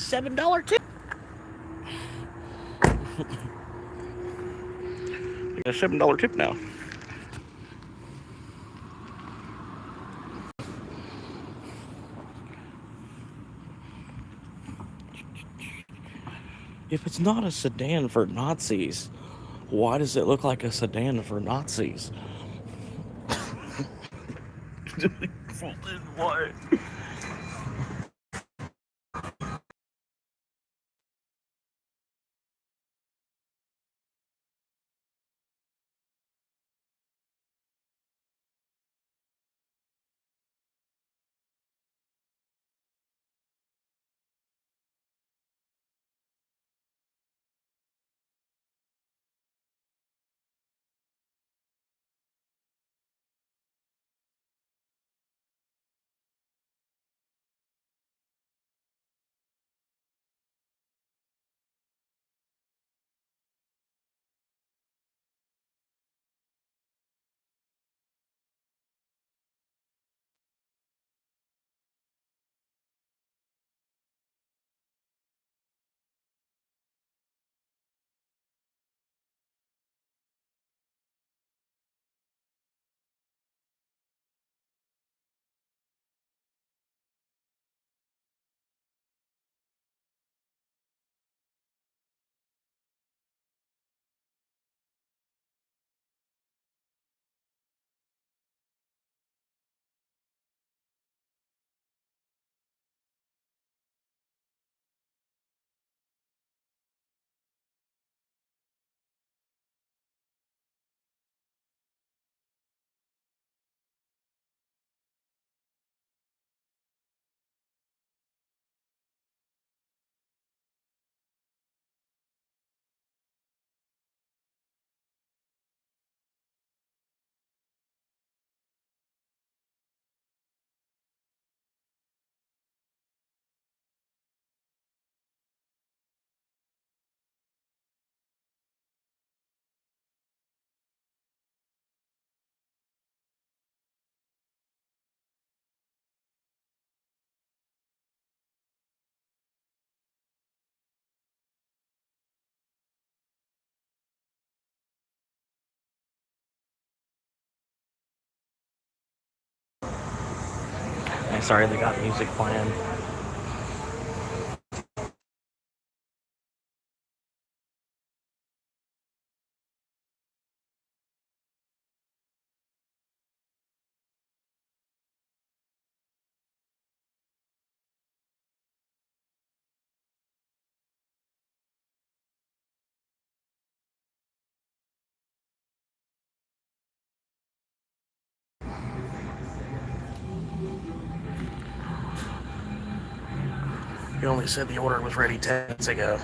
$7 tip. I got a $7 tip now. If it's not a sedan for Nazis, why does it look like a sedan for Nazis? Why? I'm sorry, they got music playing. You only said the order was ready 10 minutes ago.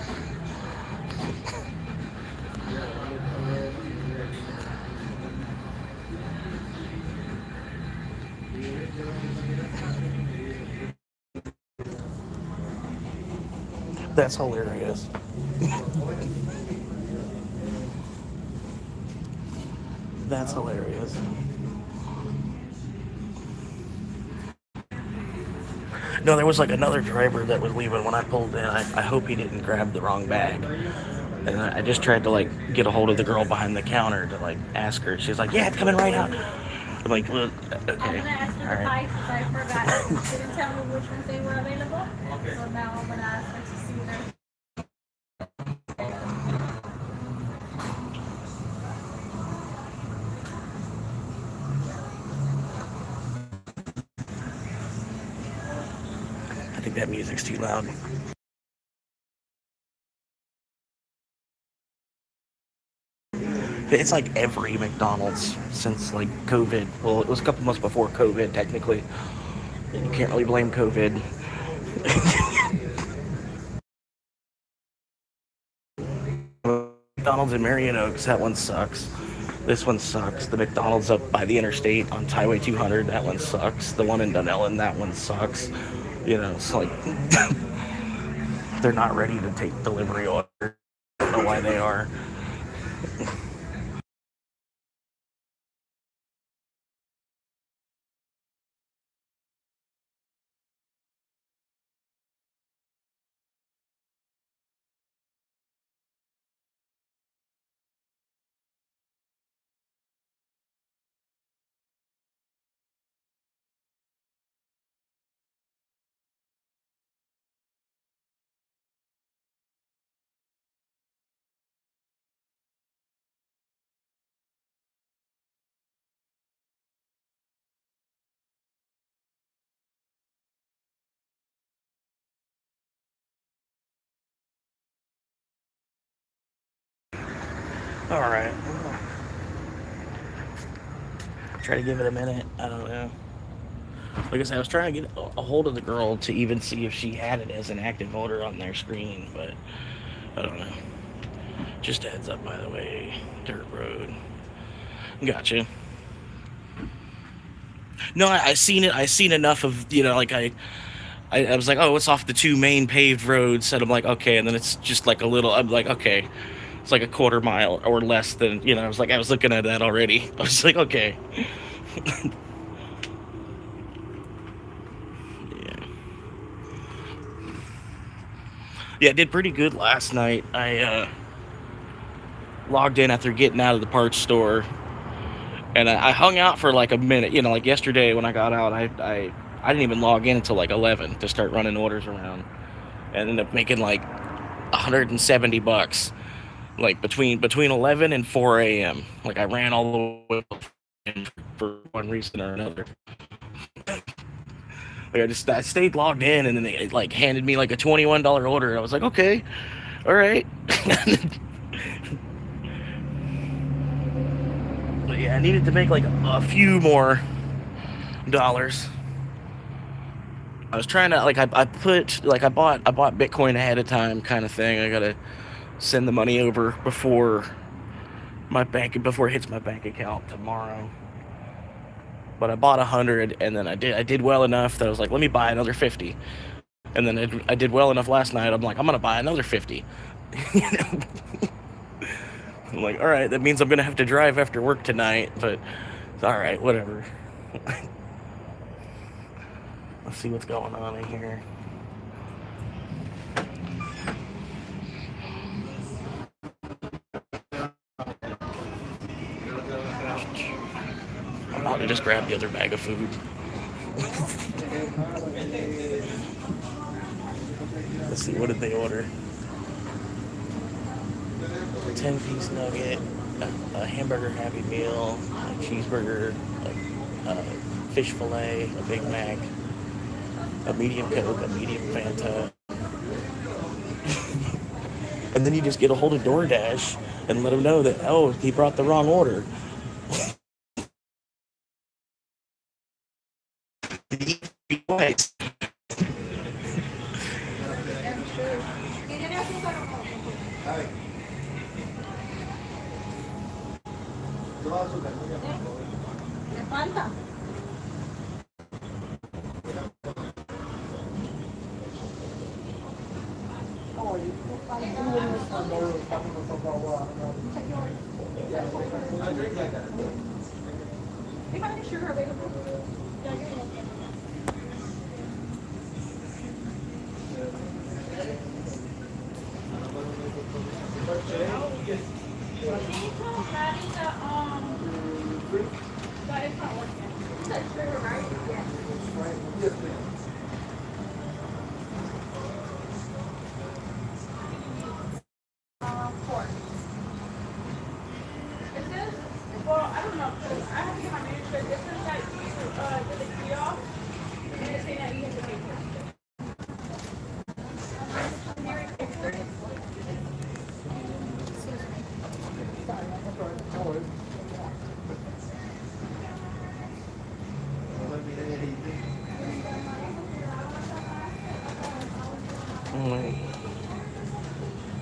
That's hilarious. That's hilarious. No, there was like another driver that was leaving when I pulled in. I hope he didn't grab the wrong bag. And I just tried to like get a hold of the girl behind the counter to like ask her. She's like, "Yeah, it's coming right out." I'm like, "Well, okay, I'm gonna ask for all the right." pie because I forgot. She didn't tell me which ones they were available. So now I'm gonna ask her to see if they're I think that music's too loud. It's like every McDonald's since like COVID. Well, it was a couple months before COVID, technically. You can't really blame COVID. McDonald's in Marion Oaks, that one sucks. This one sucks. The McDonald's up by the interstate on Highway 200, that one sucks. The one in Dunellen, that one sucks. You know, it's like they're not ready to take delivery orders. I don't know why they are. All right. Try to give it a minute. I don't know. Like I said, I was trying to get a hold of the girl to even see if she had it as an active order on their screen, but I don't know. Just a heads up, by the way. Dirt road. Gotcha. No, I seen it. I seen enough of, like I was like, oh, it's off the two main paved roads, and I'm like, okay, and then it's just like a little. I'm like, okay, it's like a quarter mile or less than, I was like, I was looking at that already. I was like, okay. Yeah. Yeah, I did pretty good last night. I logged in after getting out of the parts store, and I hung out for like a minute. Like yesterday when I got out, I didn't even log in until like 11 to start running orders around, and ended up making like $170, like between 11 and 4 a.m. Like I ran all the way up for one reason or another. Like I stayed logged in, and then they like handed me like a $21 order, and I was like, okay, all right. But yeah, I needed to make like a few more dollars. I was trying to, like, I put like I bought Bitcoin ahead of time, kind of thing. I gotta send the money over before it hits my bank account tomorrow. But I bought 100, and then I did well enough that I was like, let me buy another 50. And then I did well enough last night. I'm like, I'm gonna buy another 50. I'm like, all right, that means I'm gonna have to drive after work tonight, but it's all right, whatever. Let's see what's going on in here. I'm about to just grab the other bag of food. Let's see, what did they order? 10-piece nugget, a hamburger Happy Meal, a cheeseburger, a fish fillet, a Big Mac, a medium Coke, a medium Fanta. And then you just get a hold of DoorDash and let them know that, oh, he brought the wrong order. Right. ¿Le falta? We have any sugar available? Yeah, you're welcome. That is not working. That's sugar, right? Yes. Yes, ma'am. Four. Is this? Well, I don't know, because I have to get my manager. This is that you did the kiosk, and it's saying that you have to pay for it.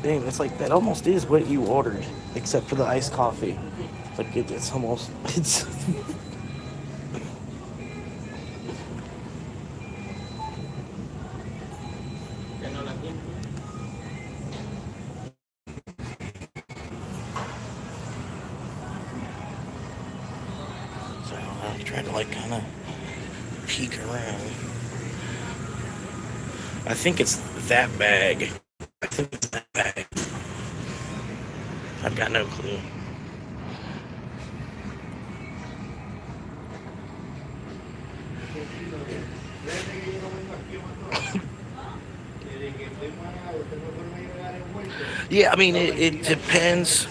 Dang, it's like that almost is what you ordered, except for the iced coffee. Like it's almost it's. So I tried to like kind of peek around. I think it's that bag. I think it's that bag. I've got no clue. Yeah, I mean it depends.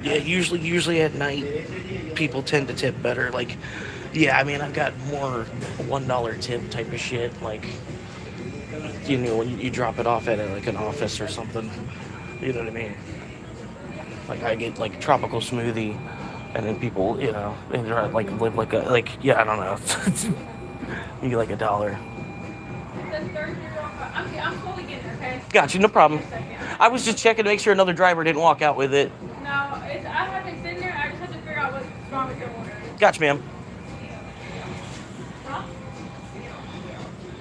Yeah, usually at night people tend to tip better. Like, yeah, I mean I've got more $1 tip type of shit. Like, when you drop it off at like an office or something. You know what I mean? Like I get like tropical smoothie, and then people, they like live like a like yeah, I don't know. You get like $1. It says 30. I'm slowly getting there, okay? Got you, no Give me problem. a second. I was just checking to make sure another driver didn't walk out with it. No, I haven't sitting there. I just have to figure out what's wrong with your order. Gotcha, ma'am. Huh?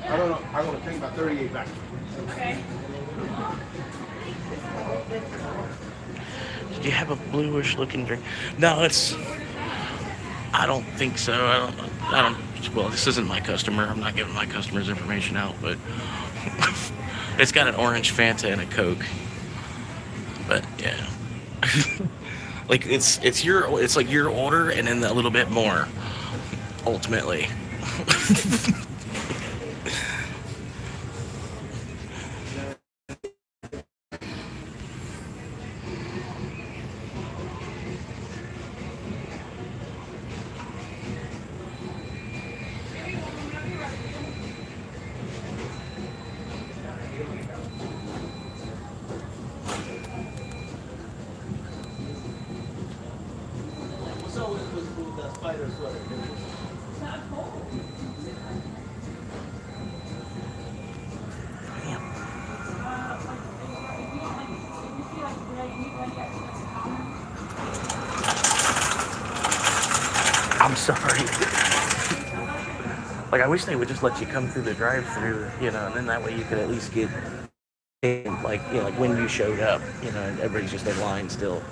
I don't know. I want to think about 38 back. Okay. Did you have a bluish looking drink? No, it's. I don't think so. I don't. Well, this isn't my customer. I'm not giving my customers' information out, but it's got an orange Fanta and a Coke. But yeah, like it's like your order and then a little bit more. Ultimately. What's up with that spider sweater? It's not cold. I'm sorry. Like I wish they would just let you come through the drive-through, and then that way you could at least get, like when you showed up, and everybody's just in line still,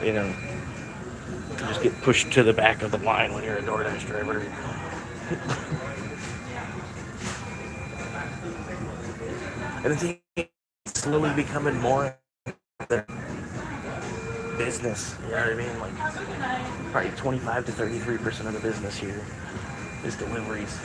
you know. You just get pushed to the back of the line when you're a DoorDash driver. And the thing is, it's slowly becoming more their business. You know what I mean? Like probably 25 to 33% of the business here is deliveries.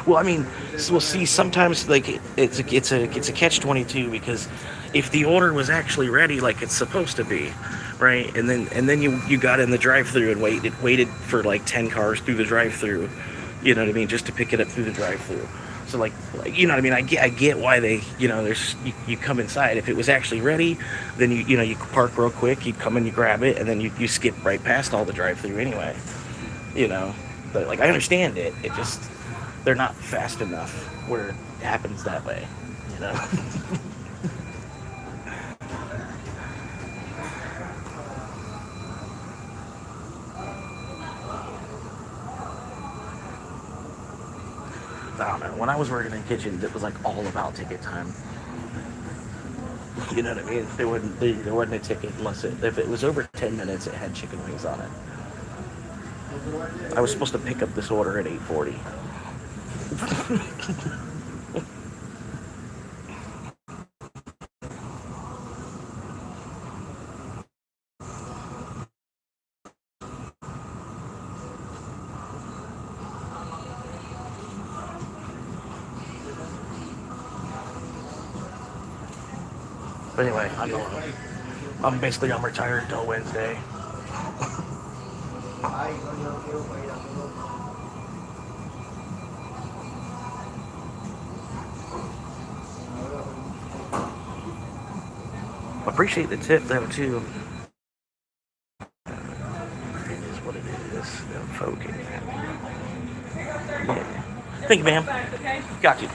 Well, I mean, we'll see. Sometimes like it's a catch-22 because if the order was actually ready like it's supposed to be, right, and then you got in the drive-through and waited for like 10 cars through the drive-through, you know what I mean, just to pick it up through the drive-through. So like you know what I mean. I get why they there's you come inside. If it was actually ready, then you park real quick, you come and you grab it, and then you skip right past all the drive-through anyway. But like I understand it. It just they're not fast enough where it happens that way, I don't know. When I was working in kitchens, it was like all about ticket time. You know what I mean? There wasn't a ticket unless if it was over 10 minutes, it had chicken wings on it. I was supposed to pick up this order at 8:40. But anyway, I'm retired until Wednesday. Appreciate the tip though too. It is what it is. The folk. Yeah. Thank you, ma'am. Got you.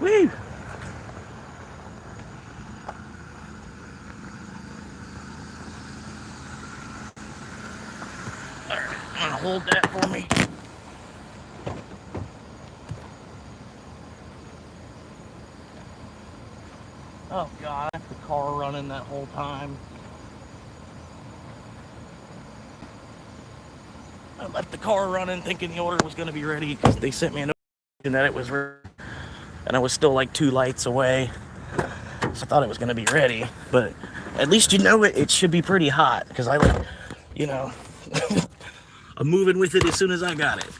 Woo! Alright, I'm gonna hold that for me. Oh god, I left the car running that whole time. I left the car running thinking the order was gonna be ready because they sent me a notification that it was ready. and I was still like 2 lights away. So I thought it was going to be ready, but at least it should be pretty hot, because I like, I'm moving with it as soon as I got it.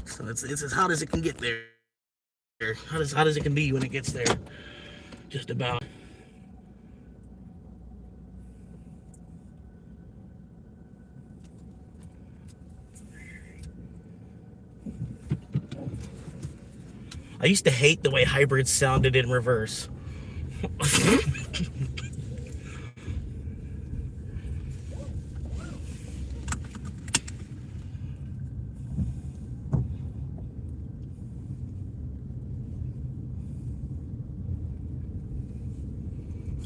So it's as hot as it can get there. Hot as it can be when it gets there. Just about. I used to hate the way hybrids sounded in reverse.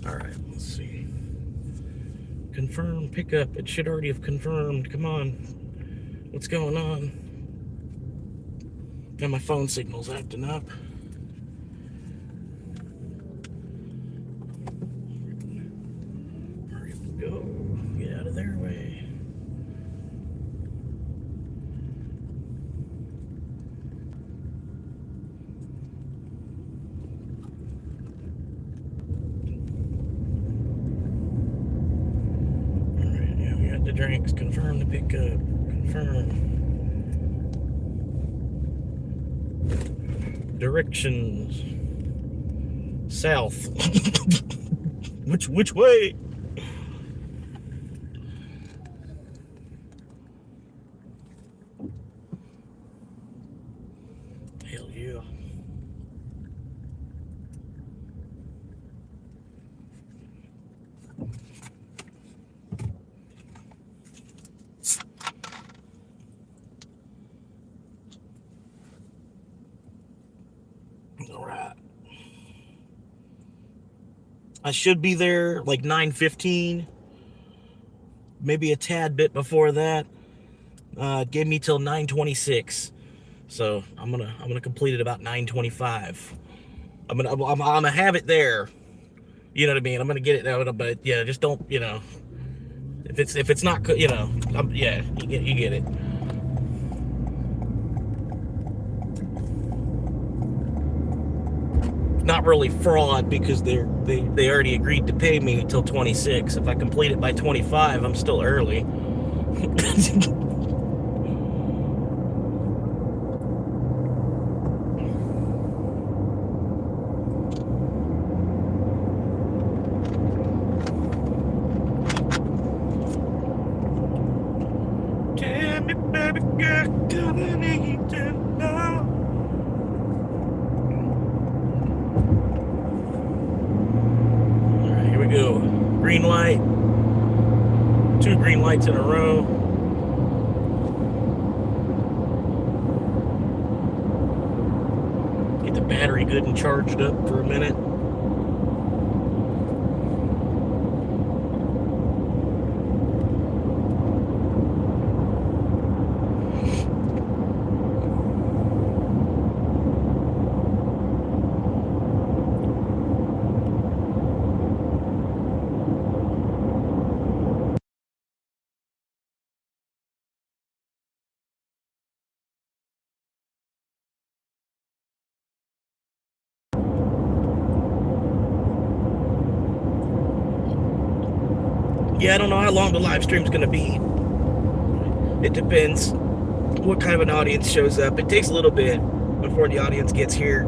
All right, let's see. Confirm pickup. It should already have confirmed. Come on. What's going on? And my phone signal's acting up. Hurry up and go. Get out of their way. Alright, yeah, we got the drinks. Confirm the pickup. Confirm. Directions south. which way? Hell yeah. All right. I should be there like 9:15, maybe a tad bit before that. It gave me till 9:26, so I'm gonna complete it about 9:25. I'm gonna have it there. You know what I mean? I'm gonna get it there, but yeah, just don't, if it's not, yeah, you get it. Not really fraud, because they already agreed to pay me till 26. If I complete it by 25, I'm still early. Tell me, baby girl, come and need to know. Go. Green light. 2 green lights in a row. Get the battery good and charged up for a minute. Yeah, I don't know how long the live stream's gonna be. It depends what kind of an audience shows up. It takes a little bit before the audience gets here.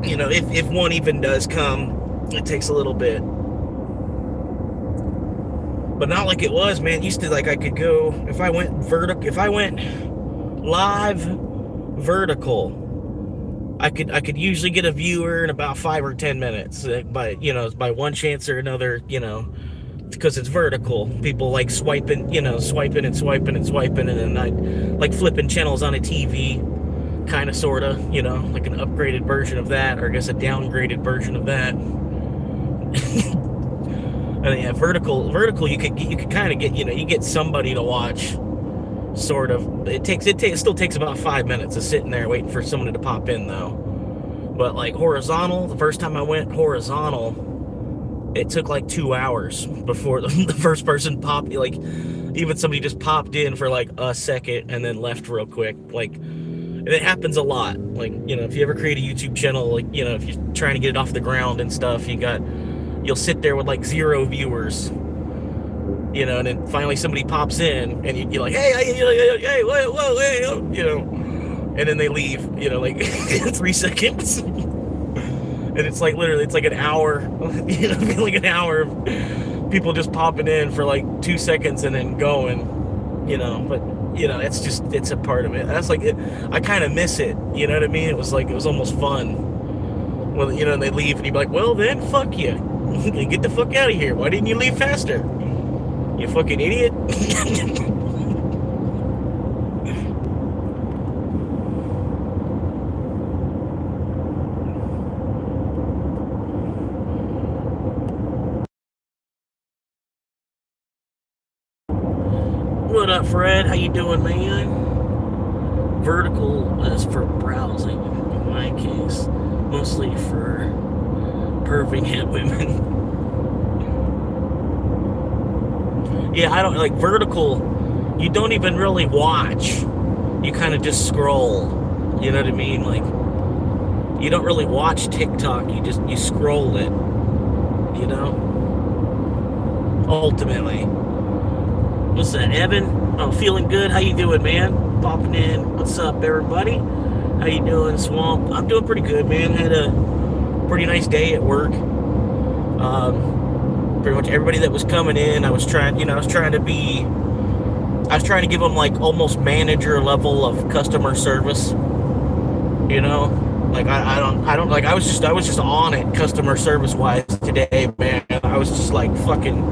If one even does come, it takes a little bit. But not like it was, man. It used to, like, I could go, if I went live vertical, I could usually get a viewer in about 5 or 10 minutes, by one chance or another, because it's vertical. People like swiping and swiping, and then I like flipping channels on a TV, kind of, sort of, like an upgraded version of that, or I guess a downgraded version of that. And yeah, vertical, you could kind of get, you get somebody to watch, sort of. It still takes about 5 minutes of sitting there waiting for someone to pop in, though. But like horizontal, the first time I went horizontal, it took like 2 hours before the first person popped. Like, even somebody just popped in for like a second and then left real quick. Like, And it happens a lot. Like, if you ever create a YouTube channel, like, if you're trying to get it off the ground and stuff, you'll sit there with like 0 viewers, and then finally somebody pops in and you're like, hey, whoa, hey, and then they leave, like 3 seconds. And it's like literally, it's like an hour, like an hour of people just popping in for like 2 seconds and then going, but it's a part of it. That's like it. I kind of miss it. You know what I mean? It was almost fun. Well, and they leave and you'd be like, well, then fuck you. Get the fuck out of here. Why didn't you leave faster? You fucking idiot. What up, Fred? How you doing, man? Vertical is for browsing, in my case. Mostly for perving at women. Yeah, I don't like vertical. You don't even really watch. You kind of just scroll. You know what I mean? Like, you don't really watch TikTok. You scroll it. Ultimately. What's that, Evan? Oh, feeling good. How you doing, man? Popping in. What's up, everybody? How you doing, Swamp? I'm doing pretty good, man. Had a pretty nice day at work. Pretty much everybody that was coming in, I was trying to give them like almost manager level of customer service. Like I was just on it customer service wise today, man. I was just like fucking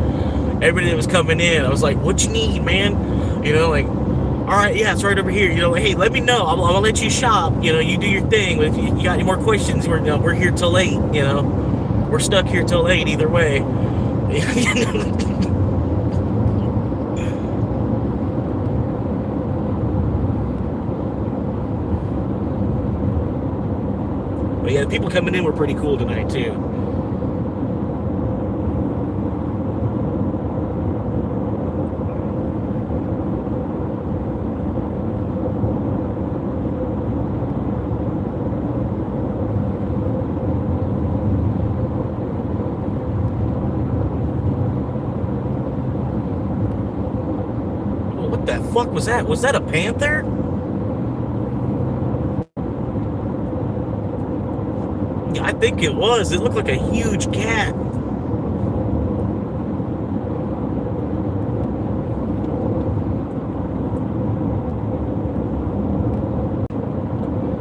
everybody that was coming in. I was like, what you need, man? Like, all right, yeah, it's right over here. Hey, let me know. I'm gonna let you shop. You do your thing. But if you got any more questions, we're here till 8. We're stuck here till 8 either way. But yeah, the people coming in were pretty cool tonight too. What the fuck was that? Was that a panther? Yeah, I think it was. It looked like a huge cat.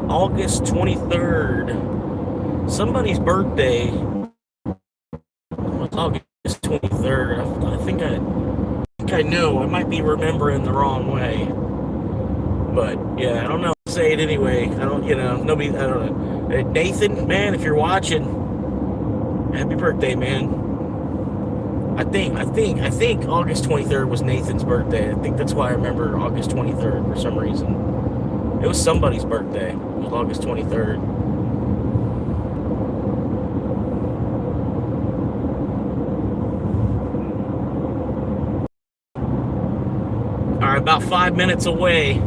August 23rd. Somebody's birthday was August 23rd. I think I know. I might be remembering the wrong way. But yeah, I don't know. Say it anyway. I don't know. Nathan, man, if you're watching, happy birthday, man. I think August 23rd was Nathan's birthday. I think that's why I remember August 23rd for some reason. It was somebody's birthday. It was August 23rd. All right, about 5 minutes away.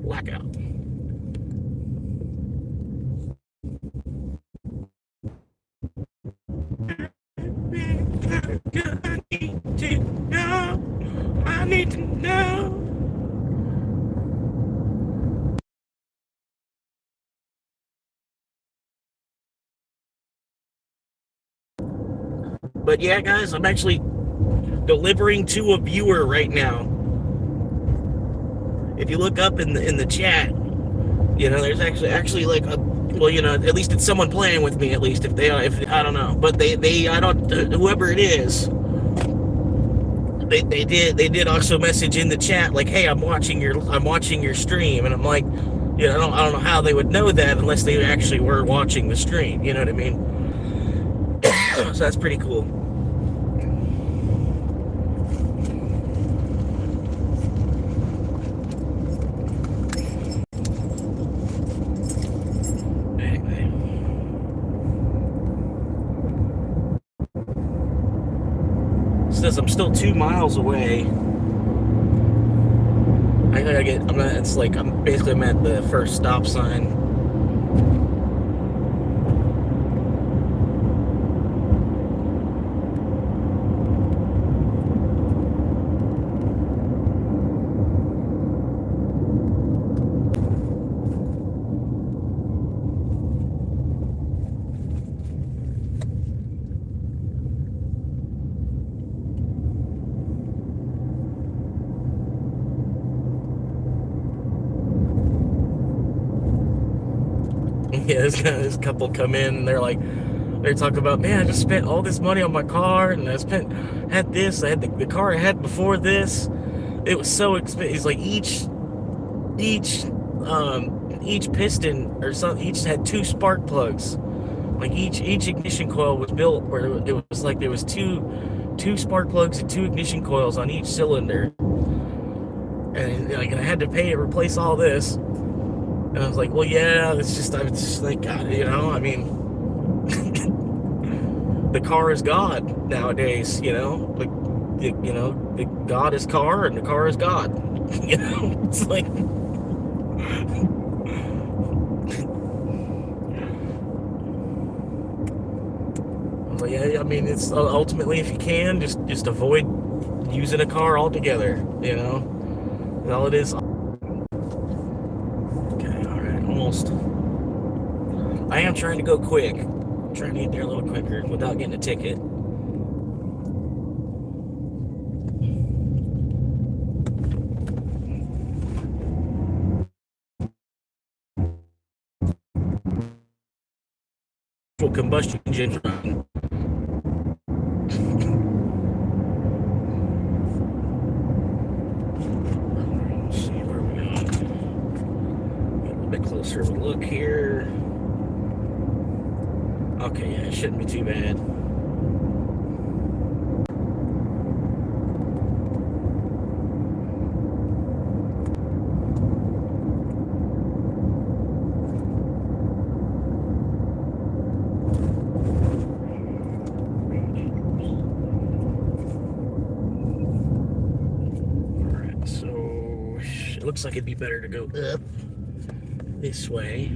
Blackout. I need to know. But yeah, guys, I'm actually delivering to a viewer right now. If you look up in the chat, there's actually like a, well, at least it's someone playing with me. At least if I don't know, but I don't, whoever it is, they did also message in the chat like, hey, I'm watching your stream, and I'm like, I don't know how they would know that unless they actually were watching the stream. You know what I mean? So that's pretty cool. says I'm still 2 miles away. I gotta get. I'm not. It's like I'm at the first stop sign. Yeah, this couple come in and they're talking about, man, I just spent all this money on my car, and I had this, I had the car I had before this. It was so expensive. It's like each piston or something, each had 2 spark plugs. Like each ignition coil was built where it was like there was two spark plugs and 2 ignition coils on each cylinder, and like I had to replace all this. And I was like, well, yeah, I'm just like, God, I mean, the car is God nowadays, like, the God is car and the car is God, it's like, I was like, yeah, I mean, it's ultimately, if you can, just avoid using a car altogether, that's all it is. Almost. I am trying to go quick. I'm trying to get there a little quicker without getting a ticket. Combustion engine. Let's see where we are. Get a little bit closer of a look here. Okay, yeah, it shouldn't be too bad. Alright, so it looks like it'd be better to go up this way.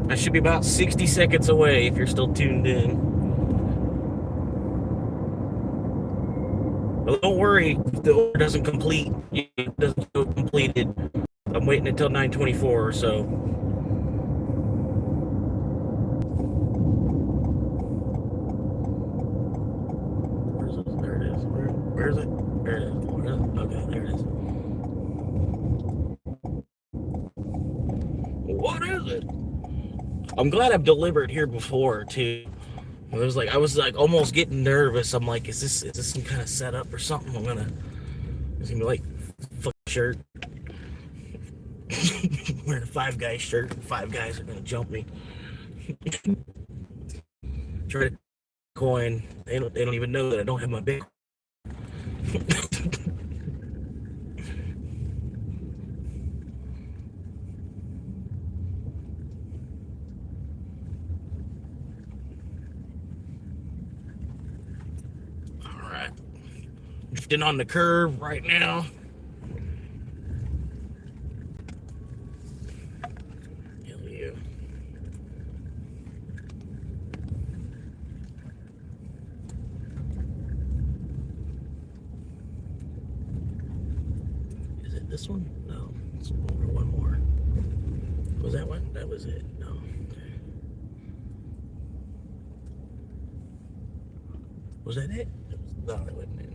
I should be about 60 seconds away if you're still tuned in. Well, don't worry if the order doesn't complete. It doesn't go completed. I'm waiting until 9:24 or so. There it is. Where is it? There it is. Okay, there it is. What is it? I'm glad I've delivered here before too. I was like almost getting nervous. I'm like, is this some kind of setup or something? It's gonna be like fuck shirt. Wearing a Five Guys shirt, and 5 guys are gonna jump me. Try to coin. They don't even know that I don't have my big. Alright. Drifting on the curve right now. This one? No. It's one more. Was that one? That was it. No. Okay. Was that it? No, that wasn't it.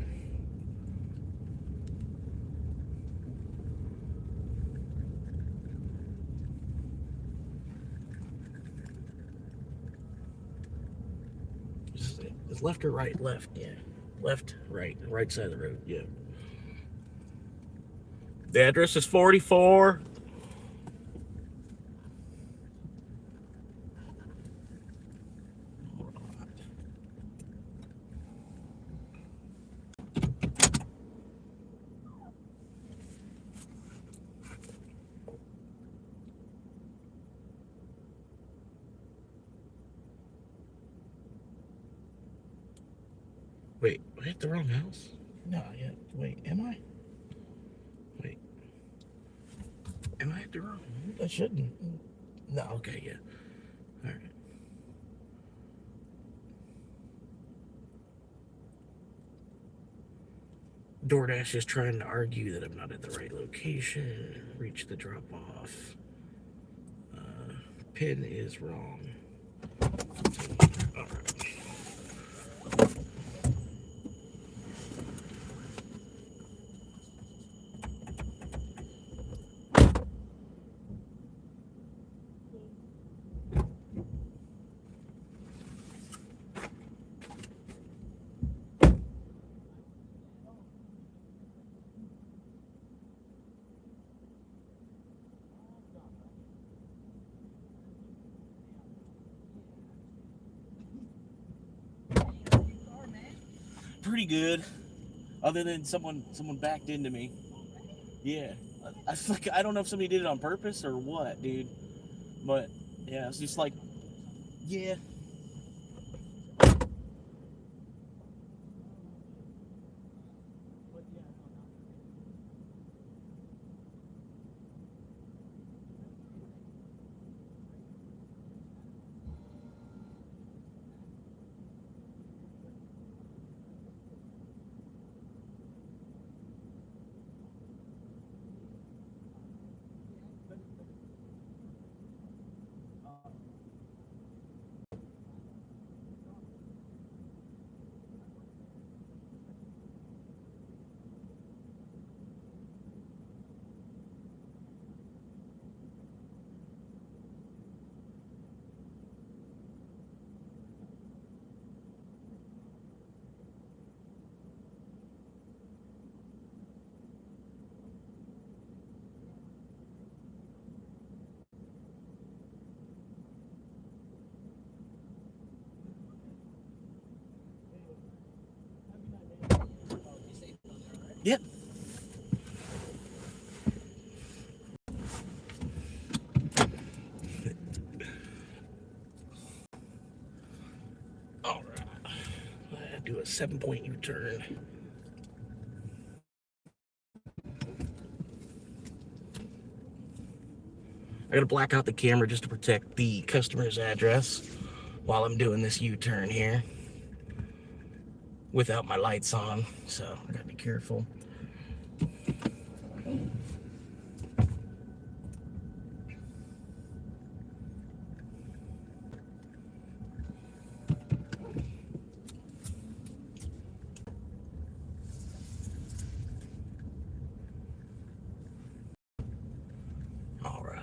It's left or right? Left, yeah. Left, right side of the road, yeah. The address is 44. Wait, am I at the wrong house? No, yeah. Wait, am I? Wait. Am I at the wrong? I shouldn't. No, okay, yeah. All right. DoorDash is trying to argue that I'm not at the right location. Reach the drop off. Pin is wrong. All right. Pretty good, other than someone backed into me. Yeah, I don't know if somebody did it on purpose or what, dude. But yeah, it's just like, yeah. Yep. All right. Do a 7-point U-turn. I gotta black out the camera just to protect the customer's address while I'm doing this U-turn here without my lights on, so I gotta be careful. All right.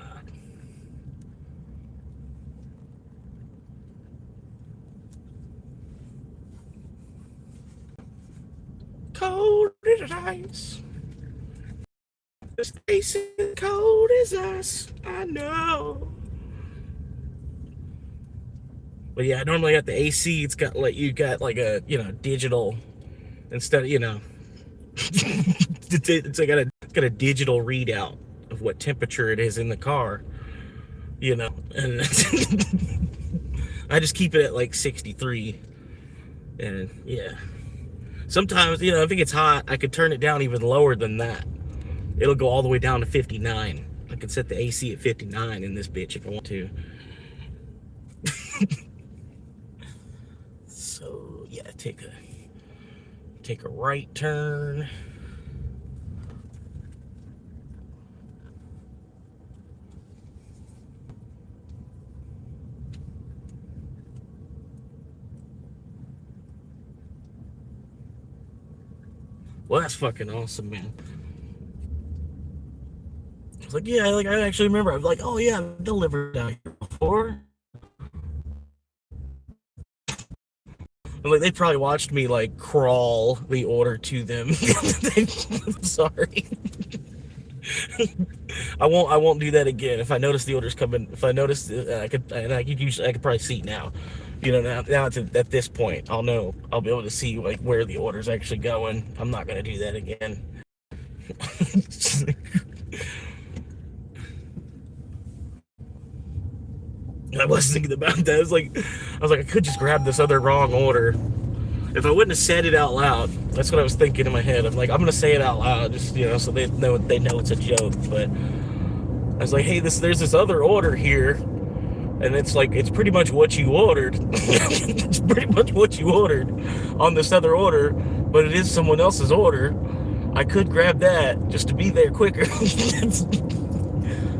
Cold as ice. The station cold as ice. I know. But yeah, I normally got the AC. It's got like you got like a digital instead of it's got a digital readout of what temperature it is in the car. And I just keep it at like 63. And yeah. Sometimes, if it gets hot, I could turn it down even lower than that. It'll go all the way down to 59. I could set the AC at 59 in this bitch if I want to. So, yeah, take a right turn. Well, that's fucking awesome, man. I was like, yeah, I actually remember. I was like, oh yeah, I've delivered down here before. And like they probably watched me like crawl the order to them. I'm sorry. I won't do that again. If I notice the orders coming, if I notice I could probably see now. Now it's at this point, I'll know. I'll be able to see like where the order's actually going. I'm not gonna do that again. I was thinking about that. I was like, I could just grab this other wrong order. if I wouldn't have said it out loud, that's what I was thinking in my head. I'm like, I'm gonna say it out loud, just so they know it's a joke. But I was like, hey, there's this other order here, and it's like it's pretty much what you ordered. It's pretty much what you ordered on this other order, but it is someone else's order. I could grab that just to be there quicker.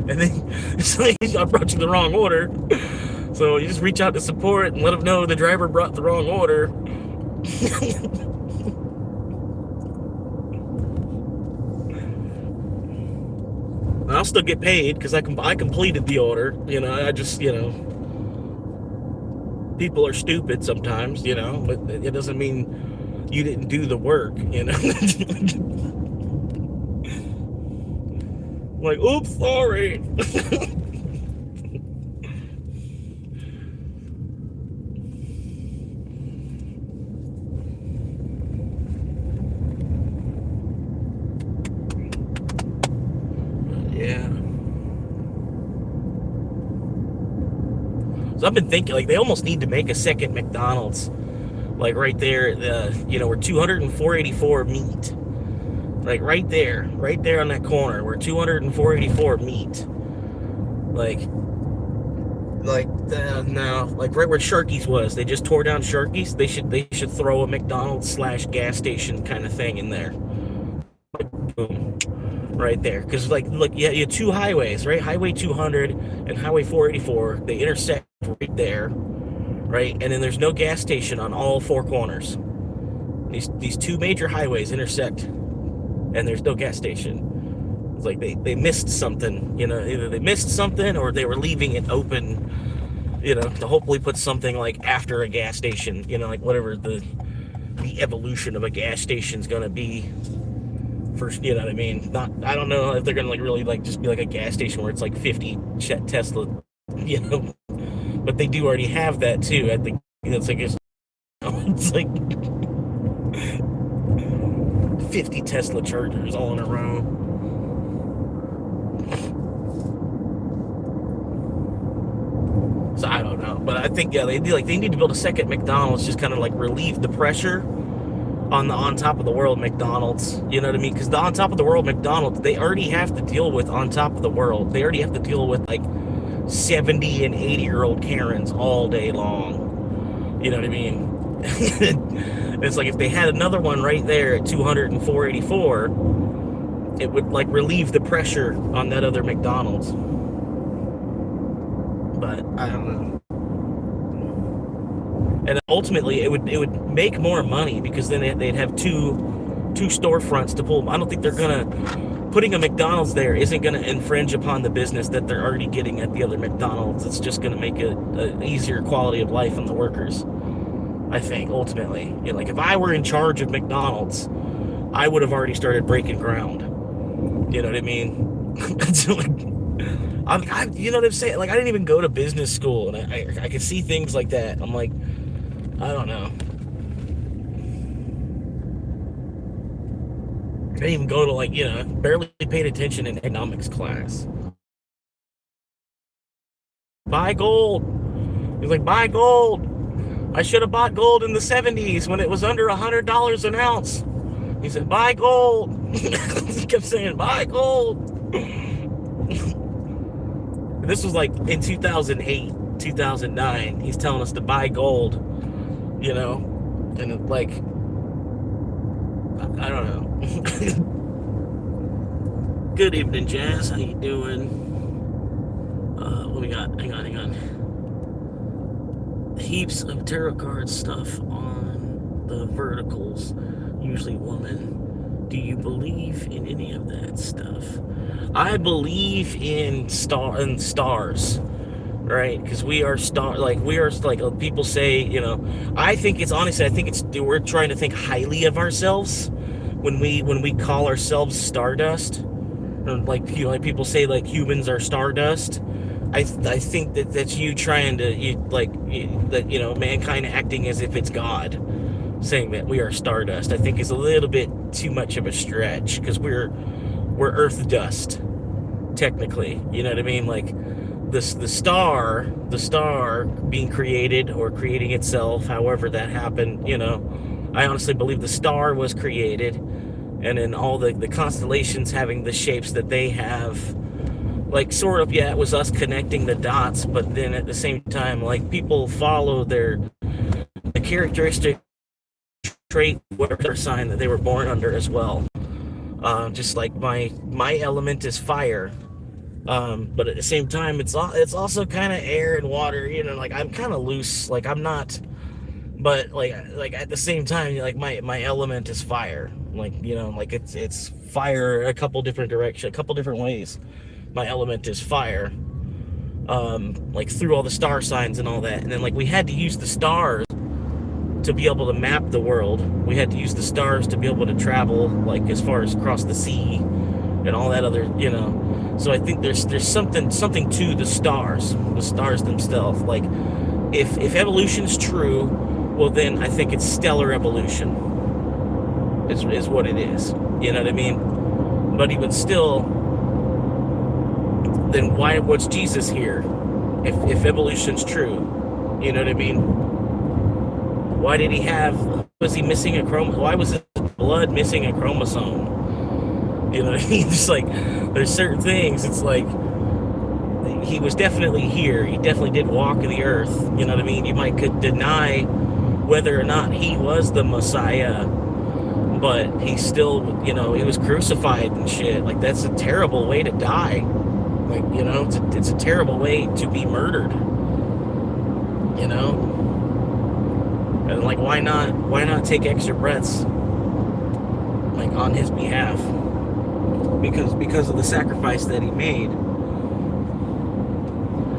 And then it's like, I brought you the wrong order. So you just reach out to support and let them know the driver brought the wrong order. I'll still get paid because I completed the order. I just, people are stupid sometimes, but it doesn't mean you didn't do the work, Like, oops, sorry. Yeah. So I've been thinking, like, they almost need to make a second McDonald's, like right there, where 200 and 484 meet. Like right there on that corner where 200 and 484 meet. Like now, like right where Sharky's was. They just tore down Sharky's. They should throw a McDonald's / gas station kind of thing in there. Like, boom. Right there. Because like you have two highways, right? Highway 200 and Highway 484. They intersect right there. Right? And then there's no gas station on all four corners. These two major highways intersect, and there's no gas station. It's like they missed something, either they missed something or they were leaving it open, to hopefully put something like after a gas station, like whatever the evolution of a gas station's gonna be. First, you know what I mean? I don't know if they're gonna like really like just be like a gas station where it's like 50 Tesla, but they do already have that too. I think it's like 50 Tesla chargers all in a row. So I don't know, but I think they need to build a second McDonald's, just kind of like relieve the pressure on top of the world McDonald's. You know what I mean? Because the on top of the world McDonald's, they already have to deal with on top of the world. They already have to deal with like 70 and 80-year-old Karens all day long. You know what I mean? It's like if they had another one right there at 200 and 484, it would like relieve the pressure on that other McDonald's. But I don't know. And ultimately, it would make more money because then they'd have two storefronts to pull. I don't think putting a McDonald's there isn't gonna infringe upon the business that they're already getting at the other McDonald's. It's just gonna make it an easier quality of life on the workers. I think, ultimately. Like, if I were in charge of McDonald's, I would have already started breaking ground. You know what I mean? So, like, you know what I'm saying? Like, I didn't even go to business school, and I could see things like that. I'm like, I don't know. I didn't even go to, like, barely paid attention in economics class. Buy gold. He's like, buy gold. I should have bought gold in the 70s when it was under $100 an ounce. He said, buy gold. He kept saying, buy gold. This was like in 2008, 2009. He's telling us to buy gold, and it, like, I don't know. Good evening, Jazz. How you doing? What we got? Hang on. Heaps of tarot card stuff on the verticals, usually woman. Do you believe in any of that stuff? I believe in stars, right? Because we are people say, I think we're trying to think highly of ourselves when we call ourselves stardust. Like people say, like, humans are stardust. I think that's you trying to mankind acting as if it's God, saying that we are stardust. I think is a little bit too much of a stretch, because we're earth dust, technically. You know what I mean? Like the star being created or creating itself, however that happened, I honestly believe the star was created, and then all the constellations having the shapes that they have. Like, sort of, yeah, it was us connecting the dots, but then at the same time, like, people follow the characteristic trait, whatever sign that they were born under as well. Just like my element is fire, but at the same time, it's also kind of air and water. You know, like I'm kind of loose. Like I'm not, but like at the same time, like my element is fire. Like, you know, like it's fire a couple different directions, a couple different ways. My element is fire. Like through all the star signs and all that, and then like we had to use the stars to be able to map the world. We had to use the stars to be able to travel, like as far as across the sea and all that other, you know. So I think there's something to the stars themselves. Like if evolution's true, well then I think it's stellar evolution. Is what it is. You know what I mean? But even still, then what's Jesus here? If evolution's true, you know what I mean? Why did he have? Was he missing a chromosome? Why was his blood missing a chromosome? You know what I mean? It's like there's certain things. It's like he was definitely here. He definitely did walk the earth. You know what I mean? You could deny whether or not he was the Messiah, but he still, you know, he was crucified and shit. Like that's a terrible way to die. Like, you know, it's a terrible way to be murdered. You know. And like, why not take extra breaths, like on his behalf, because of the sacrifice that he made,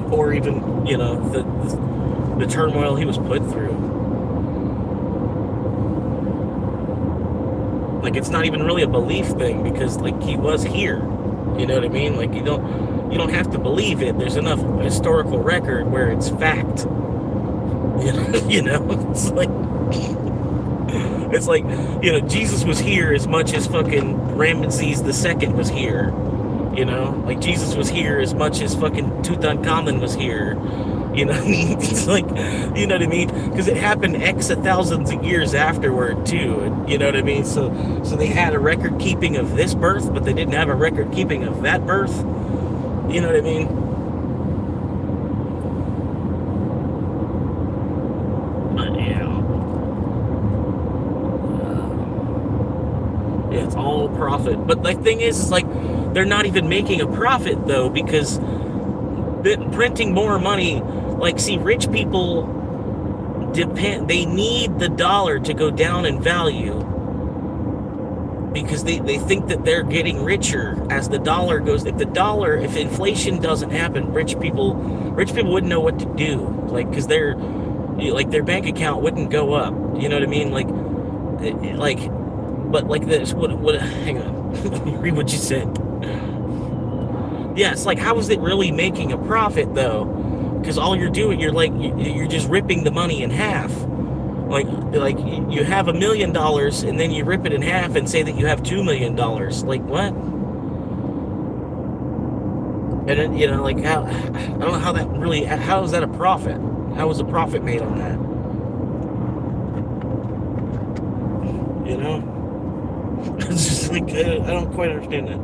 or even, you know, the turmoil he was put through. Like it's not even really a belief thing, because like he was here, you know what I mean? Like you don't have to believe it. There's enough historical record where it's fact. You know, it's like, you know, Jesus was here as much as fucking Ramesses II was here. You know, like Jesus was here as much as fucking Tutankhamun was here. You know what I mean? It's like, you know what I mean? Because it happened X thousands of years afterward too. You know what I mean? So they had a record keeping of this birth, but they didn't have a record keeping of that birth. You know what I mean? It's all profit. But the thing is like they're not even making a profit though, because printing more money, like, see, rich people they need the dollar to go down in value, because they think that they're getting richer as the dollar goes. If inflation doesn't happen, rich people wouldn't know what to do, like, because their bank account wouldn't go up. You know what I mean? But like this, what? Hang on, let me read what you said. Yeah, it's like, how is it really making a profit though? Because all you're doing, you're just ripping the money in half. Like you have $1 million and then you rip it in half and say that you have $2 million. Like what? And then, you know, like how? I don't know how that really. How is that a profit? How was a profit made on that? You know. It's just like, I don't quite understand that.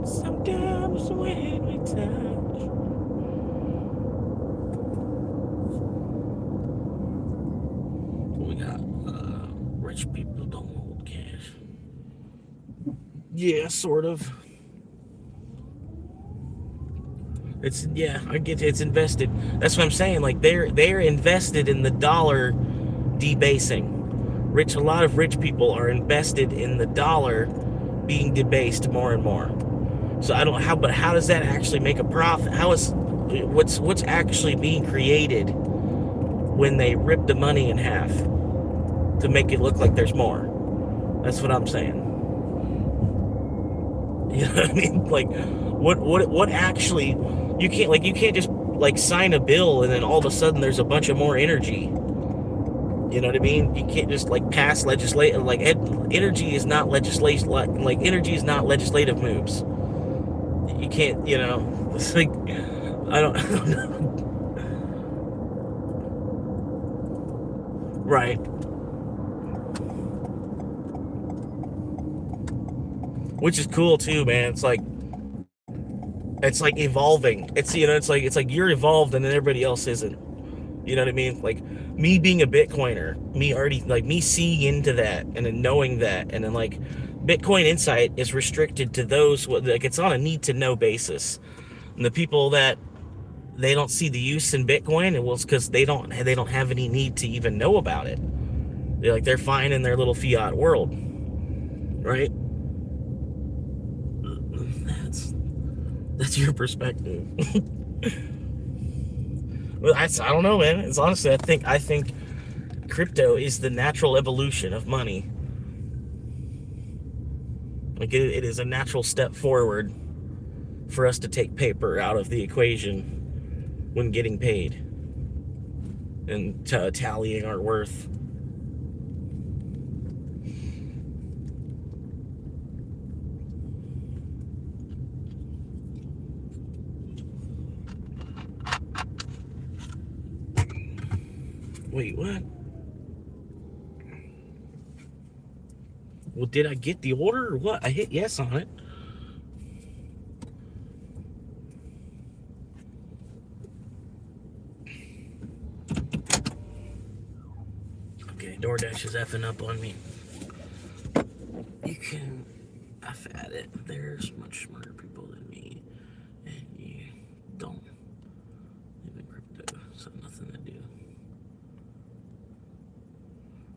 Sometimes when we touch, we got rich people don't hold cash. Yeah, sort of. I get it, it's invested. That's what I'm saying. Like they're invested in the dollar debasing. A lot of rich people are invested in the dollar being debased more and more. So but how does that actually make a profit? What's actually being created when they rip the money in half to make it look like there's more? That's what I'm saying. You know what I mean? Like what actually, you can't just like sign a bill and then all of a sudden there's a bunch of more energy. You know what I mean? You can't just like pass legislate like energy is not legislation. Like energy is not legislative moves. You can't, you know. It's like I don't, I don't know. Right. Which is cool too, man. It's like evolving. It's you know, it's like you're evolved and then everybody else isn't. You know what I mean? Like me being a Bitcoiner, me already like me seeing into that and then knowing that, and then like Bitcoin insight is restricted to those like it's on a need to know basis. And the people that they don't see the use in Bitcoin, and well, it's because they don't have any need to even know about it. They're fine in their little fiat world, right? That's your perspective. Well, I don't know, man. It's honestly, I think crypto is the natural evolution of money. Like it is a natural step forward for us to take paper out of the equation when getting paid and tallying our worth. Wait, what? Well, did I get the order or what? I hit yes on it. Okay, DoorDash is effing up on me. You can F at it. There's much smarter people than me, and you don't live in crypto, so nothing to do.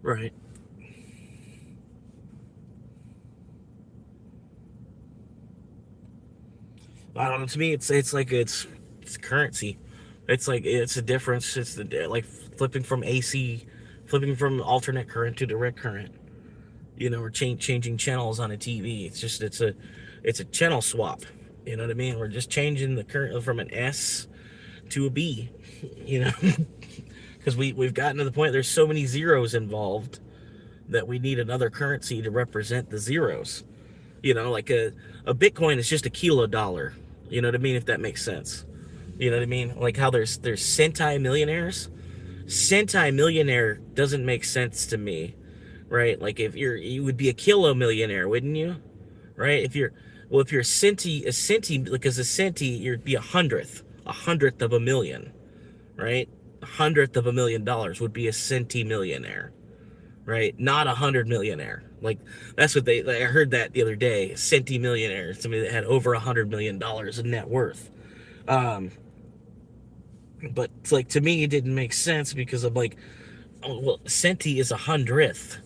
Right. I don't know. To me, it's like it's currency. It's like it's a difference. It's the like flipping from AC, flipping from alternate current to direct current. You know, or changing channels on a TV. It's a channel swap. You know what I mean? We're just changing the current from an S to a B. You know, because we've gotten to the point there's so many zeros involved that we need another currency to represent the zeros. You know, like a Bitcoin is just a kilo dollar. You know what I mean? If that makes sense. You know what I mean? Like how there's centi millionaires. Centi millionaire doesn't make sense to me, right? Like if you would be a kilo millionaire, wouldn't you? Right? If you're a centi, because a centi, you'd be a hundredth of a million, right? $100 million would be a centi millionaire, right? Not 100 millionaire. Like that's what I heard that the other day. Centi millionaire, somebody that had over $100 million in net worth. But like to me, it didn't make sense because I'm like, oh, well, centi is 100th,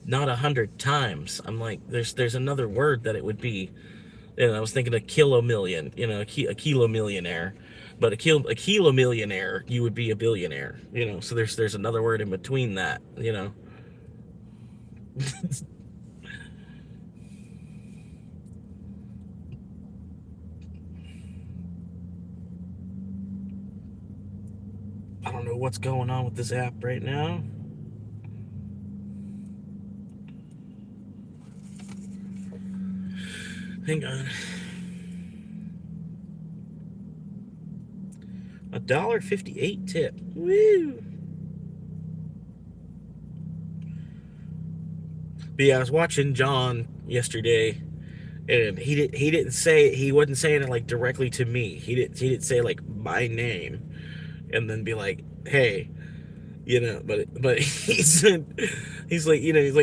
not 100 times. I'm like, there's another word that it would be. And I was thinking a kilo million, you know, a kilo millionaire. But a kilo millionaire, you would be a billionaire, you know. So there's another word in between that, you know. I don't know what's going on with this app right now. Hang on. $1.58 tip. Woo! But yeah, I was watching John yesterday, and he wasn't saying it like directly to me. He didn't say like my name, and then be like, hey, you know. But he said he's like, you know, he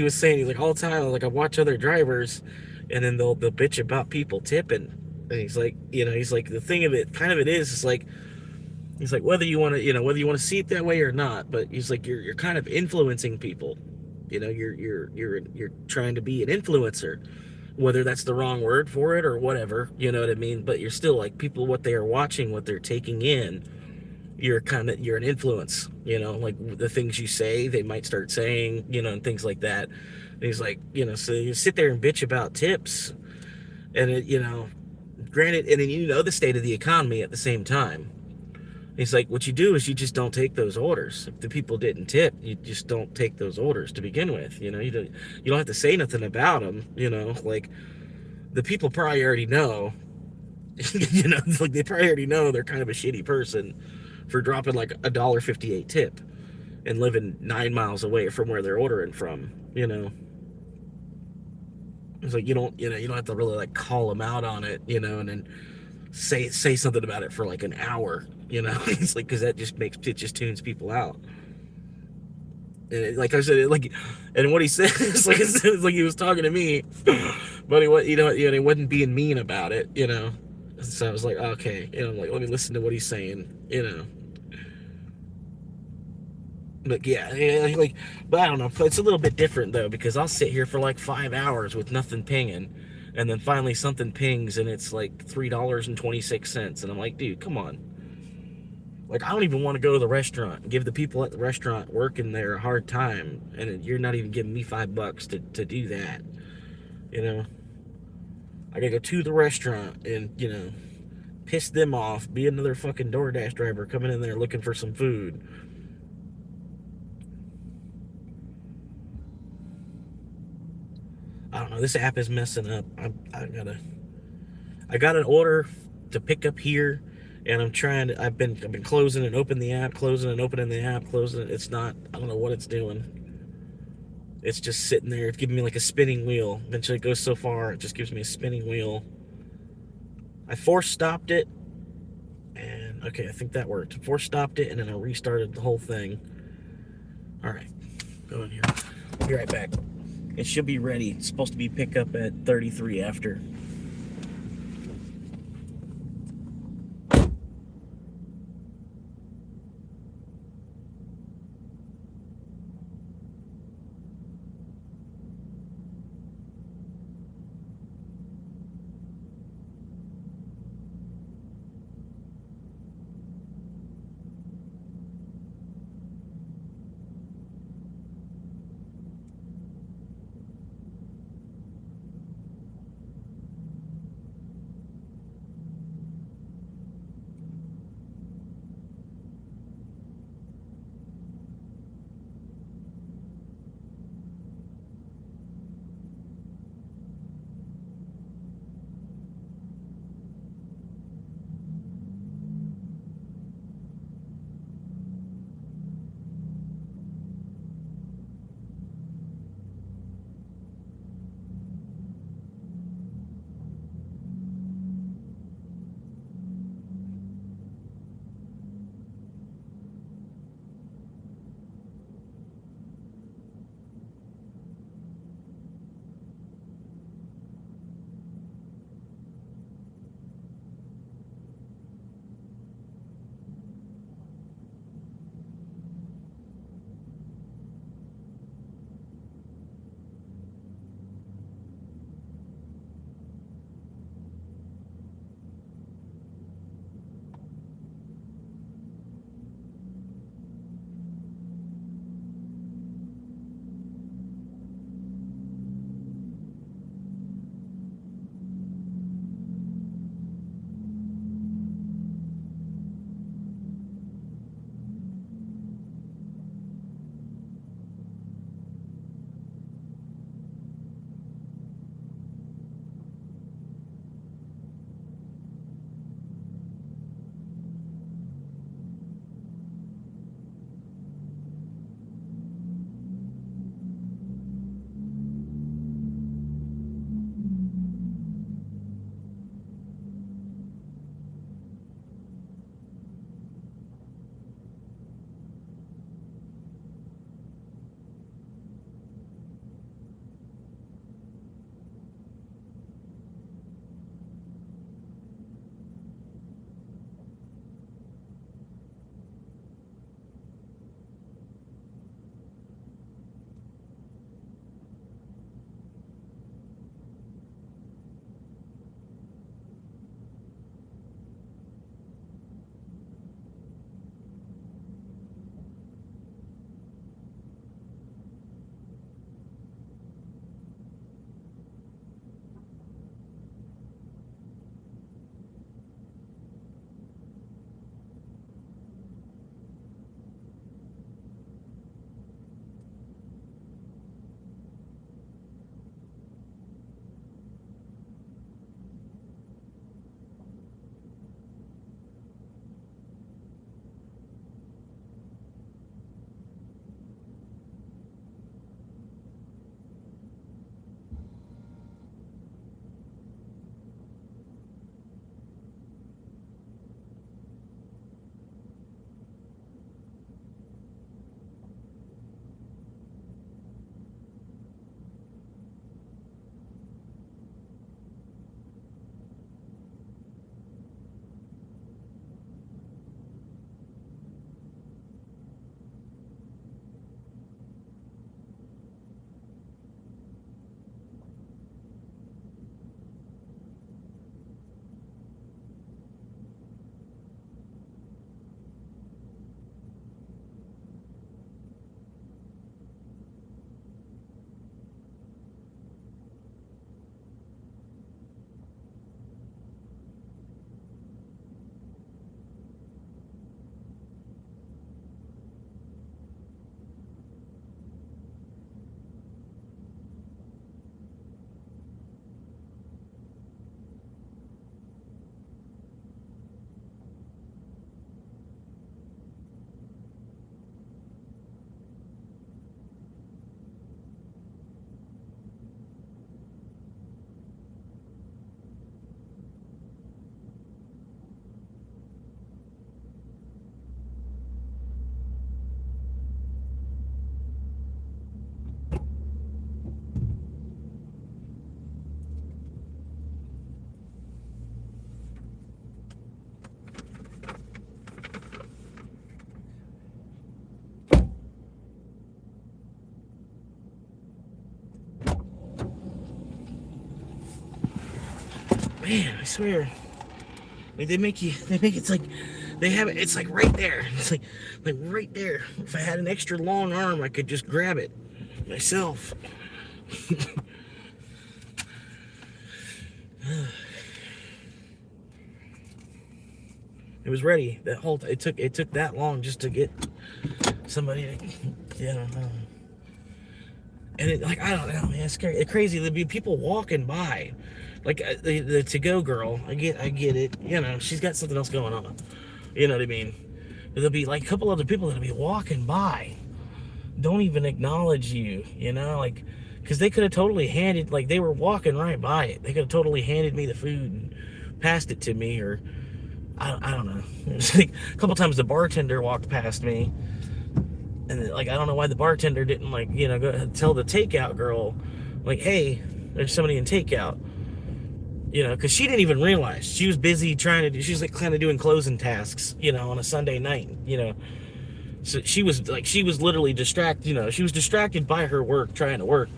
was saying, he's like, all the time like I watch other drivers, and then they'll bitch about people tipping, and he's like, you know, he's like the thing of it, kind of it is, it's like. He's like, whether you want to see it that way or not, but he's like, you're kind of influencing people. You know, you're trying to be an influencer, whether that's the wrong word for it or whatever. You know what I mean? But you're still like people, what they are watching, what they're taking in. You're an influence. You know, like the things you say, they might start saying, you know, and things like that. And he's like, you know, so you sit there and bitch about tips, and it, you know, granted, and then you know the state of the economy at the same time. He's like, what you do is you just don't take those orders. If the people didn't tip, you just don't take those orders to begin with. You know, you don't have to say nothing about them. You know, like the people probably already know. You know, it's like they probably already know they're kind of a shitty person for dropping like $1.58 tip and living 9 miles away from where they're ordering from. You know, it's like you don't have to really like call them out on it. You know, and then say something about it for like an hour. You know, it's like because that just tunes people out. And like I said, and what he said is like it's like he was talking to me, but he wasn't being mean about it. You know, so I was like, okay, I'm like, let me listen to what he's saying. You know. But yeah, like, but I don't know. It's a little bit different though because I'll sit here for like 5 hours with nothing pinging, and then finally something pings and it's like $3.26, and I'm like, dude, come on. Like, I don't even want to go to the restaurant and give the people at the restaurant working there a hard time, and you're not even giving me $5 to do that. You know, I gotta go to the restaurant and piss them off, be another fucking DoorDash driver coming in there looking for some food. I don't know. This app is messing up. I got an order to pick up here, and I've been closing and opening the app, closing and opening the app, closing it. It's not. I don't know what it's doing. It's just sitting there. It's giving me like a spinning wheel. Eventually, it goes so far, it just gives me a spinning wheel. I force stopped it, and okay, I think that worked. Force stopped it, and then I restarted the whole thing. All right, go in here. Be right back. It should be ready. It's supposed to be pick up at 33 after. man, I swear. Like they make it's like they have it. It's like right there. It's like right there. If I had an extra long arm, I could just grab it myself. It was ready. That whole it took that long just to get somebody. Yeah. And it, like, I don't know, man, it's scary. It's crazy. There'd be people walking by, like the to-go girl. I get it. You know, she's got something else going on. You know what I mean? There'll be like a couple other people that'll be walking by, don't even acknowledge you. You know, like, because they could have totally handed, like, they were walking right by it. They could have totally handed me the food and passed it to me, or I don't know. It's like a couple times the bartender walked past me. And like, I don't know why the bartender didn't, like, you know, go tell the takeout girl, like, hey, there's somebody in takeout, you know, because she didn't even realize. She was busy trying to do, she was like kind of doing closing tasks, you know, on a Sunday night, you know. So she was literally distracted, you know, she was distracted by her work, trying to work.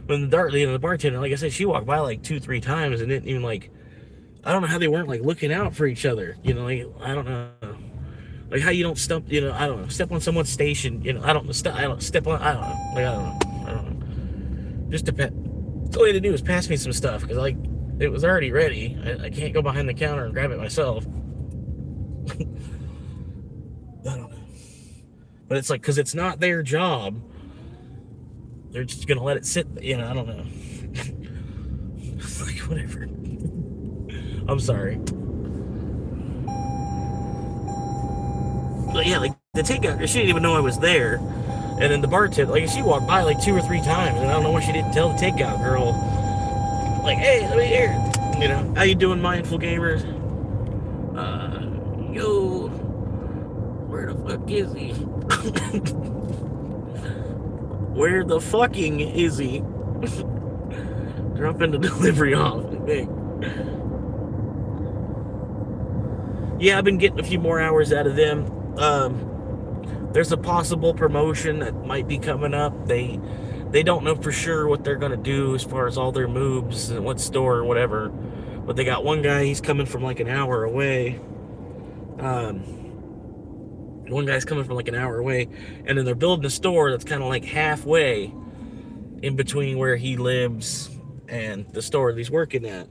When the bartender, like I said, she walked by like 2-3 times and didn't even, like, I don't know how they weren't like looking out for each other, you know, like, I don't know. Like how you don't step, you know, I don't know, step on someone's station, you know, I don't know, I don't know. Just to all you had to do was pass me some stuff, because like it was already ready. I can't go behind the counter and grab it myself. I don't know. But it's like, because it's not their job, they're just gonna let it sit, you know, I don't know. It's like, whatever. I'm sorry. But yeah, like the takeout, she didn't even know I was there. And then the bartender, like, she walked by like 2 or 3 times, and I don't know why she didn't tell the takeout girl, like, hey, let me here. You know, how you doing, mindful gamers? Yo, where the fuck is he? Where the fucking is he? Dropping the delivery off. Hey. Yeah, I've been getting a few more hours out of them. There's a possible promotion that might be coming up. They don't know for sure what they're gonna do as far as all their moves and what store or whatever. But they got one guy, he's coming from like an hour away. One guy's coming from like an hour away, and then they're building a store that's kind of like halfway in between where he lives and the store that he's working at.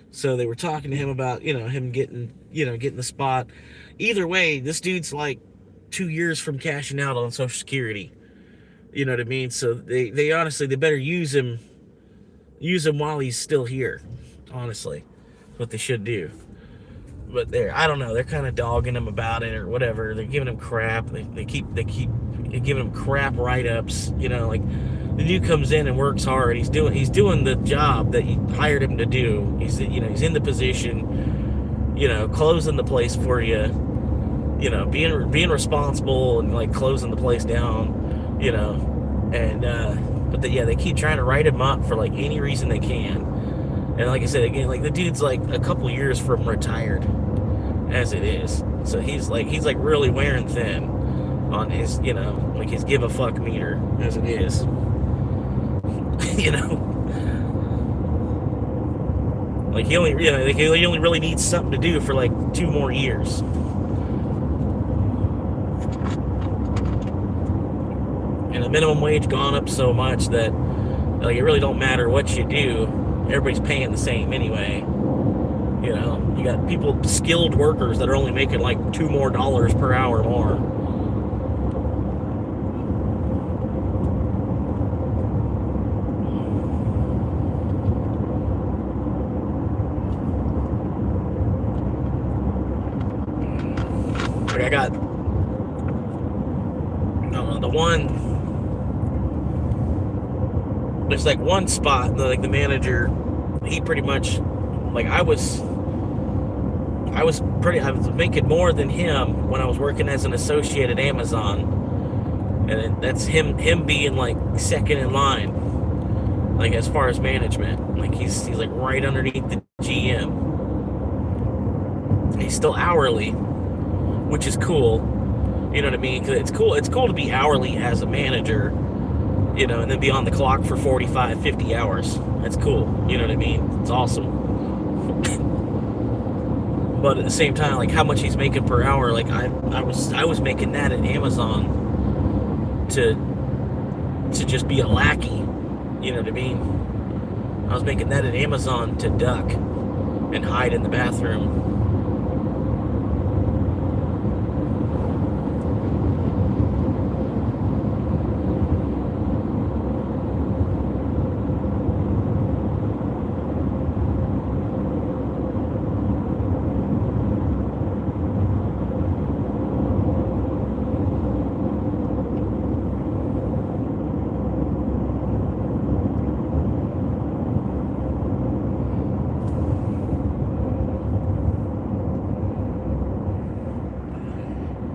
So they were talking to him about, you know, him getting the spot. Either way, this dude's like 2 years from cashing out on Social Security. You know what I mean? So they honestly, they better use him while he's still here. Honestly, what they should do. But I don't know, they're kind of dogging him about it or whatever. They're giving him crap. They keep giving him crap write-ups. You know, like, the dude comes in and works hard. He's doing the job that you hired him to do. He's in the position, you know, closing the place for you, you know, being responsible and like closing the place down, you know. And but they keep trying to write him up for like any reason they can. And like I said again, like, the dude's like a couple years from retired as it is. So he's like really wearing thin on his, you know, like his give a fuck meter as it is. You know, like he only really needs something to do for like 2 more years. And the minimum wage gone up so much that, like, it really don't matter what you do, everybody's paying the same anyway. You know, you got people, skilled workers, that are only making like $2 more per hour more. Like, I got the one. There's like one spot, like the manager, he pretty much, like, I was making more than him when I was working as an associate at Amazon. And that's him being like second in line, like, as far as management. Like, he's like right underneath the GM. He's still hourly, which is cool. You know what I mean? 'Cause it's cool to be hourly as a manager, you know, and then be on the clock for 45, 50 hours. That's cool. You know what I mean? It's awesome. But at the same time, like how much he's making per hour, like I was making that at Amazon to just be a lackey. You know what I mean? I was making that at Amazon to duck and hide in the bathroom.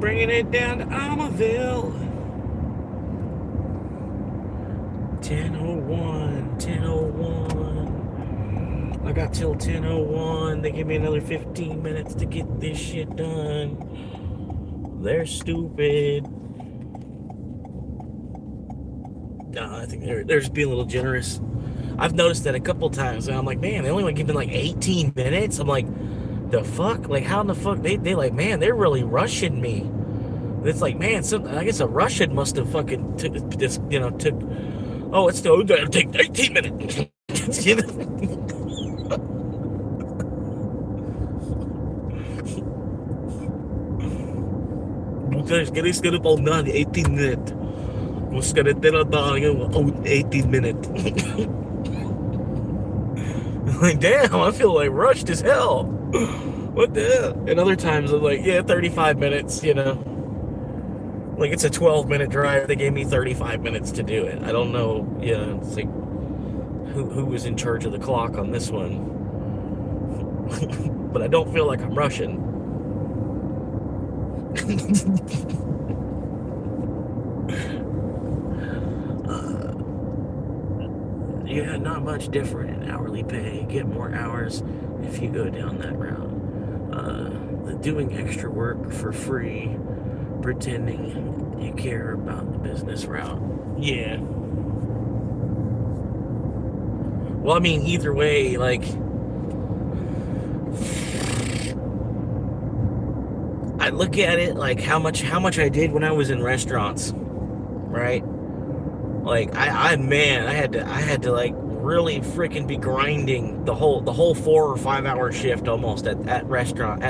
Bringing it down to Almaville. 10:01, 10:01. I got till 10:01. They give me another 15 minutes to get this shit done. They're stupid. No, I think they're just being a little generous. I've noticed that a couple times, and I'm like, man, they only like giving like 18 minutes. I'm like, the fuck? Like, how in the fuck? They like, man, they're really rushing me. It's like, man, I guess a Russian must have fucking took this, took. Oh, it's still gonna take 18 minutes. You know? Ska på 18 minutes. Och ska det dela dagen 18 minutes. Like, damn, I feel like rushed as hell. What the hell? And other times I'm like, yeah, 35 minutes, Like, it's a 12-minute drive. They gave me 35 minutes to do it. I don't know. Yeah, it's like, who was in charge of the clock on this one? But I don't feel like I'm rushing. Yeah, not much different in hourly pay. Get more hours if you go down that route. The doing extra work for free, pretending you care about the business route. Yeah. Well, I mean, either way, like, I look at it like how much I did when I was in restaurants, right? Like, I had to like really freaking be grinding the whole 4 or 5 hour shift almost in a restaurant.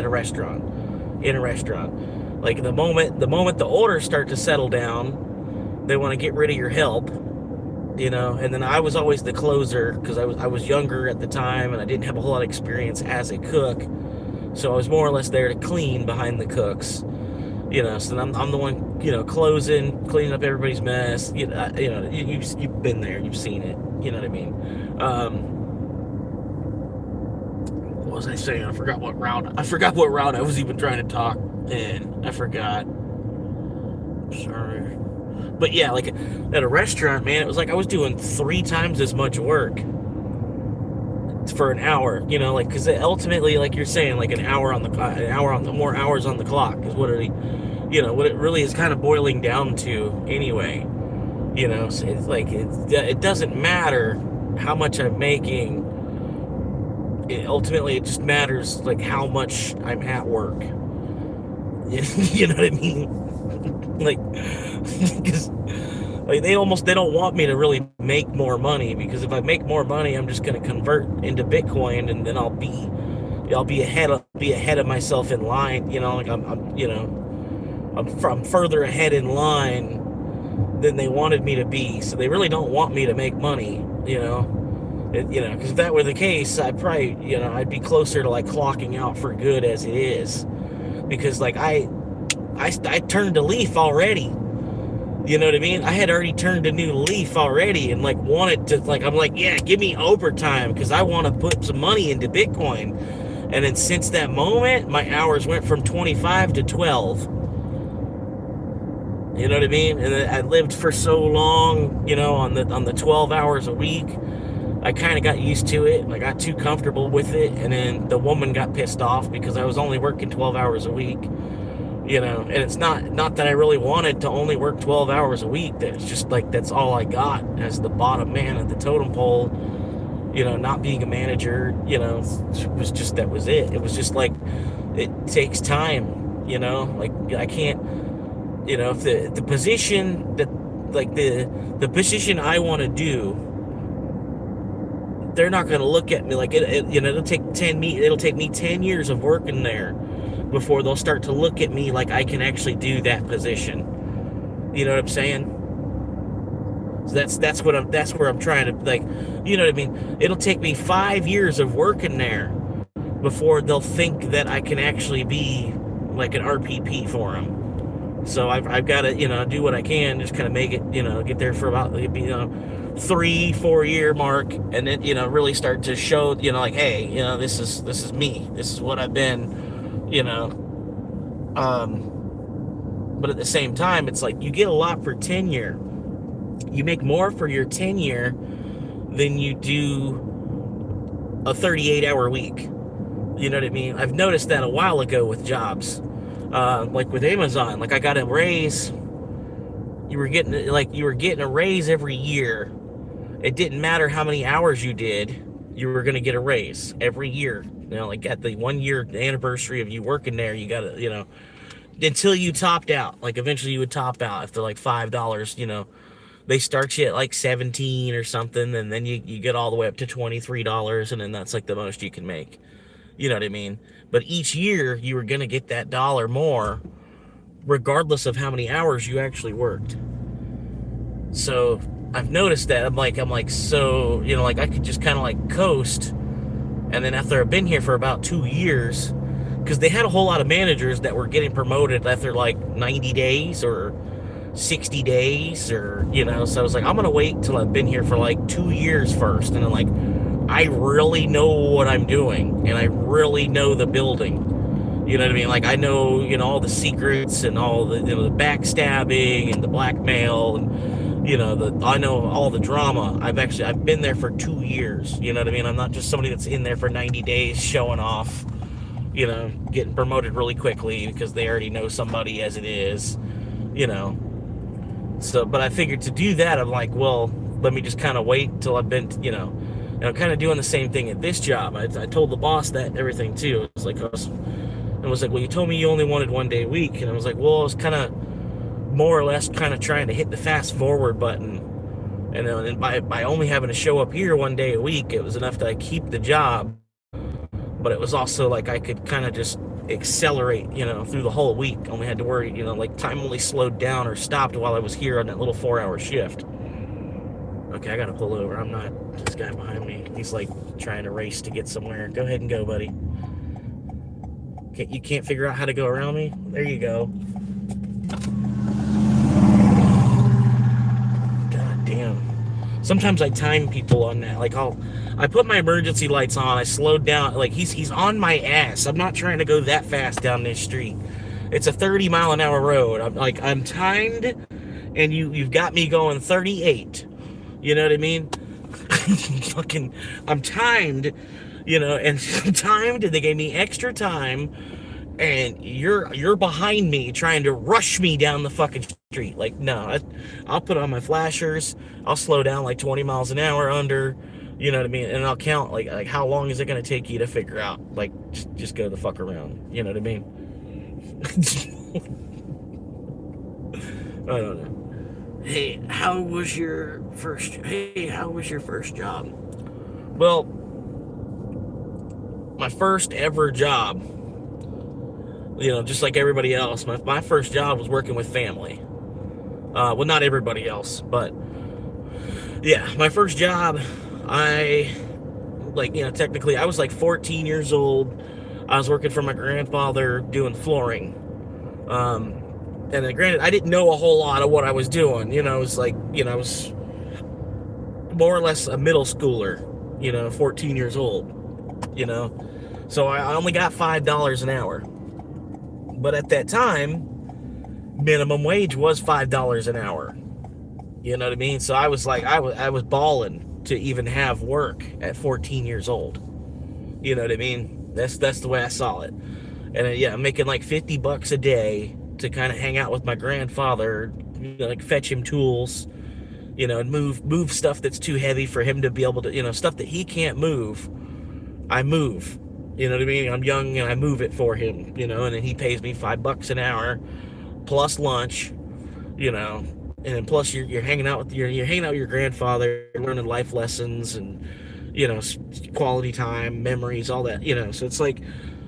Like, the moment the orders start to settle down, they want to get rid of your help, and then I was always the closer because I was younger at the time and I didn't have a whole lot of experience as a cook, so I was more or less there to clean behind the cooks, so I'm the one, closing, cleaning up everybody's mess. You've been there, you've seen it, you know what I mean. What was I saying? I forgot what route I was even trying to talk in. I forgot. Sorry. But yeah, like at a restaurant, man, it was like I was doing 3 times as much work for an hour, like, because ultimately, like you're saying, like more hours on the clock is what it really is kind of boiling down to anyway. So it's like it doesn't matter how much I'm making. Ultimately, it just matters like how much I'm at work. You know what I mean? Like, because like they don't want me to really make more money, because if I make more money, I'm just going to convert into Bitcoin, and then I'll be ahead of myself in line. Like I'm further ahead in line than they wanted me to be. So they really don't want me to make money. Because if that were the case, I'd probably, I'd be closer to like clocking out for good as it is, because like I turned a leaf already. You know what I mean? I had already turned a new leaf already, and like wanted to, like, I'm like, yeah, give me overtime because I want to put some money into Bitcoin. And then since that moment, my hours went from 25 to 12. You know what I mean? And I lived for so long, on the 12 hours a week. I kind of got used to it. I got too comfortable with it, and then the woman got pissed off because I was only working 12 hours a week. And it's not that I really wanted to only work 12 hours a week. That's just like, that's all I got as the bottom man at the totem pole. not being a manager, that was it. It was just like, it takes time, like I can't, if the position that, like the position I want to do, they're not going to look at me like it'll take me 10 years of working there before they'll start to look at me like I can actually do that position. You know what I'm saying? So that's where I'm trying to, like, you know what I mean? It'll take me 5 years of working there before they'll think that I can actually be like an RPP for them. So I've got to, do what I can, just kind of make it, get there for about, 3-4 year mark, and then, really start to show, like, hey, this is me. This is what I've been, but at the same time, it's like, you get a lot for tenure. You make more for your tenure than you do a 38-hour week. You know what I mean? I've noticed that a while ago with jobs. Like with Amazon, like I got a raise. You were getting a raise every year. It didn't matter how many hours you did, you were going to get a raise every year. Like at the 1 year anniversary of you working there, you got to, until you topped out. Like eventually you would top out after like $5, they start you at like 17 or something, and then you get all the way up to $23, and then that's like the most you can make. You know what I mean? But each year you were going to get that dollar more regardless of how many hours you actually worked. So I've noticed that I'm like, so, like I could just kind of like coast. And then after I've been here for about 2 years, because they had a whole lot of managers that were getting promoted after like 90 days or 60 days or, so I was like, I'm going to wait till I've been here for like 2 years first. And I'm like, I really know what I'm doing, and I really know the building. You know what I mean? Like I know, all the secrets and all the, the backstabbing and the blackmail, and I know all the drama. I've been there for 2 years. You know what I mean? I'm not just somebody that's in there for 90 days showing off, getting promoted really quickly because they already know somebody as it is, So, but I figured to do that, I'm like, well, let me just kind of wait until I've been, and I'm kind of doing the same thing at this job. I told the boss that and everything too. It was like, well, you told me you only wanted 1 day a week. And I was like, well, I was kind of more or less kind of trying to hit the fast forward button. And then by only having to show up here 1 day a week, it was enough to keep the job. But it was also like I could kind of just accelerate, through the whole week. Only had to worry, like time only slowed down or stopped while I was here on that little 4-hour shift. Okay, I gotta pull over. I'm not, this guy behind me, he's like trying to race to get somewhere. Go ahead and go, buddy. You can't figure out how to go around me? There you go. God damn. Sometimes I time people on that. Like I put my emergency lights on, I slowed down, like he's on my ass. I'm not trying to go that fast down this street. It's a 30-mile-an-hour road. I'm timed, and you've got me going 38. You know what I mean? I'm timed, and I'm timed, and they gave me extra time, and you're behind me trying to rush me down the fucking street. Like, no, I'll put on my flashers, I'll slow down like 20 miles an hour under, you know what I mean? And I'll count, like how long is it going to take you to figure out, like, just go the fuck around, you know what I mean? I don't know. Hey, how was your first job? Well, my first ever job, just like everybody else, my first job was working with family. Well, not everybody else, but yeah, my first job, technically I was like 14 years old. I was working for my grandfather doing flooring. And then granted, I didn't know a whole lot of what I was doing. It was like, I was more or less a middle schooler, 14 years old, So I only got $5 an hour. But at that time, minimum wage was $5 an hour. You know what I mean? So I was like, I was balling to even have work at 14 years old. You know what I mean? That's the way I saw it. And yeah, I'm making like $50 a day to kind of hang out with my grandfather, like fetch him tools, and move stuff that's too heavy for him to be able to, stuff that he can't move. I move. You know what I mean? I'm young and I move it for him, and then he pays me $5 an hour plus lunch, and then plus you're hanging out with you're hanging out with your grandfather, learning life lessons and quality time, memories, all that, So it's like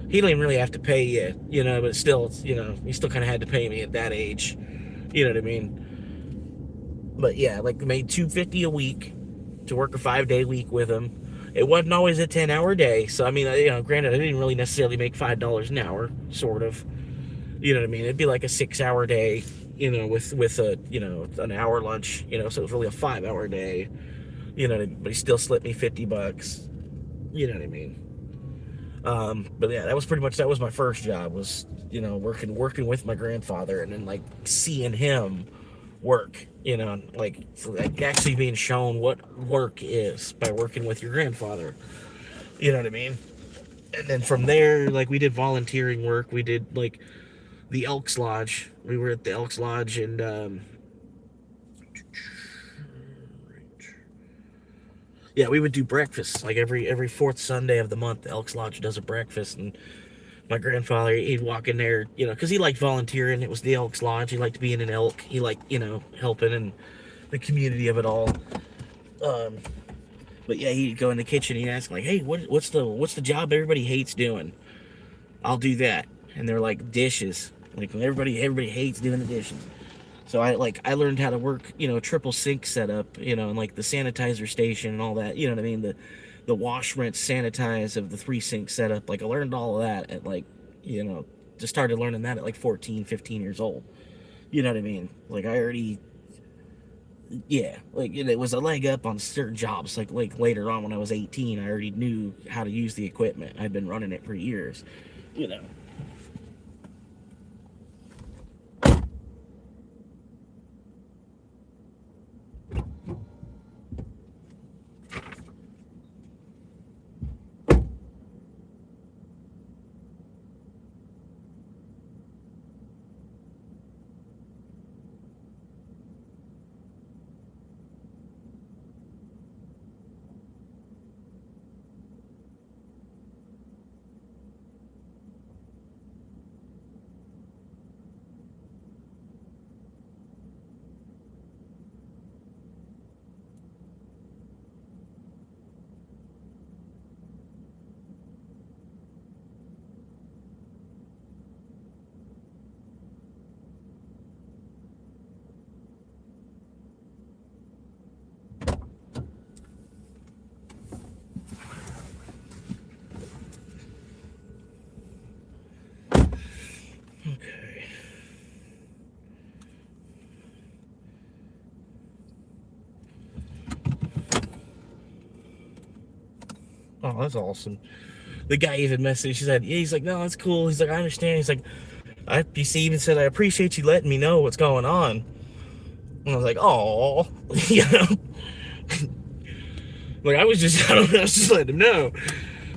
he didn't even really have to pay you, but still, he still kind of had to pay me at that age. You know what I mean? But yeah, like made $250 a week to work a 5-day week with him. It wasn't always a 10-hour day, so I mean, granted, I didn't really necessarily make $5 an hour, sort of. You know what I mean? It'd be like a 6-hour day, with a an hour lunch, so it was really a 5-hour day. But he still slipped me $50. You know what I mean? But yeah, that was my first job, was working with my grandfather, and then like seeing him work, like actually being shown what work is by working with your grandfather. You know what I mean? And then from there, like, we did volunteering work. We did like the Elks Lodge. We were at the Elks Lodge, and yeah, we would do breakfast like every fourth Sunday of the month. The Elks Lodge does a breakfast, and my grandfather, he'd walk in there, because he liked volunteering. It was the Elks Lodge. He liked being an elk. He liked, helping in the community of it all. Um, but yeah, he'd go in the kitchen. He'd ask like, "Hey, what's the job everybody hates doing? I'll do that." And they're like, dishes. Like, everybody hates doing the dishes. So I learned how to work, triple sink setup, and like the sanitizer station and all that. You know what I mean? The wash, rinse, sanitize of the 3-sink setup. Like, I learned all of that at like, just started learning that at like 14, 15 years old. You know what I mean? Like, I already, yeah, like it was a leg up on certain jobs. Like later on when I was 18, I already knew how to use the equipment. I'd been running it for years, you know. Okay. Oh, that's awesome. The guy even messaged. He said, "Yeah." He's like, "No, that's cool." He's like, "I understand." He's like, "PC even said, I appreciate you letting me know what's going on." And I was like, "Oh," you know. Like, I was just, I don't know, I was just letting him know.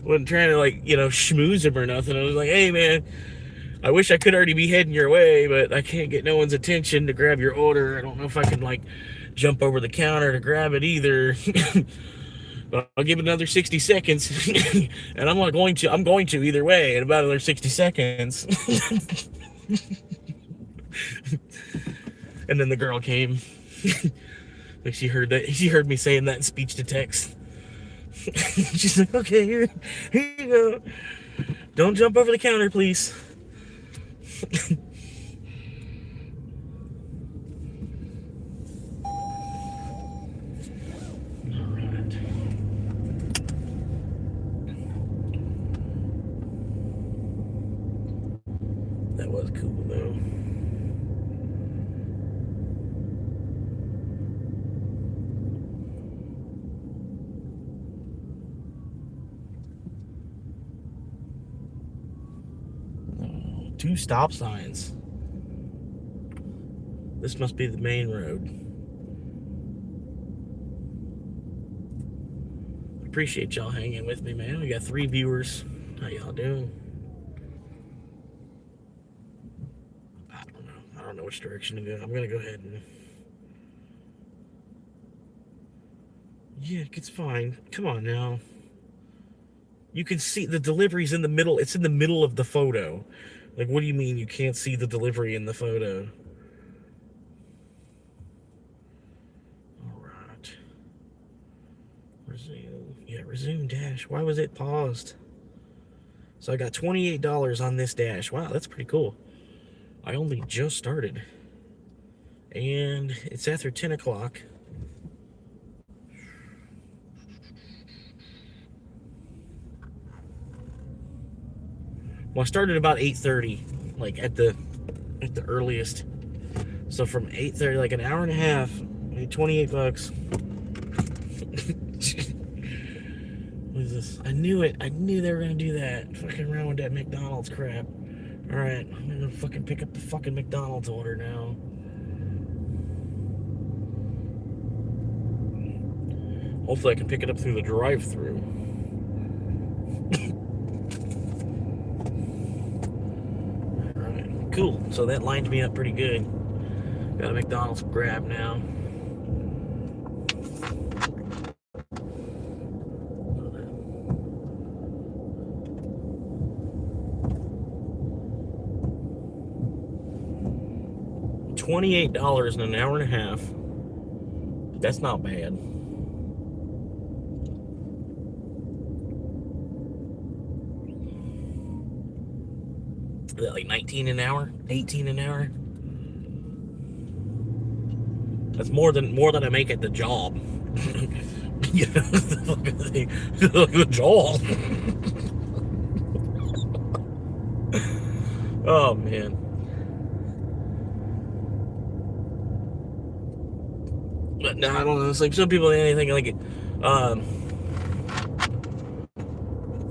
Wasn't trying to, like, schmooze him or nothing. I was like, "Hey, man, I wish I could already be heading your way, but I can't get no one's attention to grab your order. I don't know if I can, like, jump over the counter to grab it either." But I'll give it another 60 seconds. And I'm going to either way in about another 60 seconds. And then the girl came. Like, she heard me saying that in speech to text. She's like, "Okay, here you go. Don't jump over the counter, please." That was cool, though. Oh, 2 stop signs. This must be the main road. Appreciate y'all hanging with me, man. We got 3 viewers. How y'all doing? I don't know which direction to go. I'm gonna go ahead and Yeah, it's fine. Come on now. You can see the delivery's in the middle. It's in the middle of the photo. Like, what do you mean you can't see the delivery in the photo? All right. Resume. Yeah, resume dash. Why was it paused? So I got $28 on this dash. Wow, that's pretty cool. I only just started. And it's after 10 o'clock. Well, I started about 8:30, like at the earliest. So from 8:30, like an hour and a half, made $28. What is this? I knew it. I knew they were gonna do that. Fucking around with that McDonald's crap. All right, I'm gonna fucking pick up the fucking McDonald's order now. Hopefully, I can pick it up through the drive-thru. Cool. So that lined me up pretty good. Got a McDonald's grab now. $28 in an hour and a half. That's not bad. Like 19 an hour, 18 an hour. That's more than I make at the job. You know, the job. Oh man. But no, I don't know. It's like some people anything like it.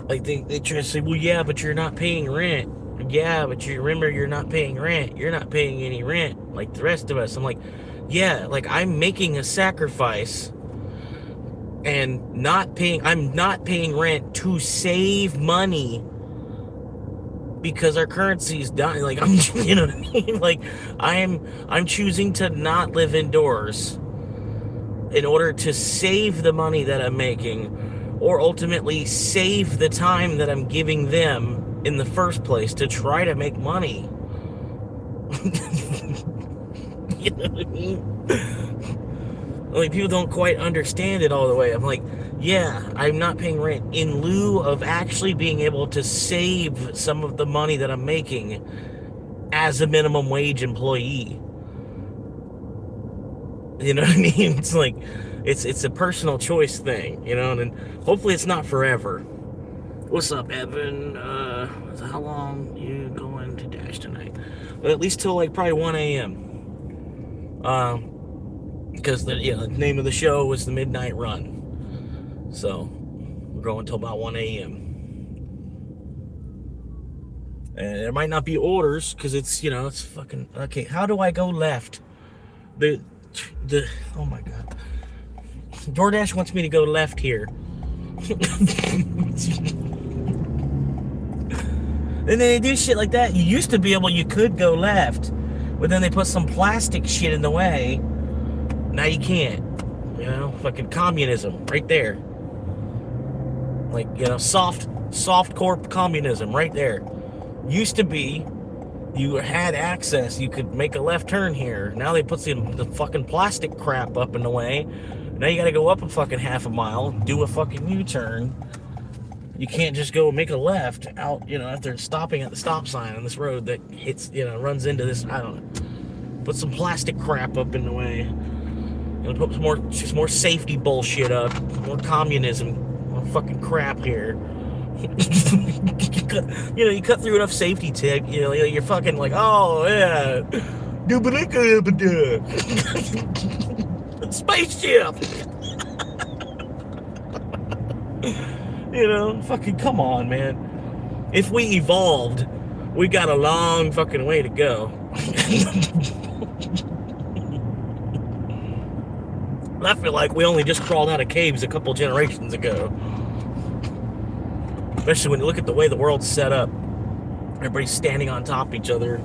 Like they try to say, well, yeah, but you're not paying rent. Yeah, but you remember you're not paying rent. You're not paying any rent like the rest of us. I'm like, yeah, like I'm making a sacrifice and I'm not paying rent to save money because our currency is dying. Like I'm, you know what I mean? Like I'm choosing to not live indoors in order to save the money that I'm making, or ultimately save the time that I'm giving them in the first place to try to make money. You know what I mean? Like, people don't quite understand it all the way. I'm like, yeah, I'm not paying rent in lieu of actually being able to save some of the money that I'm making as a minimum wage employee. You know what I mean? It's like, it's a personal choice thing, you know, and hopefully it's not forever. What's up, Evan? How long you going to dash tonight? Well, at least till like probably 1 a.m. Because the name of the show was the Midnight Run. So we're going till about 1 a.m. And there might not be orders because it's it's fucking okay. How do I go left? The oh my god. DoorDash wants me to go left here. And then they do shit like that. You could go left, but then they put some plastic shit in the way. Now you can't. You know, fucking communism right there. Like, soft core communism right there. Used to be, you had access. You could make a left turn here. Now they put the fucking plastic crap up in the way. Now you gotta go up a fucking half a mile, do a fucking U-turn. You can't just go make a left out, after stopping at the stop sign on this road that hits, runs into this, I don't know. Put some plastic crap up in the way. Put some more safety bullshit up. More communism. More fucking crap here. You cut through enough safety tech, you're fucking like, oh, yeah. Spaceship! Fucking come on, man. If we evolved, we got a long fucking way to go. I feel like we only just crawled out of caves a couple generations ago. Especially when you look at the way the world's set up. Everybody's standing on top of each other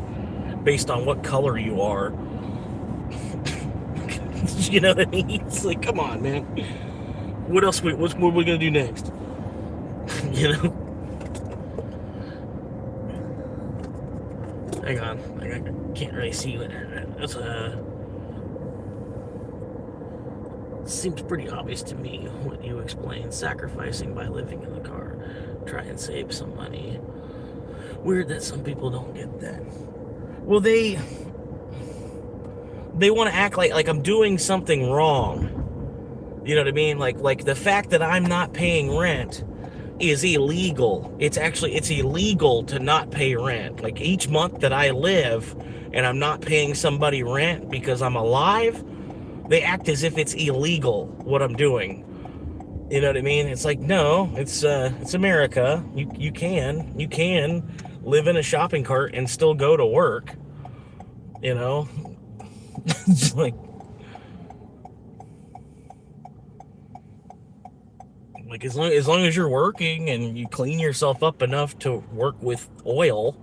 based on what color you are. You know what I mean? It's like, come on, man. what else? What are we gonna do next? You know? Hang on, I can't really see what that's. Seems pretty obvious to me what you explained. Sacrificing by living in the car, try and save some money. Weird that some people don't get that. Well, they want to act like I'm doing something wrong. You know what I mean? Like the fact that I'm not paying rent is illegal. It's illegal to not pay rent. Like each month that I live and I'm not paying somebody rent because I'm alive, they act as if it's illegal what I'm doing. You know what I mean? It's like, no, it's America. You can live in a shopping cart and still go to work. You know? It's like as long as you're working and you clean yourself up enough to work with oil,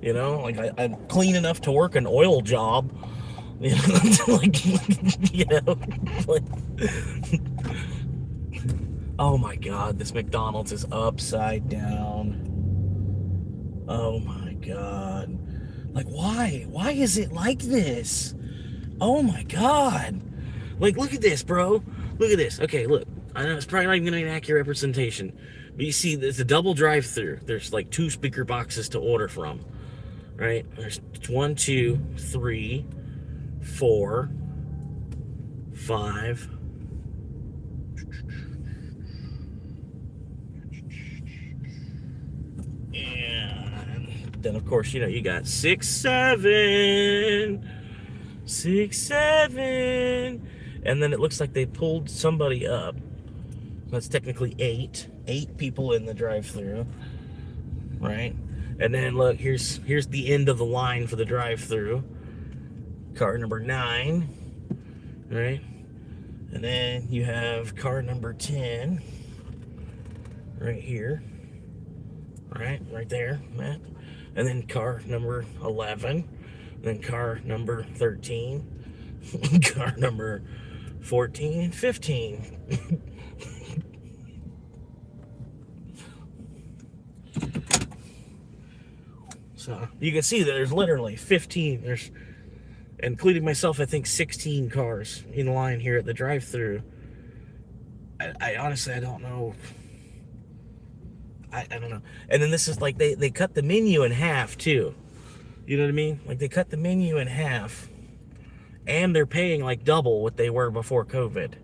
you know, like I'm clean enough to work an oil job, you know, like, you know, like, oh my God, this McDonald's is upside down. Oh my God. Like, why is it like this? Oh my God. Like, look at this, bro. Look at this. Okay, look. I know it's probably not even going to be an accurate representation. But you see, there's a double drive-through. There's like 2 speaker boxes to order from. Right? There's 1, 2, 3, 4, 5. And then, of course, you know, you got 6, 7. 6, 7. And then it looks like they pulled somebody up. That's technically 8 people in the drive-thru, right? And then look, here's the end of the line for the drive-thru. Car number 9, right? And then you have car number 10 right here, right there, Matt. And then car number 11, and then car number 13, car number 14 and 15. So you can see that there's literally 15, there's, including myself, I think 16 cars in line here at the drive-thru. I honestly, I don't know. I don't know. And then this is like, they cut the menu in half too. You know what I mean? Like they cut the menu in half and they're paying like double what they were before COVID.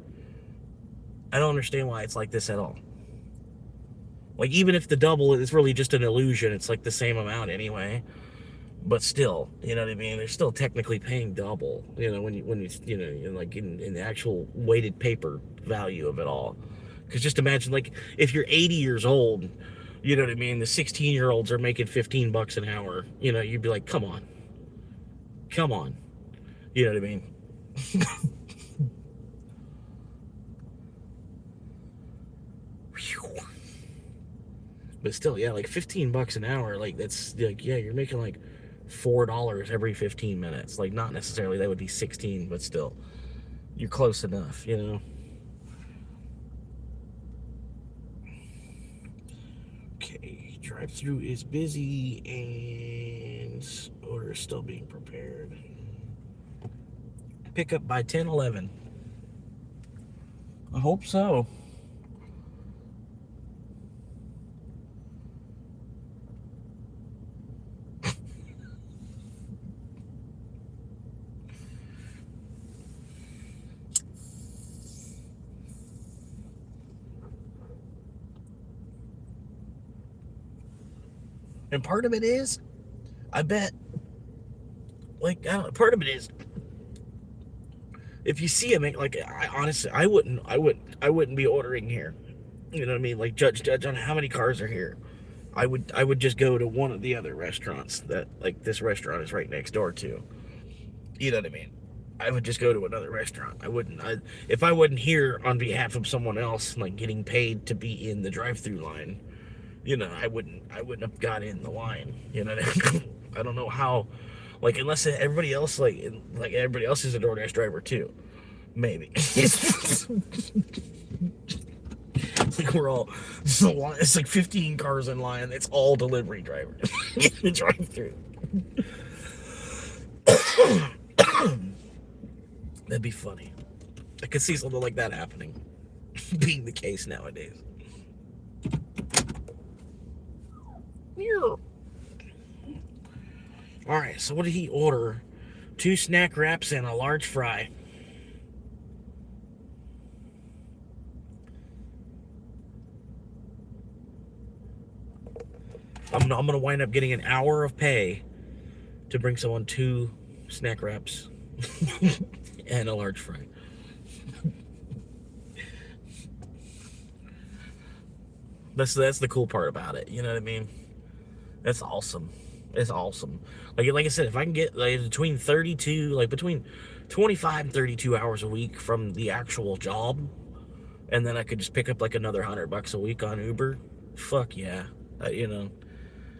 I don't understand why it's like this at all. Like, even if the double is really just an illusion, it's like the same amount anyway. But still, you know what I mean? They're still technically paying double, you know, when you know, like in the actual weighted paper value of it all. Because just imagine, like, if you're 80 years old, you know what I mean? The 16-year-olds are making $15 an hour. You know, you'd be like, come on. Come on. You know what I mean? But still, yeah, like $15 an hour, like that's like, yeah, you're making like $4 every 15 minutes. Like, not necessarily that would be 16, but still, you're close enough, you know. Okay, drive-through is busy and order is still being prepared. Pick up by 10:11. I hope so. And part of it is, I bet, like, part of it is, if you see him, like, I honestly, I wouldn't be ordering here. You know what I mean? Like, judge on how many cars are here. I would just go to one of the other restaurants that, like, this restaurant is right next door to. You know what I mean? I would just go to another restaurant. If I wasn't here on behalf of someone else, like, getting paid to be in the drive-through line, you know, I wouldn't have got in the line. You know what I mean? I don't know how, like, unless everybody else, like everybody else is a DoorDash driver too, maybe. It's like we're all, it's like 15 cars in line. It's all delivery drivers in the drive-through. That'd be funny. I could see something like that happening, being the case nowadays. All right, so what did he order? 2 snack wraps and a large fry. I'm gonna wind up getting an hour of pay to bring someone 2 snack wraps and a large fry. That's the cool part about it. You know what I mean? That's awesome. It's awesome. Like I said, if I can get like between 25 and 32 hours a week from the actual job, and then I could just pick up like another $100 a week on Uber. Fuck yeah. You know,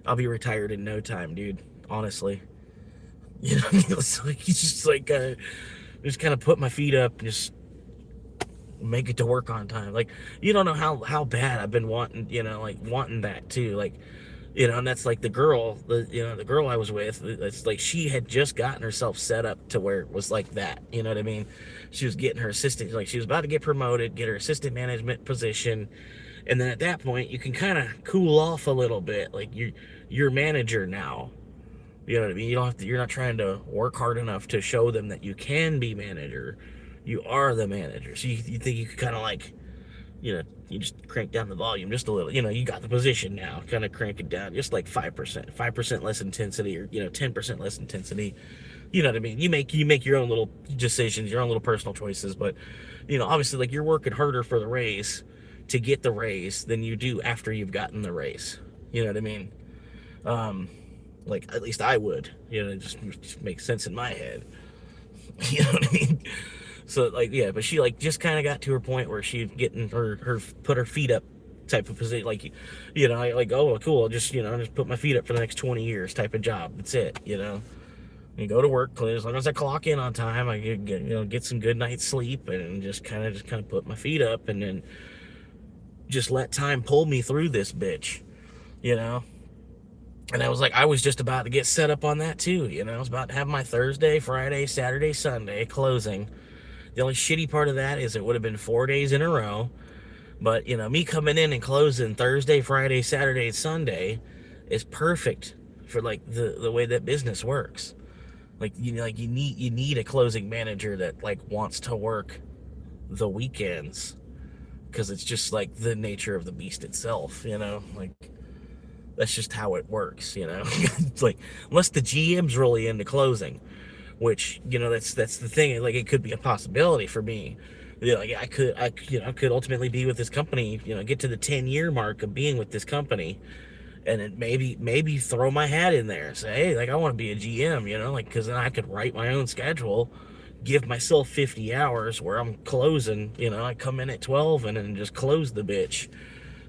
I'll be retired in no time, dude. Honestly. You know, it's like just kind of put my feet up and just make it to work on time. Like, you don't know how bad I've been wanting, wanting that too. Like, and that's like the girl I was with. It's like she had just gotten herself set up to where it was like that. You know what I mean? She was getting her assistant, like she was about to get promoted, get her assistant management position. And then at that point, you can kind of cool off a little bit. Like you're manager now. You know what I mean? You're not trying to work hard enough to show them that you can be manager. You are the manager. So you think you could kind of like, you just crank down the volume just a little. You got the position now. Kind of crank it down just like 5% less intensity, or 10% less intensity. You know what I mean? You make your own little decisions, your own little personal choices. But obviously, like, you're working harder for the raise to get the raise than you do after you've gotten the raise. You know what I mean? Like, at least I would. It just makes sense in my head. You know what I mean? So, like, yeah, but she, like, just kind of got to her point where she's getting her put her feet up type of position. Like, like, oh, cool, just put my feet up for the next 20 years type of job. That's it, You go to work, as long as I clock in on time, I get some good night's sleep, and just kind of put my feet up, and then just let time pull me through this bitch, And I was just about to get set up on that too, I was about to have my Thursday, Friday, Saturday, Sunday closing. The only shitty part of that is it would have been 4 days in a row. But, me coming in and closing Thursday, Friday, Saturday, Sunday is perfect for, like, the way that business works. Like, you need a closing manager that, like, wants to work the weekends, because it's just, like, the nature of the beast itself, Like, that's just how it works, It's like, unless the GM's really into closing, which, that's the thing. Like, it could be a possibility for me. Like, I could ultimately be with this company, get to the 10-year mark of being with this company, and it maybe throw my hat in there and say, hey, like, I want to be a GM, like, because then I could write my own schedule, give myself 50 hours where I'm closing, I come in at 12 and then just close the bitch.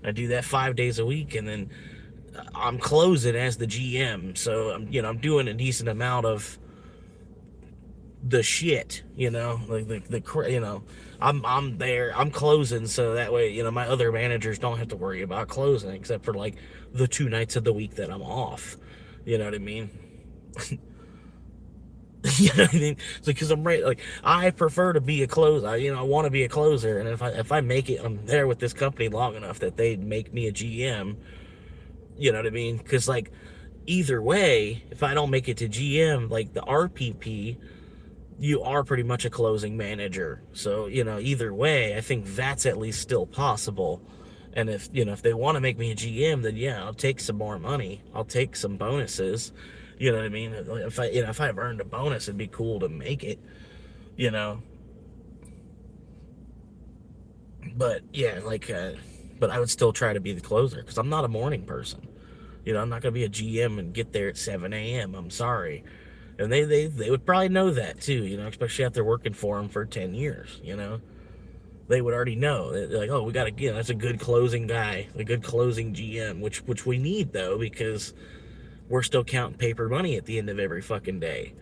I do that 5 days a week, and then I'm closing as the GM. So I'm doing a decent amount of the shit, I'm there, I'm closing, so that way, my other managers don't have to worry about closing, except for, like, the 2 nights of the week that I'm off. You know what I mean? You know what I mean? It's like, because I'm right, like, I prefer to be a closer. I want to be a closer, and if I make it, I'm there with this company long enough that they make me a GM. You know what I mean? Because, like, either way, if I don't make it to GM, like the RPP, you are pretty much a closing manager. So, either way, I think that's at least still possible. And if they want to make me a GM, then yeah, I'll take some more money. I'll take some bonuses. You know what I mean? If I've earned a bonus, it'd be cool to make it, But yeah, like, but I would still try to be the closer, because I'm not a morning person. I'm not going to be a GM and get there at 7 a.m. I'm sorry. And they would probably know that too, especially after working for them for 10 years, They would already know. They're like, oh, we got to, that's a good closing guy, a good closing GM, which we need, though, because we're still counting paper money at the end of every fucking day,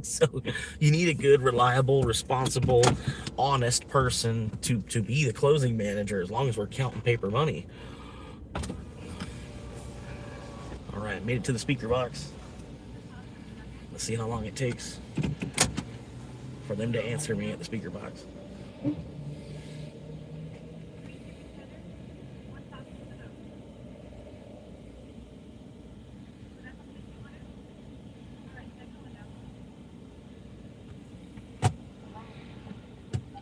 So you need a good, reliable, responsible, honest person to be the closing manager, as long as we're counting paper money. All right, made it to the speaker box. Let's see how long it takes for them to answer me at the speaker box.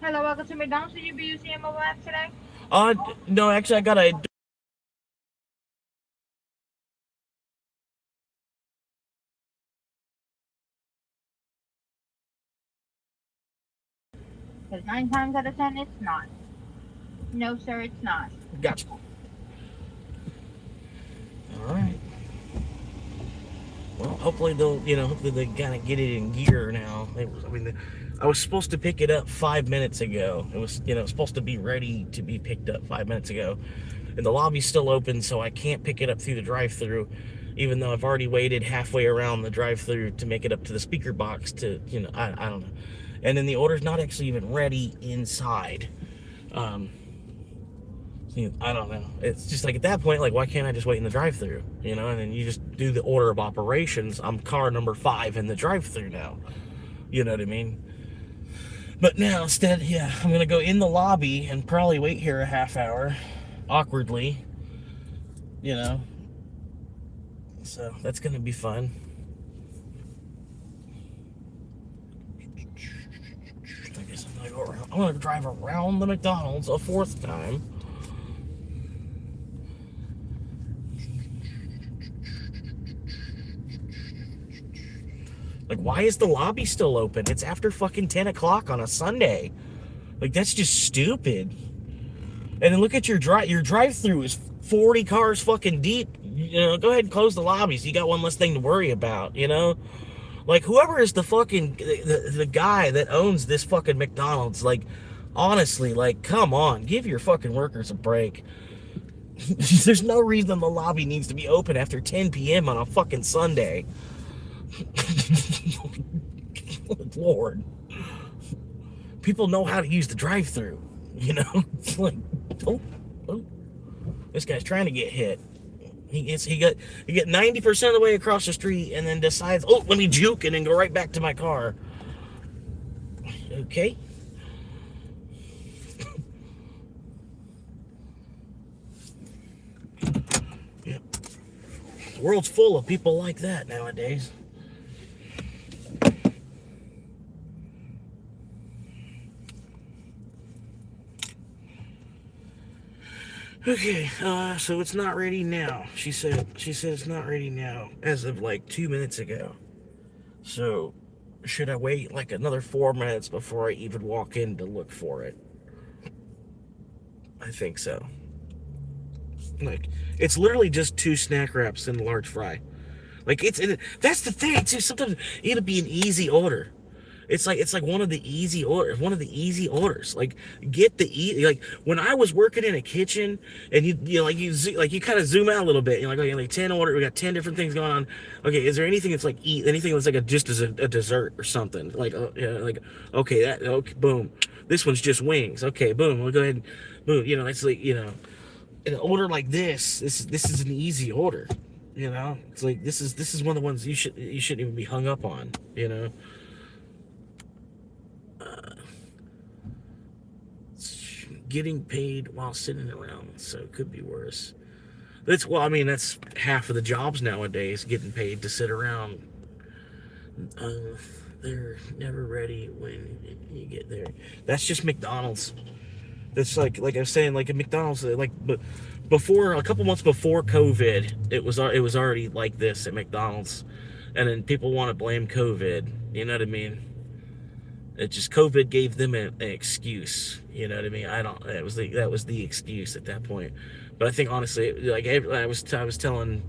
Hello, welcome to McDonald's. Should you be using your mobile app today? No, actually, I got a. Because 9 times out of 10, it's not. No, sir, it's not. Gotcha. All right. Well, hopefully hopefully they kind of get it in gear now. I was supposed to pick it up 5 minutes ago. It was, supposed to be ready to be picked up 5 minutes ago. And the lobby's still open, so I can't pick it up through the drive-thru, even though I've already waited halfway around the drive-thru to make it up to the speaker box to, I don't know. And then the order's not actually even ready inside. I don't know. It's just like, at that point, like, why can't I just wait in the drive-thru? And then you just do the order of operations. I'm car number 5 in the drive-thru now. You know what I mean? But now instead, yeah, I'm gonna go in the lobby and probably wait here a half hour, awkwardly. So that's gonna be fun. I guess I'm gonna drive around the McDonald's a 4th time. Like, why is the lobby still open? It's after fucking 10 o'clock on a Sunday. Like, that's just stupid. And then look at your drive-thru is 40 cars fucking deep. Go ahead and close the lobby so you got one less thing to worry about, Like, whoever is the fucking, the guy that owns this fucking McDonald's, like, honestly, like, come on, give your fucking workers a break. There's no reason the lobby needs to be open after 10 p.m. on a fucking Sunday. Lord. People know how to use the drive-thru, It's like, oh, this guy's trying to get hit. He get 90% of the way across the street and then decides, oh, let me juke and then go right back to my car. Okay. Yeah. The world's full of people like that nowadays. Okay, so it's not ready now. She said it's not ready now as of like 2 minutes ago. So should I wait like another 4 minutes before I even walk in to look for it? I think so. Like, it's literally just 2 snack wraps and a large fry. Like, that's the thing too. Sometimes it'll be an easy order. It's like one of the easy orders. Like, get like, when I was working in a kitchen and you kind of zoom out a little bit. You're like, okay, like 10 orders. We got 10 different things going on. Okay, is there anything that's like anything that's like just as a dessert or something? Like, okay, boom. This one's just wings. Okay, boom. We'll go ahead and boom. It's like, an order like this is an easy order. It's like, this is one of the ones you shouldn't even be hung up on. Getting paid while sitting around, so it could be worse. That's half of the jobs nowadays, getting paid to sit around. They're never ready when you get there. That's just McDonald's. That's like I was saying, like, at McDonald's, like, but before, a couple months before COVID, it was already like this at McDonald's, and then people want to blame COVID. You know what I mean? It just, COVID gave them an excuse. You know what I mean? That was the excuse at that point. But I think, honestly, like, I was telling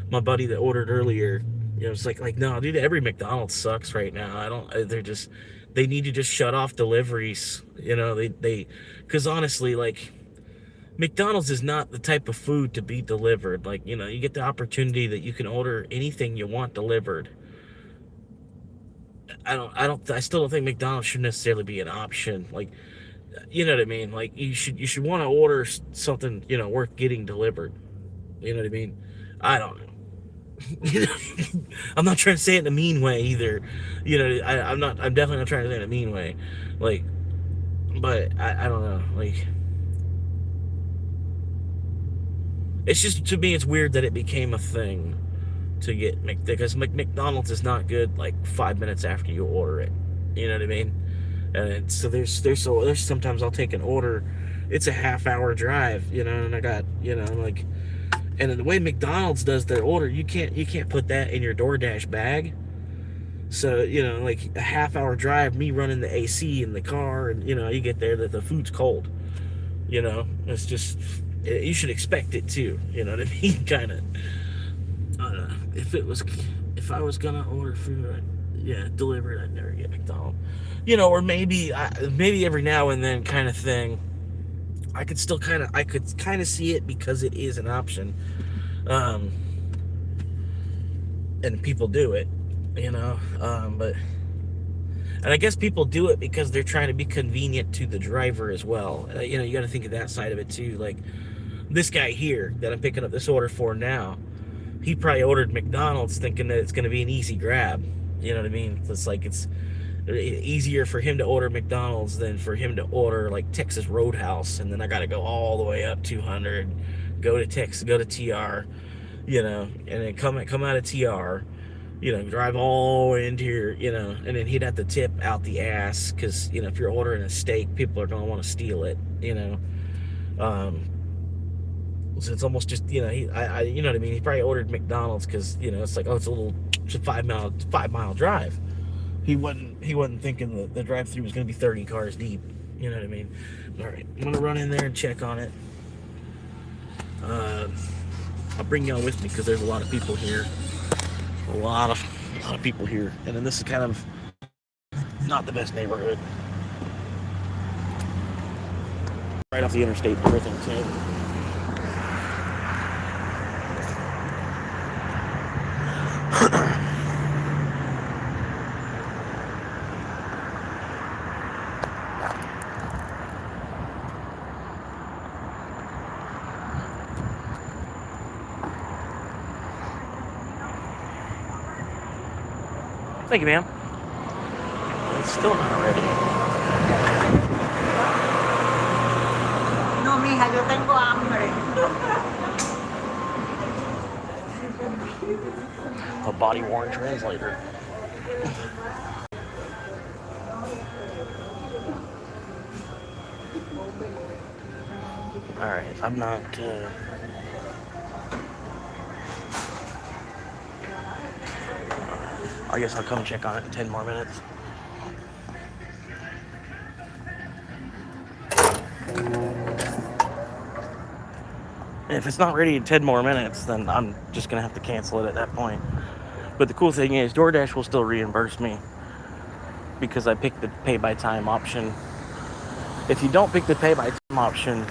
my buddy that ordered earlier, it's like no, dude, every McDonald's sucks right now. They need to just shut off deliveries. Because honestly, like, McDonald's is not the type of food to be delivered. Like, you get the opportunity that you can order anything you want delivered. I still don't think McDonald's should necessarily be an option. Like, you know what I mean? Like, you should want to order something, worth getting delivered. You know what I mean? I don't know. I'm not trying to say it in a mean way either. I'm definitely not trying to say it in a mean way. Like, but I don't know. Like, it's just, to me, it's weird that it became a thing to get because McDonald's is not good like 5 minutes after you order it. You know what I mean? And so there's sometimes I'll take an order. It's a half-hour drive, and I got, like, and the way McDonald's does their order, you can't put that in your DoorDash bag. So, like a half-hour drive, me running the AC in the car, and you get there that the food's cold. It's just, you should expect it too. You know what I mean? Kind of. If I was gonna order food, delivered, I'd never get McDonald's. Or maybe every now and then kind of thing. I could kind of see it because it is an option, and people do it, but. And I guess people do it because they're trying to be convenient to the driver as well. You got to think of that side of it too. Like, this guy here that I'm picking up this order for now, he probably ordered McDonald's thinking that it's going to be an easy grab. You know what I mean? It's like it's easier for him to order McDonald's than for him to order like Texas Roadhouse, and then I got to go all the way up 200, go to TR, and then come out of TR. Drive all the way into your, and then he'd have to tip out the ass because, if you're ordering a steak, people are going to want to steal it, So it's almost just, you know what I mean? He probably ordered McDonald's because, it's like, oh, it's a 5 mile drive. He wasn't thinking the drive-through was going to be 30 cars deep. You know what I mean? All right, I'm going to run in there and check on it. I'll bring y'all with me because there's a lot of people here. A lot of people here, and then this is kind of not the best neighborhood. Right off the interstate, everything too. Thank you, ma'am. It's still not ready. No, mija, yo tengo hambre. A body-worn translator. All right, I'm not. I guess I'll come check on it in 10 more minutes. If it's not ready in 10 more minutes, then I'm just going to have to cancel it at that point. But the cool thing is, DoorDash will still reimburse me because I picked the pay by time option. If you don't pick the pay by time option,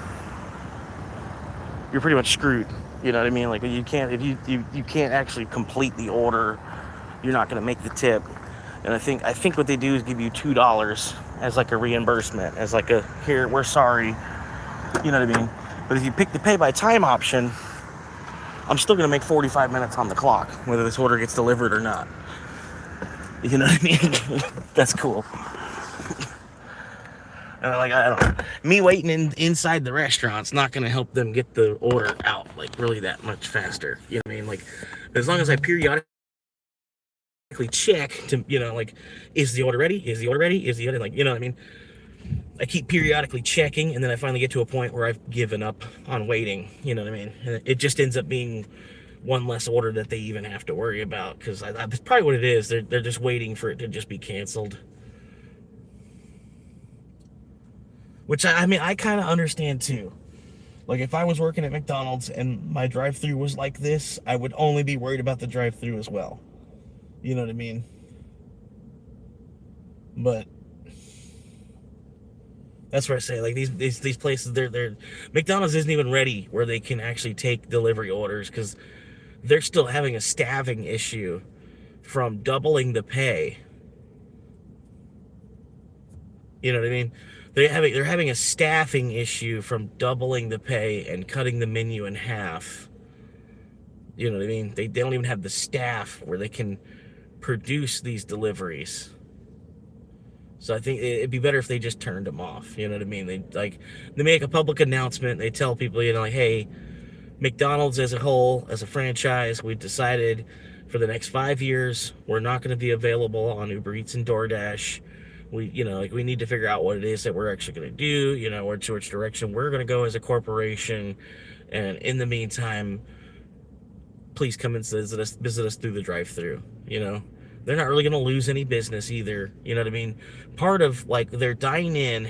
you're pretty much screwed. You know what I mean? Like, you can't, if you can't actually complete the order, you're not going to make the tip. And I think what they do is give you $2 as like a reimbursement, as like a, here, we're sorry. You know what I mean? But if you pick the pay by time option, I'm still going to make 45 minutes on the clock, whether this order gets delivered or not. You know what I mean? That's cool. And I don't know. Me waiting inside the restaurant's not going to help them get the order out, like, really that much faster. You know what I mean? Like, as long as I periodically check to, like, is the order ready? Is the order ready? Is the order, like, you know what I mean? I keep periodically checking, and then I finally get to a point where I've given up on waiting. You know what I mean? And it just ends up being one less order that they even have to worry about, because that's probably what it is. They're just waiting for it to just be canceled. Which, I mean, I kind of understand too. Like, if I was working at McDonald's and my drive-thru was like this, I would only be worried about the drive-thru as well. You know what I mean? But that's what I say. Like, these places, they're McDonald's isn't even ready where they can actually take delivery orders, because they're still having a staffing issue from doubling the pay You know what I mean? They're having a staffing issue from doubling the pay and cutting the menu in half. You know what I mean? They don't even have the staff where they can produce these deliveries. So I think it'd be better if they just turned them off. You know what I mean? They make a public announcement. They tell people, like, hey, McDonald's as a whole, as a franchise, we decided for the next 5 years we're not going to be available on Uber Eats and DoorDash. We we need to figure out what it is that we're actually going to do. Which direction we're going to go as a corporation. And in the meantime, please come and visit us through the drive-through. They're not really going to lose any business either. You know what I mean? Part of their dine-in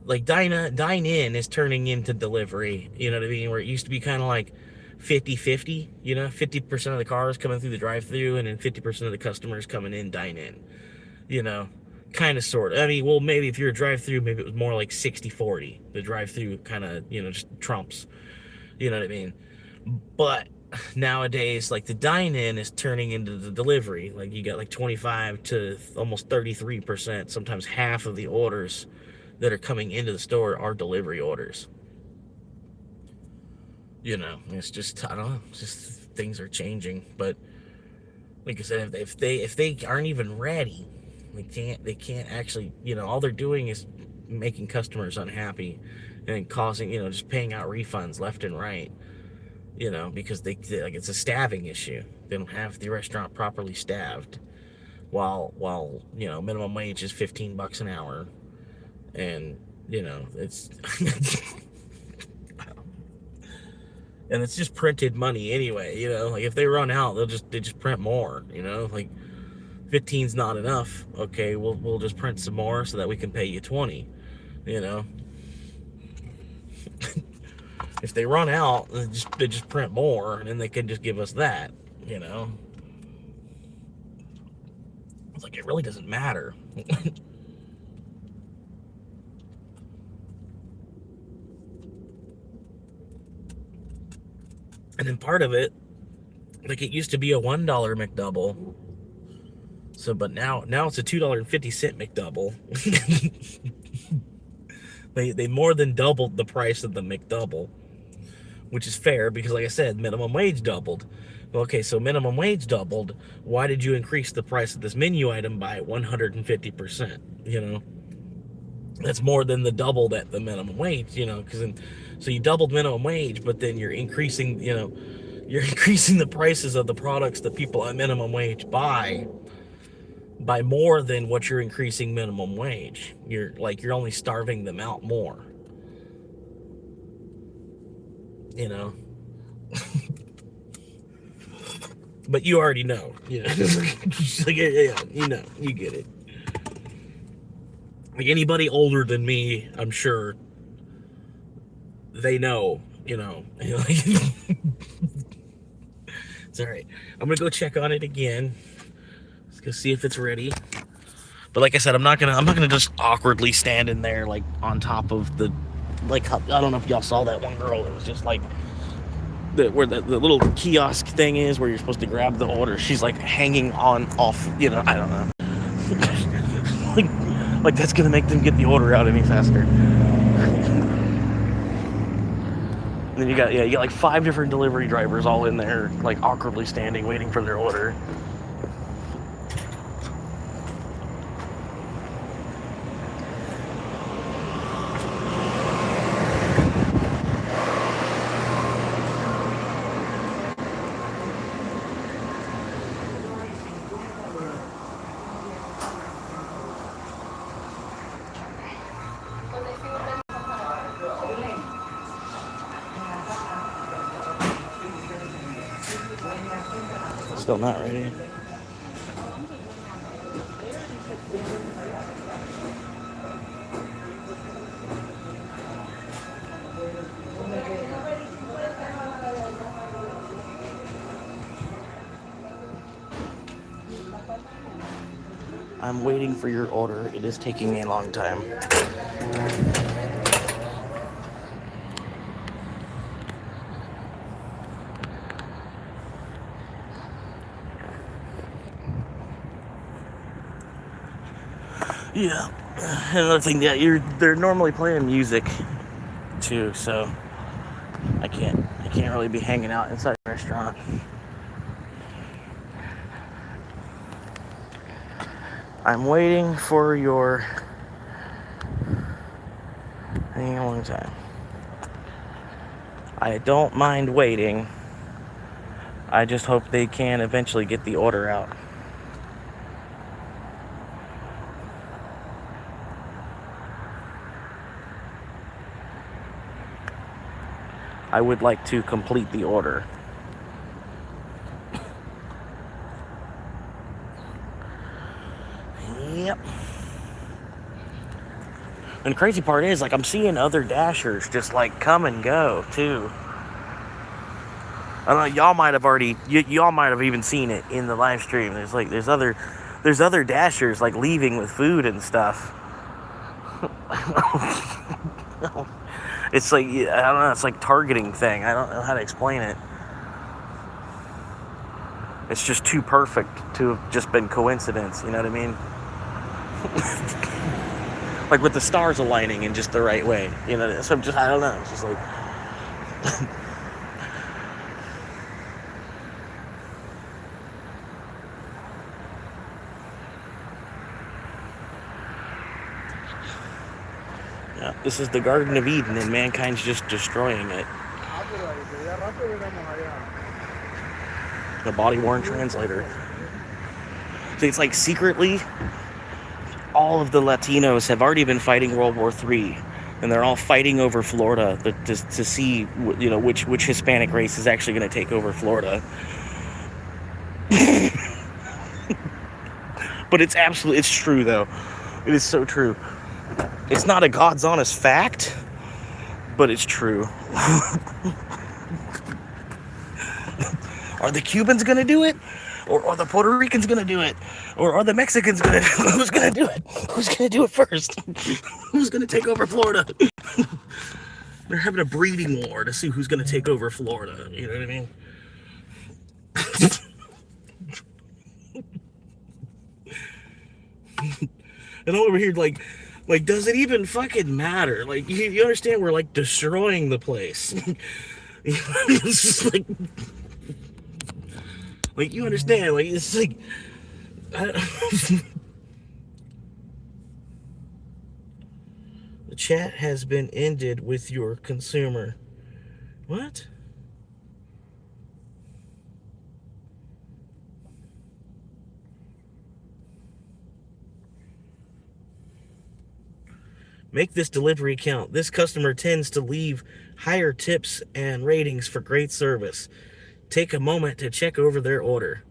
is turning into delivery. You know what I mean? Where it used to be kind of like 50-50. 50% of the cars coming through the drive-through, and then 50% of the customers coming in dine-in. Kind of, sort of. I mean, well, maybe if you're a drive-through, maybe it was more like 60-40. The drive-through kind of, just trumps. You know what I mean? But nowadays, the dine-in is turning into the delivery. You got 25 to almost 33%, sometimes half of the orders that are coming into the store are delivery orders. It's just, I don't know, it's just things are changing. But like I said, if they aren't even ready, they can't actually, all they're doing is making customers unhappy and causing, just paying out refunds left and right. Because it's a staffing issue. They don't have the restaurant properly staffed. While minimum wage is $15 an hour, and it's and it's just printed money anyway. If they run out, they just print more. 15's not enough. Okay, we'll just print some more so that we can pay you 20. If they run out, they just print more, and then they can just give us that. It's it really doesn't matter. And then part of it, it used to be a $1 McDouble. So, but now it's a $2.50 McDouble. They more than doubled the price of the McDouble, which is fair because, like I said, minimum wage doubled. Okay, so minimum wage doubled. Why did you increase the price of this menu item by 150%? That's more than the double that the minimum wage. So you doubled minimum wage, but then you're increasing the prices of the products that people at minimum wage buy by more than what you're increasing minimum wage. You're only starving them out more. But you already know. Yeah, you get it. Anybody older than me, I'm sure they know. It's all right. I'm gonna go check on it again. Let's go see if it's ready. But like I said, I'm not gonna just awkwardly stand in there on top of the I don't know if y'all saw that one girl. It was just where the little kiosk thing is where you're supposed to grab the order. She's hanging off. I don't know. That's gonna make them get the order out any faster. And then you got 5 different delivery drivers all in there, awkwardly standing, waiting for their order. Still not ready. I'm waiting for your order. It is taking me a long time. Yeah. Another thing, yeah, they're normally playing music too, so I can't really be hanging out inside the restaurant. I'm waiting for your hang on one time. I don't mind waiting. I just hope they can eventually get the order out. I would like to complete the order. Yep. And the crazy part is, like, I'm seeing other Dashers just, like, come and go, too. I don't know, y'all might have already, y'all might have even seen it in the live stream. There's other Dashers, like, leaving with food and stuff. It's like, I don't know, it's like targeting thing. I don't know how to explain it. It's just too perfect to have just been coincidence, you know what I mean? Like with the stars aligning in just the right way, you know? So I don't know, it's just like... Yeah, this is the Garden of Eden, and mankind's just destroying it. The body-worn translator. So it's like secretly, all of the Latinos have already been fighting World War III, and they're all fighting over Florida to see, you know, which Hispanic race is actually going to take over Florida. But it's true though. It is so true. It's not a God's honest fact, but it's true. Are the Cubans gonna do it? Or are the Puerto Ricans gonna do it? Or are the Mexicans gonna do it? Who's gonna do it? Who's gonna do it first? Who's gonna take over Florida? They're having a breeding war to see who's gonna take over Florida. You know what I mean? And I'm over here like, does it even fucking matter? Like, you understand we're like destroying the place. It's just like you understand, like it's like the chat has been ended with your consumer. What? Make this delivery count. This customer tends to leave higher tips and ratings for great service. Take a moment to check over their order.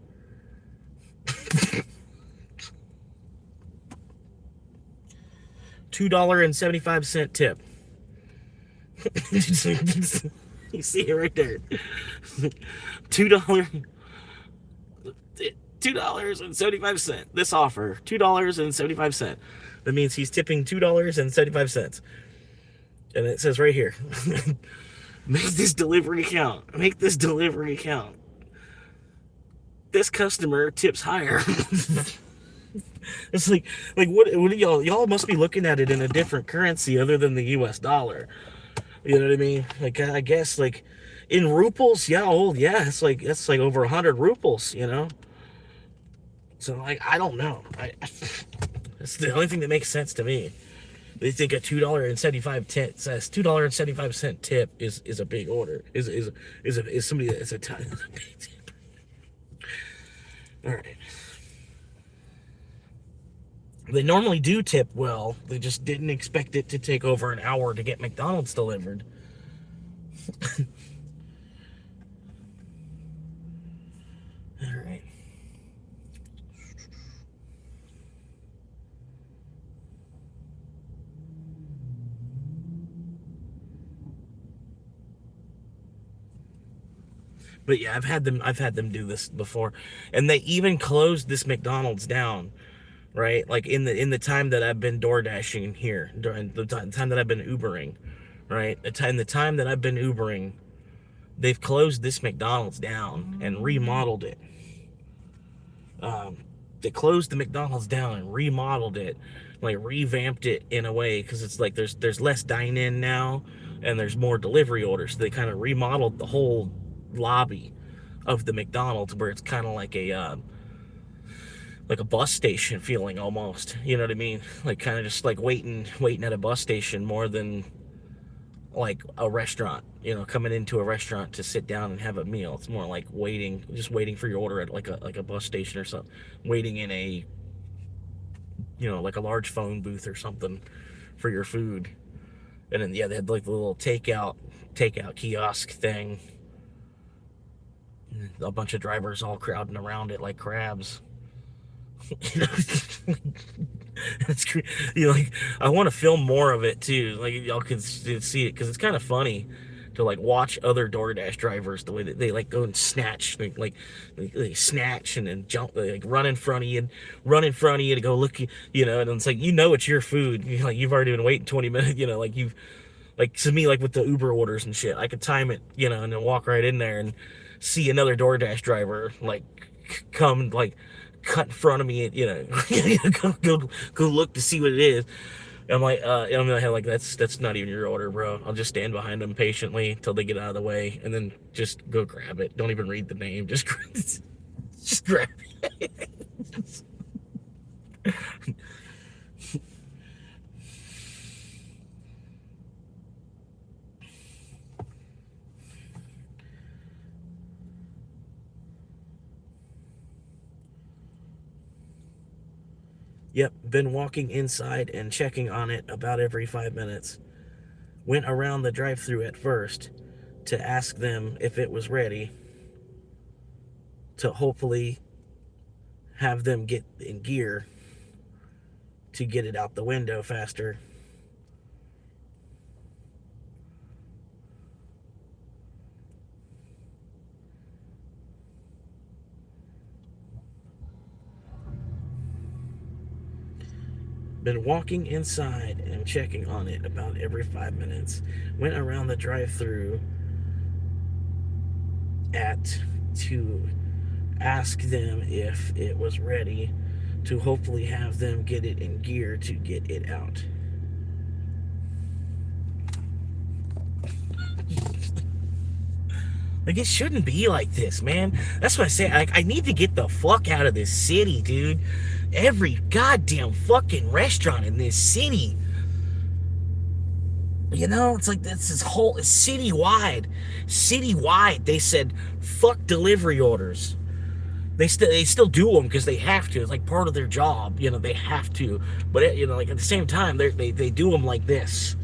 $2.75 tip. You see it right there. $2.75. This offer, $2.75. That means he's tipping $2.75. And it says right here, make this delivery count. Make this delivery count. This customer tips higher. It's like what do y'all must be looking at it in a different currency other than the US dollar. You know what I mean? Like, I guess, like, in ruples, yeah, it's like over 100 ruples, you know? So, like, I don't know. That's the only thing that makes sense to me. They think a $2.75 tip is a big order. Is somebody that's a big tip. All right. They normally do tip well. They just didn't expect it to take over an hour to get McDonald's delivered. All right. But yeah, I've had them do this before, and they even closed this McDonald's down. Right, like in the time that I've been door dashing here, during the time that I've been Ubering, right, the time that I've been Ubering, they've closed this McDonald's down and remodeled it. closed the McDonald's down and remodeled it, like revamped it in a way, because it's like there's less dine-in now and there's more delivery orders. So they kind of remodeled the whole lobby of the McDonald's, where it's kind of like a bus station feeling almost. You know what I mean? Like kind of just like waiting at a bus station more than like a restaurant. You know, coming into a restaurant to sit down and have a meal. It's more like just waiting for your order at like a bus station or something. Waiting in a, you know, like a large phone booth or something for your food. And then yeah, they had like the little takeout kiosk thing. A bunch of drivers all crowding around it like crabs. You know, it's, you know, like I want to film more of it too. Like y'all can see it, because it's kind of funny to like watch other DoorDash drivers, the way that they like go and snatch, they snatch and then jump, they like run in front of you to go look, you know, and it's like, you know, it's your food. You've already been waiting 20 minutes, you know, like to me, like with the Uber orders and shit, I could time it, you know, and then walk right in there and see another DoorDash driver like come like cut in front of me, you know, go look to see what it is. I'm like, I'm like, that's not even your order, bro. I'll just stand behind them patiently until they get out of the way, and then just go grab it. Don't even read the name. Just grab it. Yep, been walking inside and checking on it about every 5 minutes. Went around the drive-thru at first to ask them if it was ready, to hopefully have them get in gear to get it out the window faster. Been walking inside and checking on it about every 5 minutes. Went around the drive-thru to ask them if it was ready, to hopefully have them get it in gear to get it out. Like, it shouldn't be like this, man. That's what I say. I need to get the fuck out of this city, dude. Every goddamn fucking restaurant in this city, you know, it's like this whole citywide. They said fuck delivery orders. They still do them because they have to. It's like part of their job, you know. They have to, but you know, like at the same time, they do them like this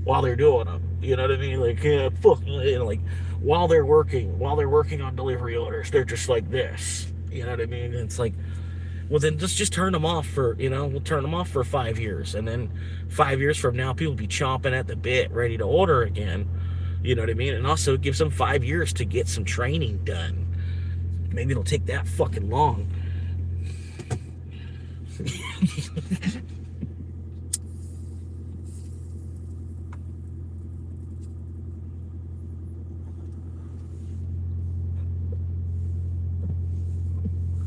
while they're doing them. You know what I mean? Like, yeah, fuck, you know, like while they're working on delivery orders, they're just like this. You know what I mean? And it's like, well, then just turn them off for, you know, we'll turn them off for 5 years. And then 5 years from now, people will be chomping at the bit, ready to order again. You know what I mean? And also it gives them 5 years to get some training done. Maybe it'll take that fucking long.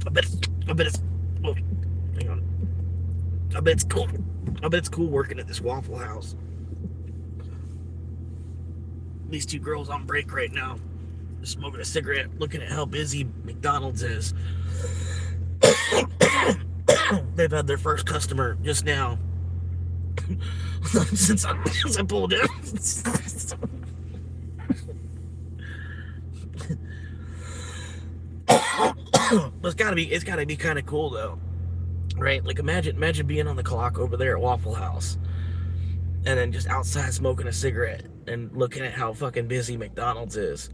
I bet it's oh, hang on. I bet it's cool working at this Waffle House. These two girls on break right now, smoking a cigarette, looking at how busy McDonald's is. They've had their first customer just now. since I pulled in. It's gotta be kind of cool though, right? Like imagine being on the clock over there at Waffle House, and then just outside smoking a cigarette and looking at how fucking busy McDonald's is,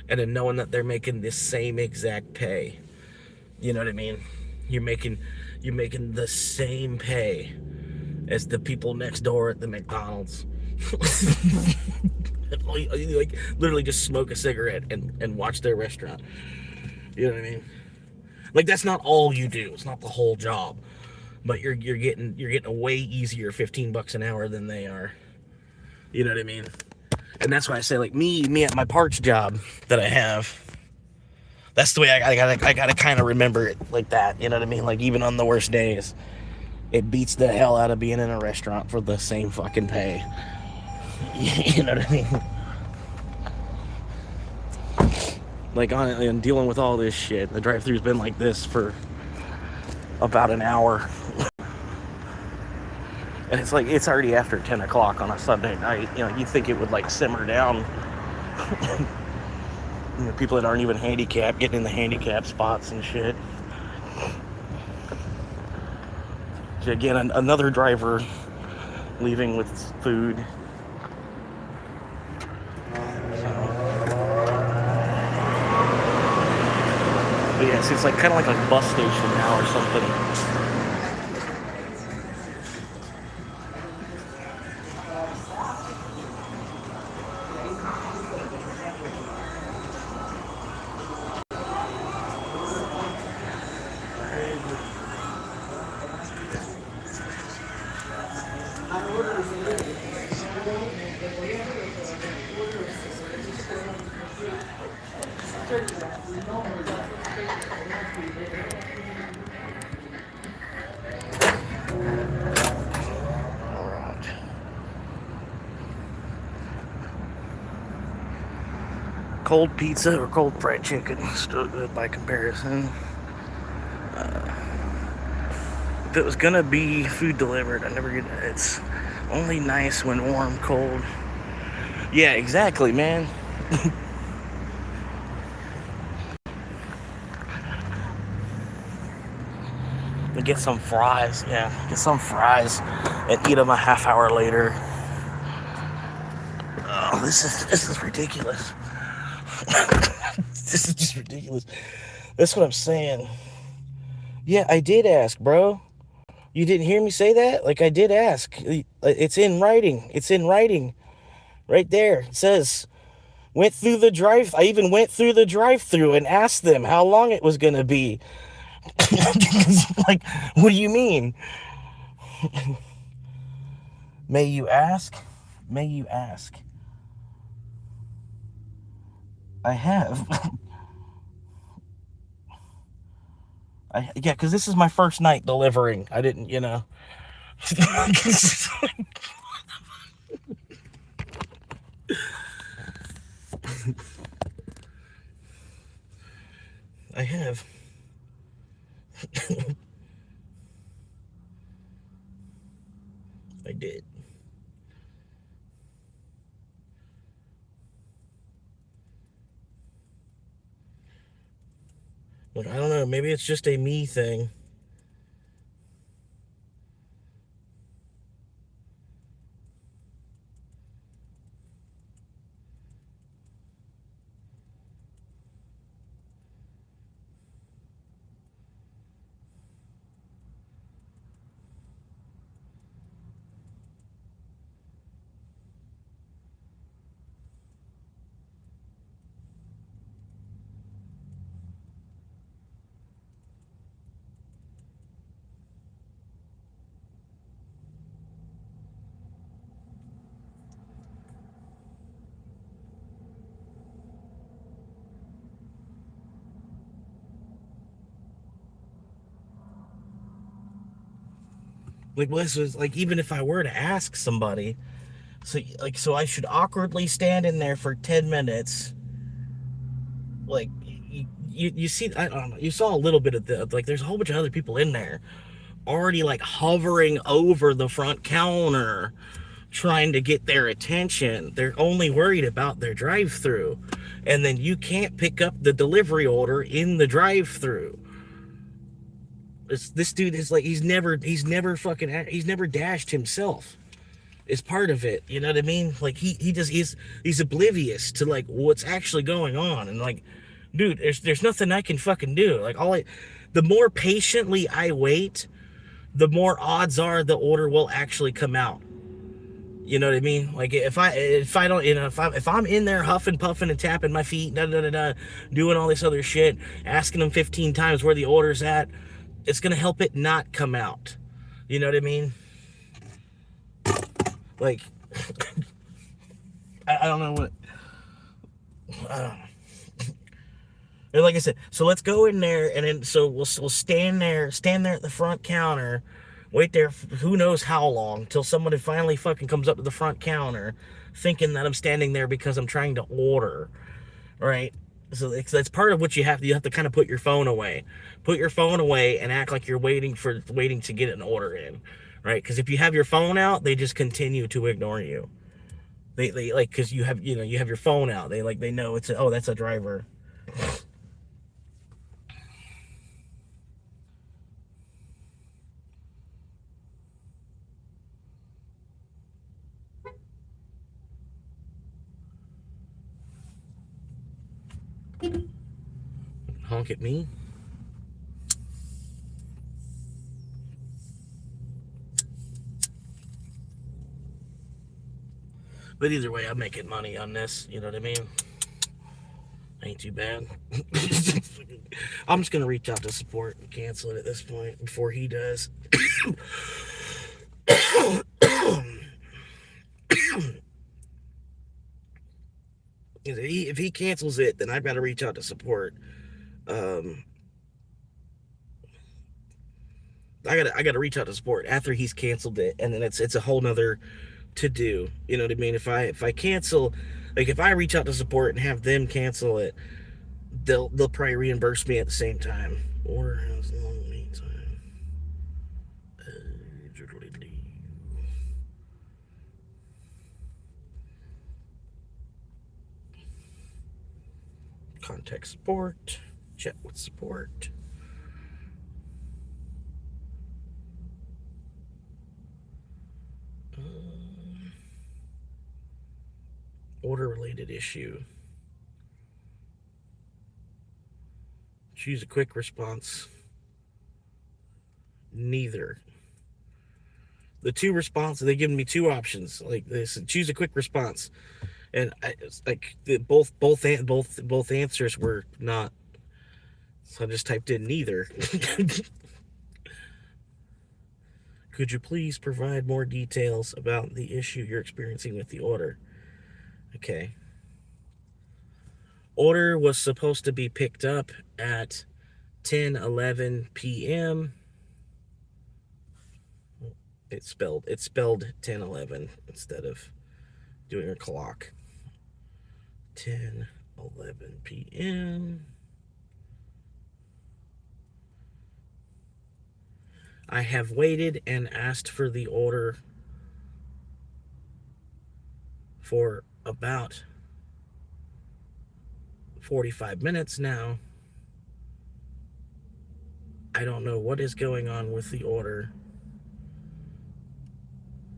and then knowing that they're making this same exact pay. You know what I mean? You're making the same pay as the people next door at the McDonald's. Like literally just smoke a cigarette and watch their restaurant. You know what I mean? Like, that's not all you do. It's not the whole job, but you're getting a way easier $15 an hour than they are. You know what I mean? And that's why I say, like, me at my parts job that I have, That's the way I gotta kind of remember it like that. You know what I mean? Like even on the worst days, it beats the hell out of being in a restaurant for the same fucking pay. You know what I mean? Like on dealing with all this shit, the drive-thru's been like this for about an hour, and it's like it's already after 10 o'clock on a Sunday night. You know, you'd think it would like simmer down. You know, people that aren't even handicapped getting in the handicap spots and shit. So again, another driver leaving with food. But yes, it's like kind of like a bus station now or something. Cold pizza or cold fried chicken, still good by comparison. If it was gonna be food delivered, I never get it. It's only nice when warm, cold. Yeah, exactly, man. Get some fries, yeah. Get some fries and eat them a half hour later. Oh, this is ridiculous. This is just ridiculous. That's what I'm saying. Yeah, I did ask, bro. You didn't hear me say that? Like, I did ask. It's in writing. It's in writing. Right there. It says, I even went through the drive-thru and asked them how long it was going to be. Like, what do you mean? May you ask? May you ask? I have. Yeah, because this is my first night delivering. I didn't, you know. I have. I did. Look, I don't know. Maybe it's just a me thing. Like, this was like, even if I were to ask somebody, so I should awkwardly stand in there for 10 minutes. Like, you see, I don't know, you saw a little bit of the, like, there's a whole bunch of other people in there already, like, hovering over the front counter, trying to get their attention. They're only worried about their drive-thru. And then you can't pick up the delivery order in the drive-thru. This dude is like, he's never dashed himself. Is part of it, you know what I mean? Like, he's oblivious to, like, what's actually going on. And, like, dude, there's nothing I can fucking do. Like, the more patiently I wait, the more odds are the order will actually come out. You know what I mean? Like, if I don't, you know, if I'm in there huffing, puffing, and tapping my feet, doing all this other shit, asking them 15 times where the order's at, it's gonna help it not come out. You know what I mean? Like, I don't know what. And like I said, so let's go in there, and then so we'll stand there at the front counter, wait there for who knows how long till somebody finally fucking comes up to the front counter, thinking that I'm standing there because I'm trying to order, right? So that's part of what you have to kind of put your phone away, and act like you're waiting to get an order in, right? Because if you have your phone out, they just continue to ignore you. They like, because you have your phone out, they know that's a driver. Honk at me. But either way, I'm making money on this. You know what I mean? Ain't too bad. I'm just gonna reach out to support and cancel it at this point before he does. If he cancels it, then I've got to reach out to support. I gotta reach out to support after he's canceled it, and then it's a whole nother to do. You know what I mean? If I cancel, like if I reach out to support and have them cancel it, they'll probably reimburse me at the same time. Order has long lead time. Contact support. Chat with support. Order related issue. Choose a quick response. Neither. The two responses, they give me two options. Like they said, choose a quick response, and both answers were not. So I just typed in neither. Could you please provide more details about the issue you're experiencing with the order? Okay. Order was supposed to be picked up at 10:11 p.m. It's spelled 10:11 instead of doing a clock. 10:11 p.m. I have waited and asked for the order for about 45 minutes now. I don't know what is going on with the order.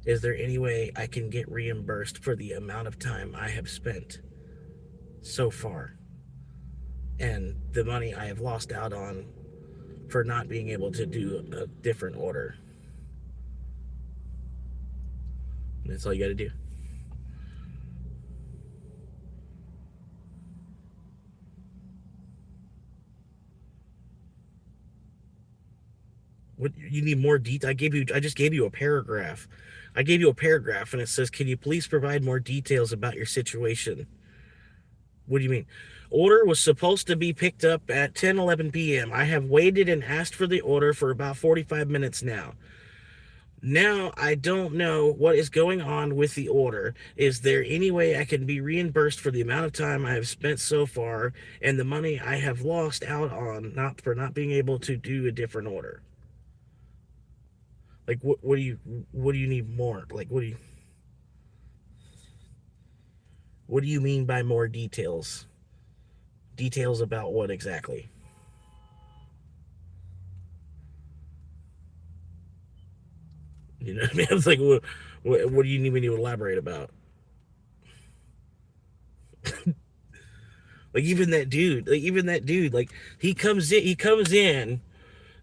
Is there any way I can get reimbursed for the amount of time I have spent so far and the money I have lost out on for not being able to do a different order? And that's all you got to do. What you need more detail? I just gave you a paragraph. I gave you a paragraph, and it says, "Can you please provide more details about your situation?" What do you mean? Order was supposed to be picked up at 10:11 p.m. I have waited and asked for the order for about 45 minutes now. Now I don't know what is going on with the order. Is there any way I can be reimbursed for the amount of time I have spent so far and the money I have lost out on not being able to do a different order? Like what do you need more? Like what do you mean by more details? Details about what exactly? You know what I mean? I was like, what do you need me to elaborate about? Like even that dude, like he comes in.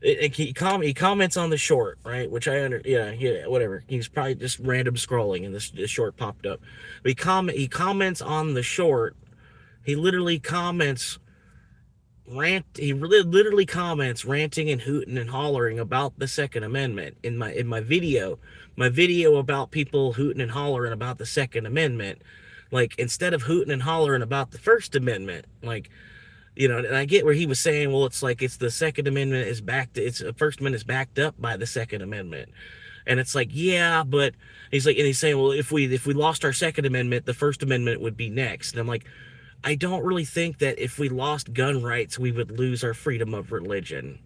He comments on the short, right? Which yeah, whatever. He's probably just random scrolling, and this short popped up. But he comments on the short. He literally comments ranting and hooting and hollering about the Second Amendment in my video about people hooting and hollering about the Second Amendment. Like instead of hooting and hollering about the First Amendment, like You know, and I get where he was saying, well, it's like it's the Second Amendment is backed, it's the First Amendment is backed up by the Second Amendment, and it's like, yeah, but he's like, and he's saying, well, if we lost our Second Amendment, the First Amendment would be next, and I'm like, I don't really think that if we lost gun rights, we would lose our freedom of religion.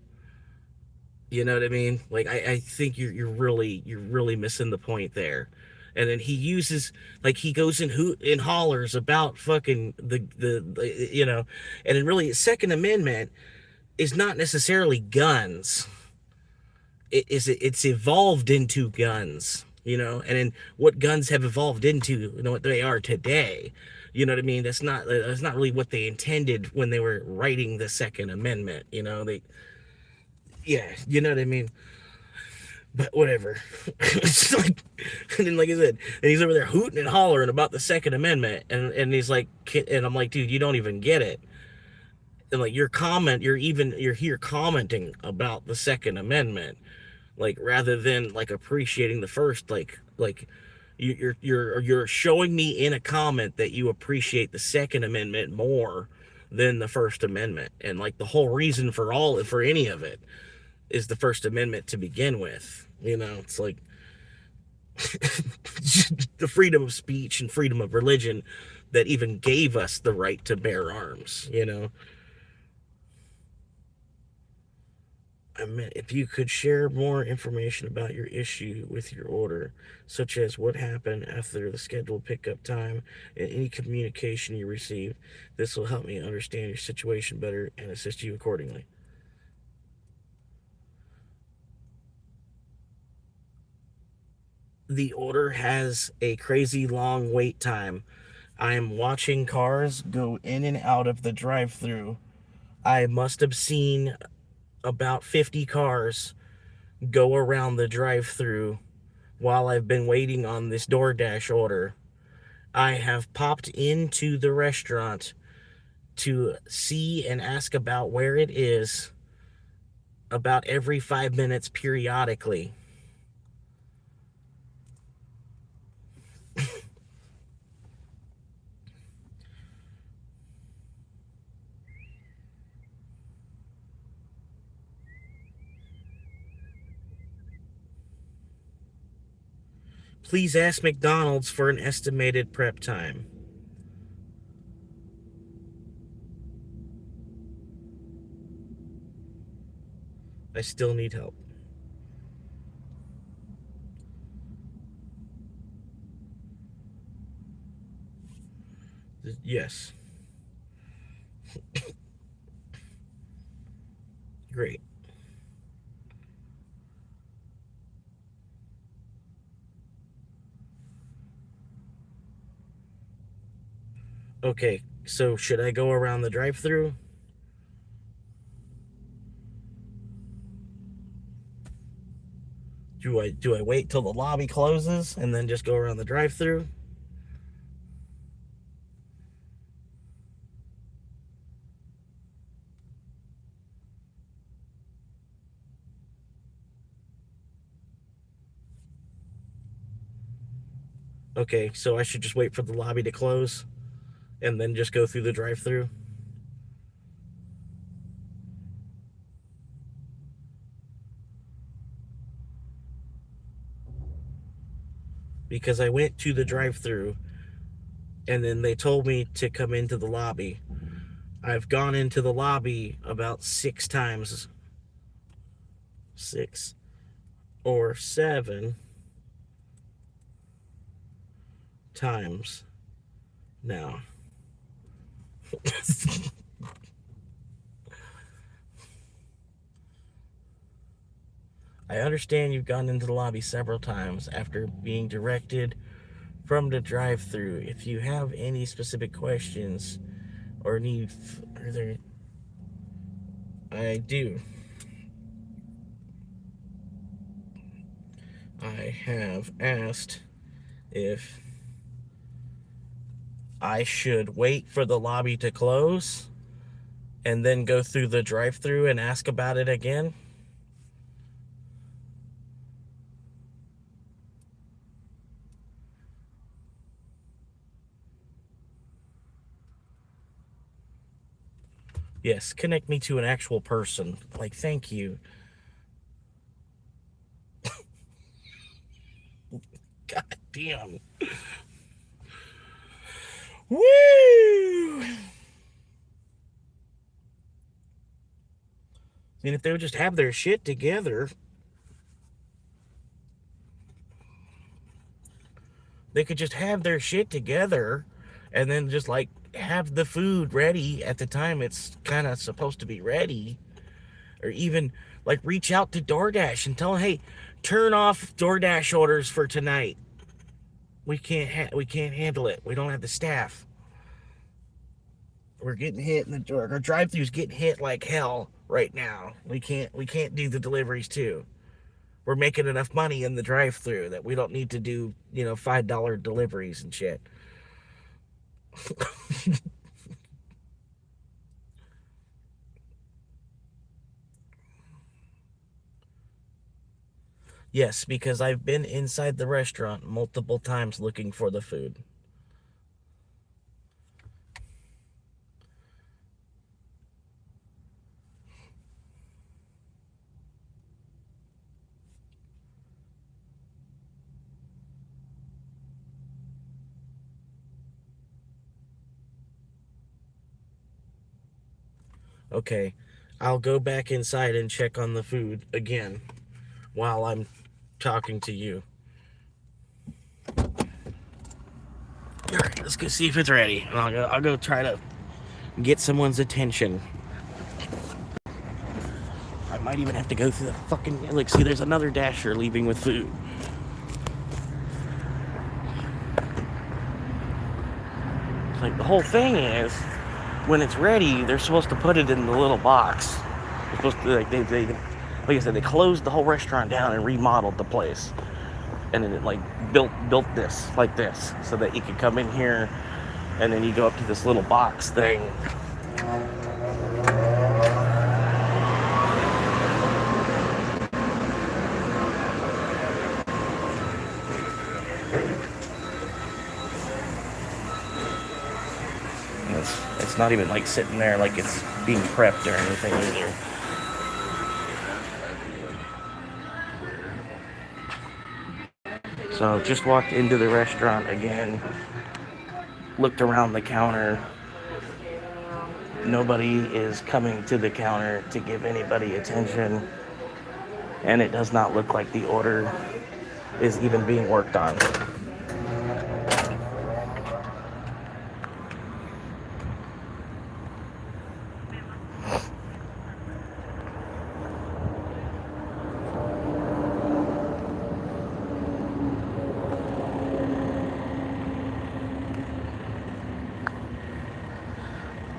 You know what I mean? Like I think you're really missing the point there. And then he uses like he goes in hoot and hollers about fucking the you know, and then really Second Amendment is not necessarily guns. It's evolved into guns, you know, and then what guns have evolved into, you know, what they are today. You know what I mean? That's not really what they intended when they were writing the Second Amendment. You know, yeah, you know what I mean. But whatever. It's like, and then like I said, and he's over there hooting and hollering about the Second Amendment, and he's like, and I'm like, dude, you don't even get it. And like you're here commenting about the Second Amendment, like rather than like appreciating the first, like you're showing me in a comment that you appreciate the Second Amendment more than the First Amendment, and like the whole reason for any of it is the First Amendment to begin with. You know, it's like the freedom of speech and freedom of religion that even gave us the right to bear arms, you know. I meant if you could share more information about your issue with your order, such as what happened after the scheduled pickup time and any communication you received, this will help me understand your situation better and assist you accordingly. The order has a crazy long wait time. I am watching cars go in and out of the drive-through. I must have seen about 50 cars go around the drive-through while I've been waiting on this DoorDash order. I have popped into the restaurant to see and ask about where it is about every 5 minutes periodically. Please ask McDonald's for an estimated prep time. I still need help. Yes. Great. Okay, so should I go around the drive-through? Do I wait till the lobby closes and then just go around the drive-through? Okay, so I should just wait for the lobby to close and then just go through the drive-through? Because I went to the drive-through and then they told me to come into the lobby. I've gone into the lobby about 6 times. 6 or 7 times now. I understand you've gone into the lobby several times after being directed from the drive-through. If you have any specific questions or need further, I do. I have asked if I should wait for the lobby to close and then go through the drive-through and ask about it again. Yes, connect me to an actual person. Like, thank you. God damn. Woo! And if they would just have their shit together, they could just have their shit together and then just like have the food ready at the time it's kind of supposed to be ready. Or even like reach out to DoorDash and tell them, hey, turn off DoorDash orders for tonight. We can't handle it. We don't have the staff. We're getting hit in the door. Our drive-thru's getting hit like hell right now. We can't do the deliveries too. We're making enough money in the drive-thru that we don't need to do, $5 deliveries and shit. Yes, because I've been inside the restaurant multiple times looking for the food. Okay, I'll go back inside and check on the food again while I'm talking to you. Alright, let's go see if it's ready. I'll go try to get someone's attention. I might even have to go through the fucking... Like, see, there's another Dasher leaving with food. Like, the whole thing is, when it's ready, they're supposed to put it in the little box. They're supposed to, like, like I said, they closed the whole restaurant down and remodeled the place. And then it, like, built this, like this, so that you could come in here, and then you go up to this little box thing. It's not even like sitting there like it's being prepped or anything either. So just walked into the restaurant again, looked around the counter. Nobody is coming to the counter to give anybody attention, and it does not look like the order is even being worked on.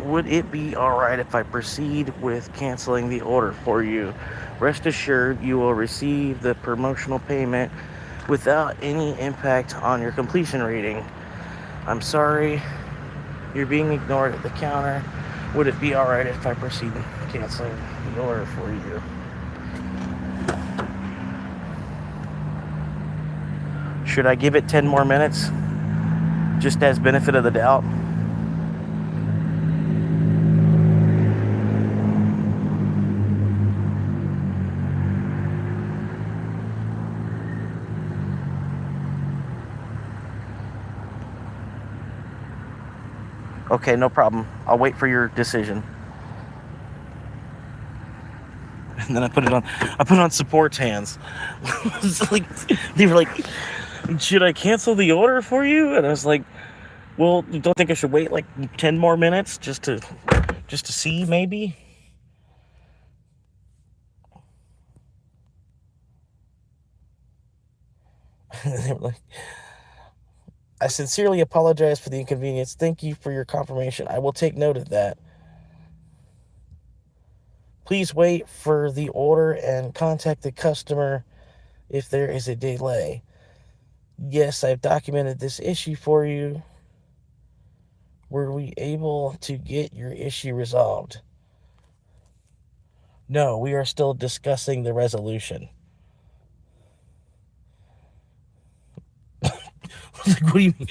Would it be alright if I proceed with canceling the order for you? Rest assured you will receive the promotional payment without any impact on your completion rating. I'm sorry, you're being ignored at the counter. Would it be alright if I proceed canceling the order for you? Should I give it 10 more minutes? Just as benefit of the doubt? Okay, no problem. I'll wait for your decision. And then I put it on support's hands. Like, they were like, should I cancel the order for you? And I was like, well, you don't think I should wait like 10 more minutes just to see maybe? They were like, I sincerely apologize for the inconvenience. Thank you for your confirmation. I will take note of that. Please wait for the order and contact the customer if there is a delay. Yes, I've documented this issue for you. Were we able to get your issue resolved? No, we are still discussing the resolution. Like, what do you mean?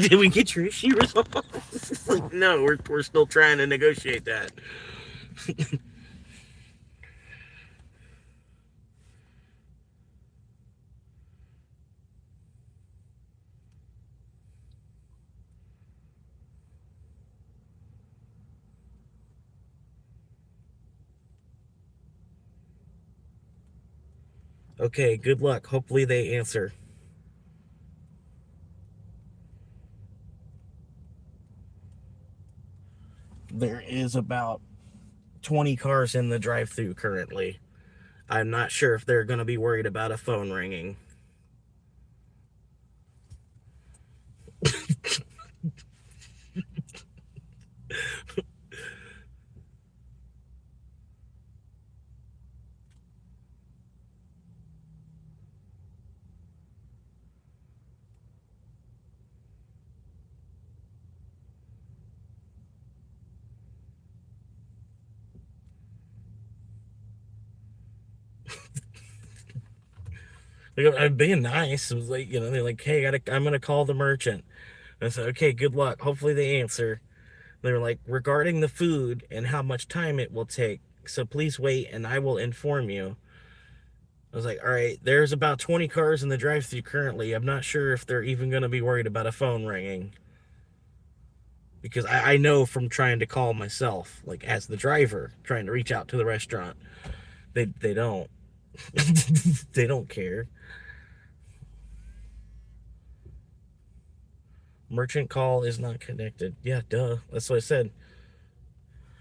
Did we get your issue resolved? Like, no, we're still trying to negotiate that. Okay, good luck. Hopefully they answer. There is about 20 cars in the drive-thru currently. I'm not sure if they're going to be worried about a phone ringing. I'm being nice. It was like, they're like, hey, I'm going to call the merchant. I said, okay, good luck. Hopefully they answer. They were like, regarding the food and how much time it will take, so please wait and I will inform you. I was like, all right, there's about 20 cars in the drive-thru currently. I'm not sure if they're even going to be worried about a phone ringing. Because I know from trying to call myself, like as the driver, trying to reach out to the restaurant, they don't. They don't care. Merchant call is not connected. Yeah, duh. That's what I said.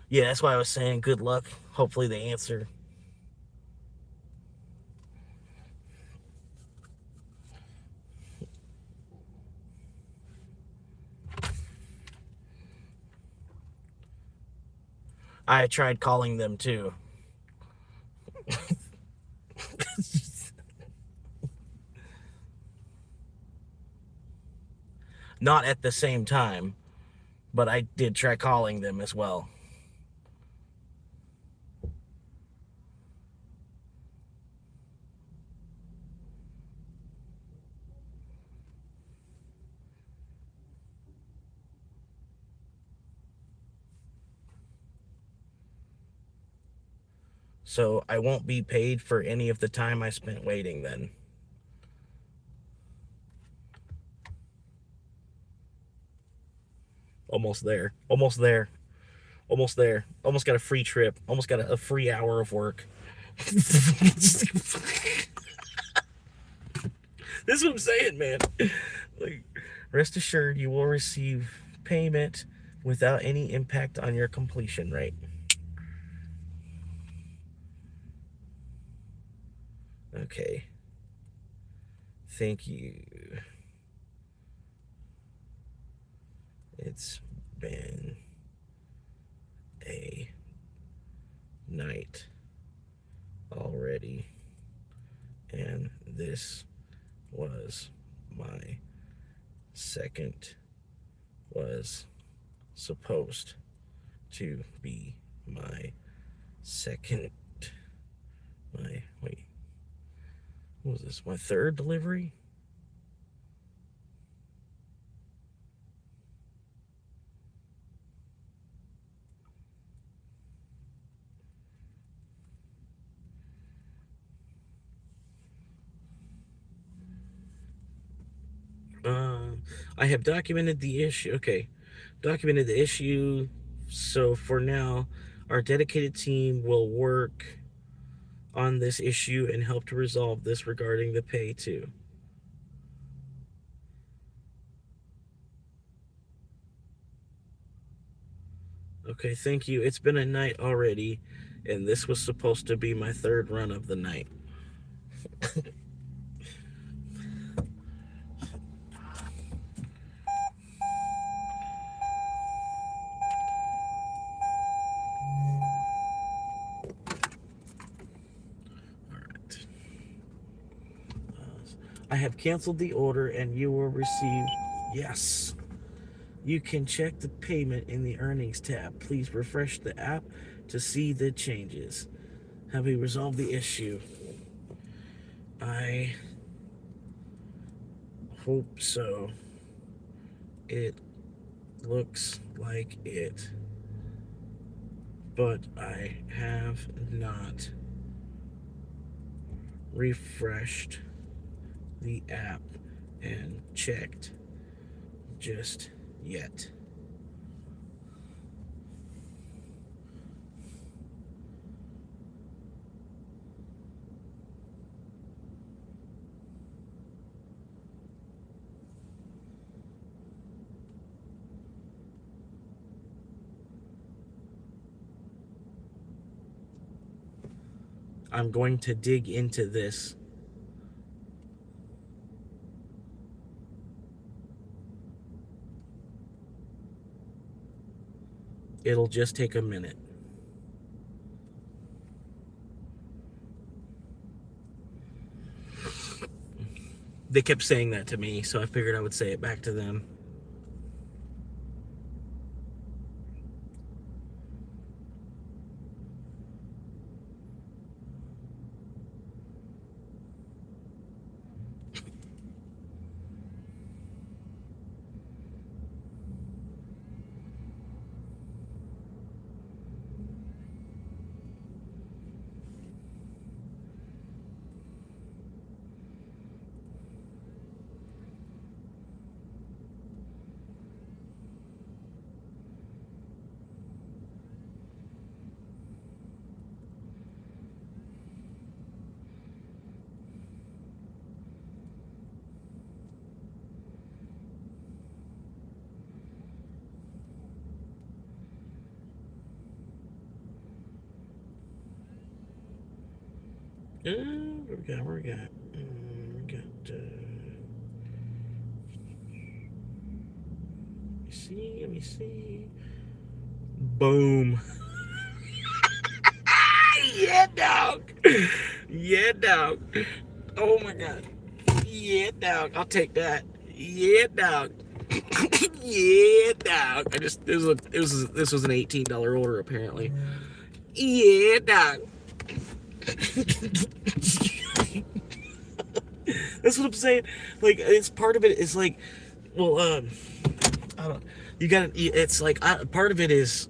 Yeah, that's why I was saying good luck. Hopefully they answer. I tried calling them too. Not at the same time, but I did try calling them as well. So I won't be paid for any of the time I spent waiting then. Almost there. Almost there. Almost there. Almost got a free trip. Almost got a free hour of work. This is what I'm saying, man. Like, rest assured you will receive payment without any impact on your completion rate. Okay. Thank you. It's been a night already, and this was my second, was supposed to be my second, wait, what was this, my third delivery? I have documented the issue. Okay, documented the issue. So for now, our dedicated team will work on this issue and help to resolve this regarding the pay too. Okay, thank you. It's been a night already, and this was supposed to be my third run of the night. I have canceled the order and you will receive, yes. You can check the payment in the earnings tab. Please refresh the app to see the changes. Have we resolved the issue? I hope so. It looks like it. but I have not refreshed the app and checked just yet. I'm going to dig into this. It'll just take a minute. They kept saying that to me, so I figured I would say it back to them. What we got? We got. Let me see. Boom. Yeah, dog. Yeah, dog. Oh my God. Yeah, dog. I'll take that. Yeah, dog. Yeah, dog. This was an $18 order apparently. Yeah, dog. That's what I'm saying. Like, it's part of it is like, well, I don't. You got. It's like part of it is,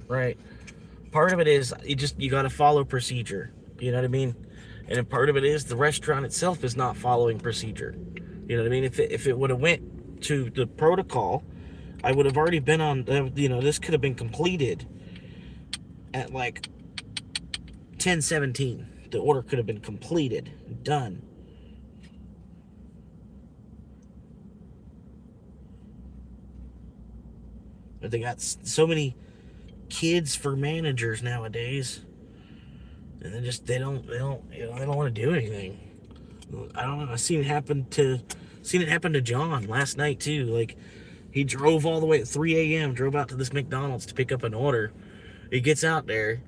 right. Part of it is you got to follow procedure. You know what I mean? And then part of it is the restaurant itself is not following procedure. You know what I mean? If it would have went to the protocol, I would have already been on. This could have been completed at like 10:17. The order could have been completed, done. But they got so many kids for managers nowadays, and they don't want to do anything. I don't know. I seen it happen to John last night too. Like, he drove all the way at 3 a.m. drove out to this McDonald's to pick up an order. He gets out there,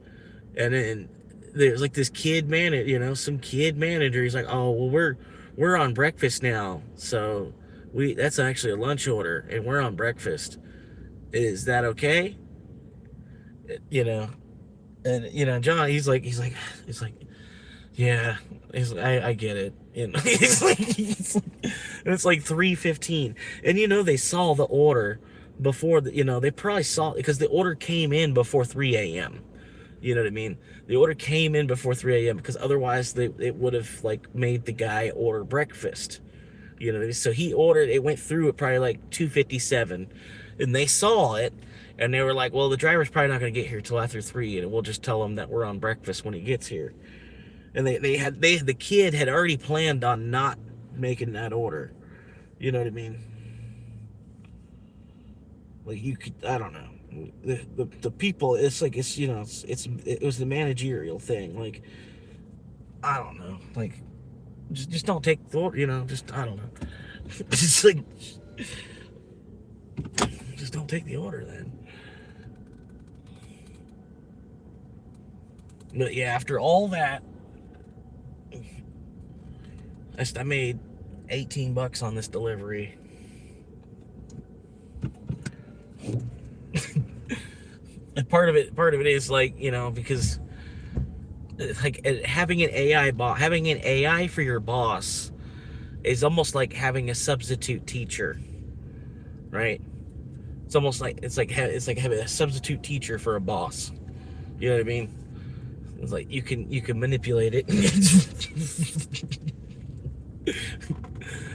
and then there's like this kid manager, some kid manager. He's like, "Oh, well, we're on breakfast now, so that's actually a lunch order, and we're on breakfast. Is that okay?" And John, he's like, yeah, I get it. It's like 3:15, and they saw the order before they probably saw it because the order came in before 3 a.m. You know what I mean? The order came in before 3 a.m. because otherwise it would have like made the guy order breakfast. You know what I mean? So he ordered. It went through at probably like 2:57, and they saw it. And they were like, well, the driver's probably not going to get here till after 3, and we'll just tell him that we're on breakfast when he gets here. And the kid had already planned on not making that order. You know what I mean? Like, I don't know. The people, it's like, it was the managerial thing. Like, I don't know. Like, just don't take the order, I don't know. It's like, just don't take the order then. But yeah, after all that, I made $18 on this delivery. And part of it is like, because like having an AI for your boss is almost like having a substitute teacher, right? It's almost like it's like having a substitute teacher for a boss. You know what I mean? It's like you can manipulate it.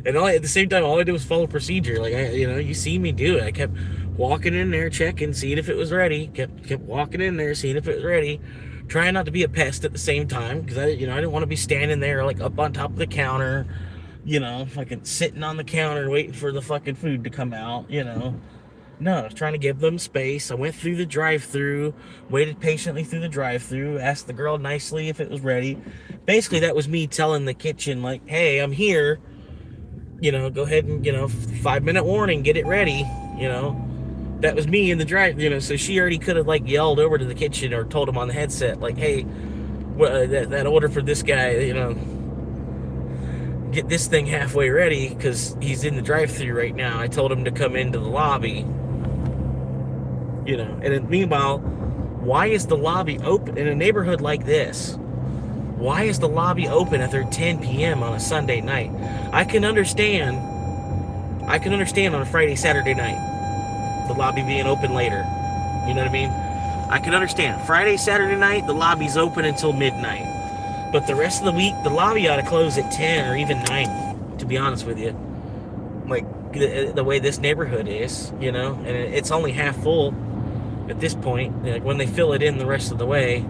And at the same time, all I did was follow procedure. Like you see me do it. I kept walking in there, checking, seeing if it was ready. Kept walking in there, seeing if it was ready. Trying not to be a pest at the same time, because I didn't want to be standing there like up on top of the counter, fucking sitting on the counter waiting for the fucking food to come out. No, I was trying to give them space. I went through the drive-through, waited patiently through the drive-through, asked the girl nicely if it was ready. Basically, that was me telling the kitchen, like, hey, I'm here. Go ahead and, 5-minute warning, get it ready. That was me in the drive, so she already could have, like, yelled over to the kitchen or told him on the headset, like, hey, that order for this guy, get this thing halfway ready because he's in the drive-through right now. I told him to come into the lobby. And then meanwhile, why is the lobby open in a neighborhood like this? Why is the lobby open after 10 p.m. on a Sunday night? I can understand on a Friday, Saturday night, the lobby being open later. You know what I mean? I can understand. Friday, Saturday night, the lobby's open until midnight. But the rest of the week, the lobby ought to close at 10 or even 9, to be honest with you. Like, the way this neighborhood is, and it's only half full at this point. Like, when they fill it in the rest of the way,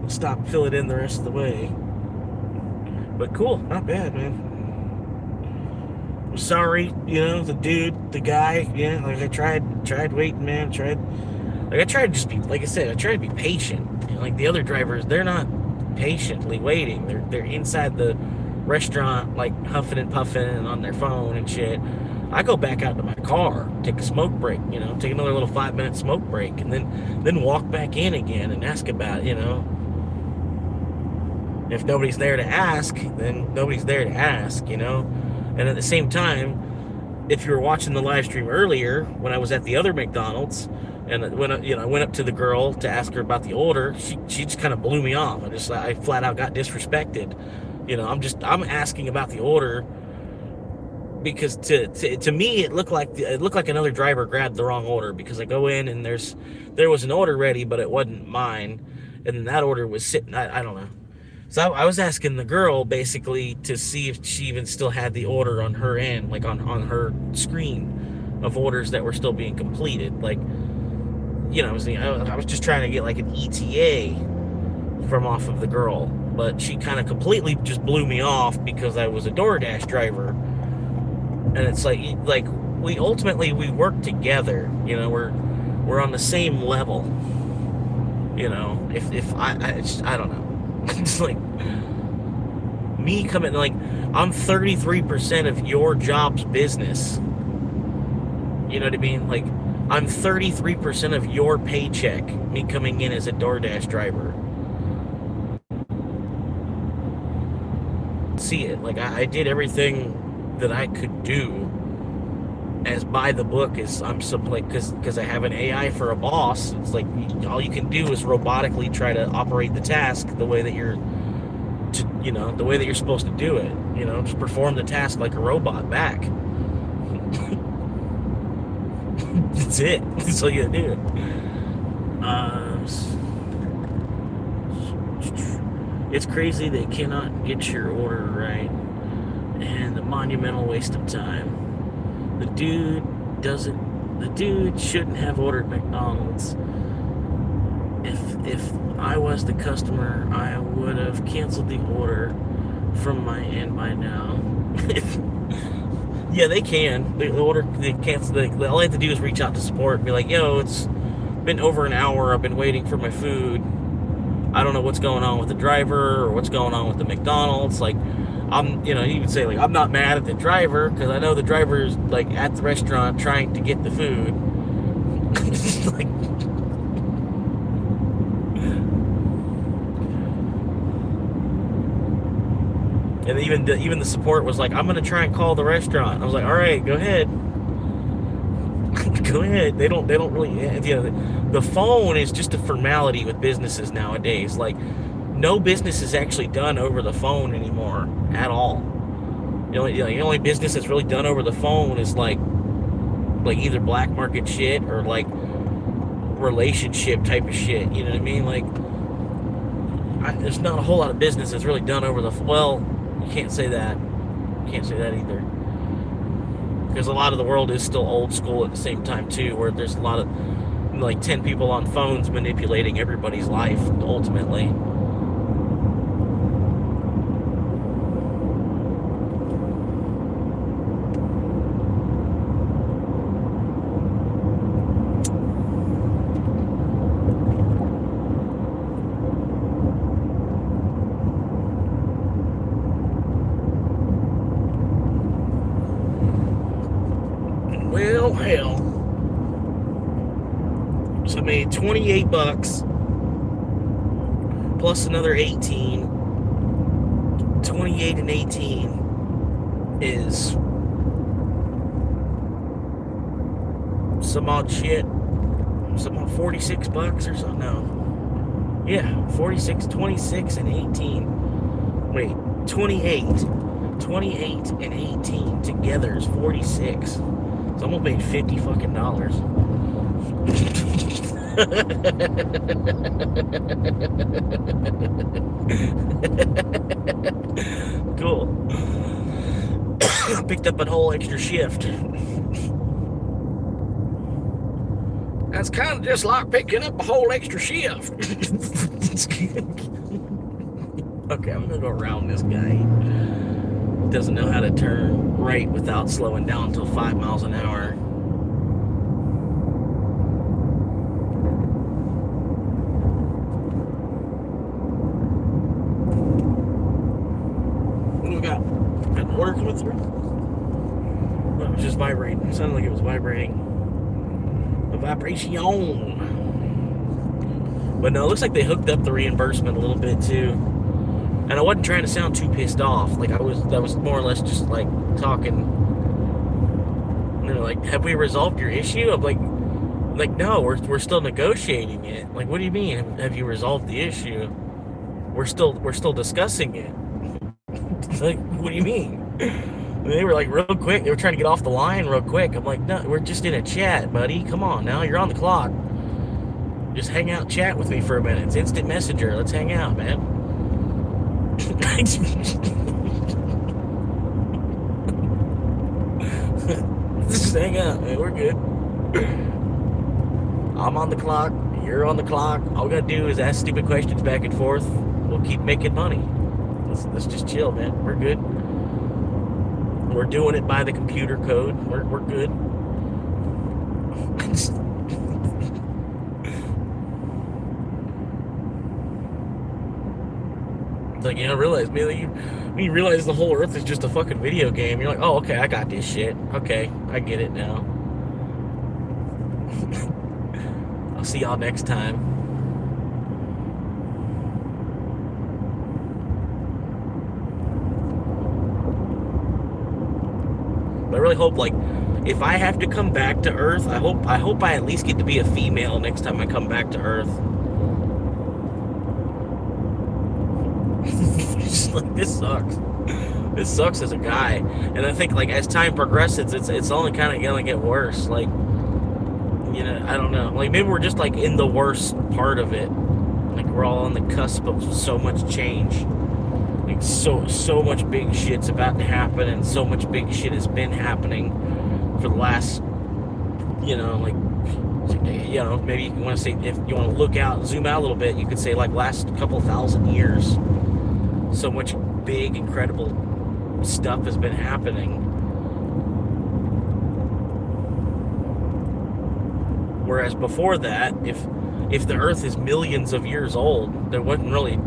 stop, fill it in the rest of the way. But cool, not bad, man. I'm sorry, the guy, like I tried waiting, man, I tried to just be, like I said, I tried to be patient. Like the other drivers, they're not patiently waiting. They're inside the restaurant, like huffing and puffing and on their phone and shit. I go back out to my car, take a smoke break, take another little 5-minute smoke break, and then walk back in again and ask about, If nobody's there to ask, then nobody's there to ask, And at the same time, if you were watching the live stream earlier, when I was at the other McDonald's, and when I went up to the girl to ask her about the order, she just kind of blew me off. I flat out got disrespected. I'm asking about the order because to me it looked like another driver grabbed the wrong order, because I go in and there was an order ready, but it wasn't mine, and then that order was sitting. I don't know. So I was asking the girl basically to see if she even still had the order on her end, like on her screen of orders that were still being completed, like. I was just trying to get like an ETA from off of the girl, but she kind of completely just blew me off because I was a DoorDash driver, and it's like we work together. We're on the same level. If I don't know, it's like me coming, like I'm 33% of your job's business. You know what I mean? Like, I'm 33% of your paycheck, me coming in as a DoorDash driver. See it. Like, I did everything that I could do as by the book, as I'm because I have an AI for a boss. It's like all you can do is robotically try to operate the task the way that you're supposed to do it. Just perform the task like a robot back. That's it. That's all you gotta do. It's crazy they cannot get your order right, and a monumental waste of time. The dude shouldn't have ordered McDonald's. If I was the customer, I would have canceled the order from my end by now. Yeah, they can. They cancel. All I have to do is reach out to support and be like, yo, it's been over an hour. I've been waiting for my food. I don't know what's going on with the driver or what's going on with the McDonald's. Like, you can say, like, I'm not mad at the driver because I know the driver's, like, at the restaurant trying to get the food. Like, and even the support was like, I'm gonna try and call the restaurant. I was like, all right, go ahead. Go ahead. They don't really, the phone is just a formality with businesses nowadays. Like, no business is actually done over the phone anymore at all. The only business that's really done over the phone is like either black market shit or like relationship type of shit. You know what I mean? Like, there's not a whole lot of business that's really done over the. Well, you can't say that. You can't say that either. Because a lot of the world is still old school at the same time too, where there's a lot of like 10 people on phones manipulating everybody's life ultimately. Well, hell. So I made 28 bucks plus another 18. 28 and 18 is some odd shit. Some odd 46 bucks or something. No. Yeah, 46, 26 and 18. Wait, 28. 28 and 18 together is 46. So I'm gonna pay $50 fucking dollars. Cool. Picked up a whole extra shift. That's kind of just like picking up a whole extra shift. Okay, I'm gonna go around this guy. Doesn't know how to turn right without slowing down until 5 miles an hour. What do we got? Got an order coming through? Oh, it was just vibrating. It sounded like it was vibrating. A vibration. But no, it looks like they hooked up the reimbursement a little bit too. And I wasn't trying to sound too pissed off. Like that was more or less just like talking. And they're like, "Have we resolved your issue?" I'm like, no, we're still negotiating it. Like, what do you mean? Have you resolved the issue? We're still discussing it. Like, what do you mean? And they were like real quick. They were trying to get off the line real quick. I'm like, no, we're just in a chat, buddy. Come on now, you're on the clock. Just hang out, chat with me for a minute. It's instant messenger. Let's hang out, man. Just hang out, man. We're good. I'm on the clock. You're on the clock. All we gotta do is ask stupid questions back and forth. We'll keep making money. Let's just chill, man. We're good. We're doing it by the computer code. We're good. It's like, realize, man, you realize the whole earth is just a fucking video game. You're like, oh, okay, I got this shit. Okay, I get it now. I'll see y'all next time. But I really hope, like, if I have to come back to Earth, I hope I at least get to be a female next time I come back to Earth. Just like, this sucks. This sucks as a guy, and I think like as time progresses, it's only kind of gonna get worse. Like, I don't know. Like maybe we're just like in the worst part of it. Like we're all on the cusp of so much change. Like so much big shit's about to happen, and so much big shit has been happening for the last, maybe you want to say, if you want to look out, zoom out a little bit, you could say like last couple thousand years. So much big, incredible stuff has been happening. Whereas before that, if the Earth is millions of years old, there wasn't really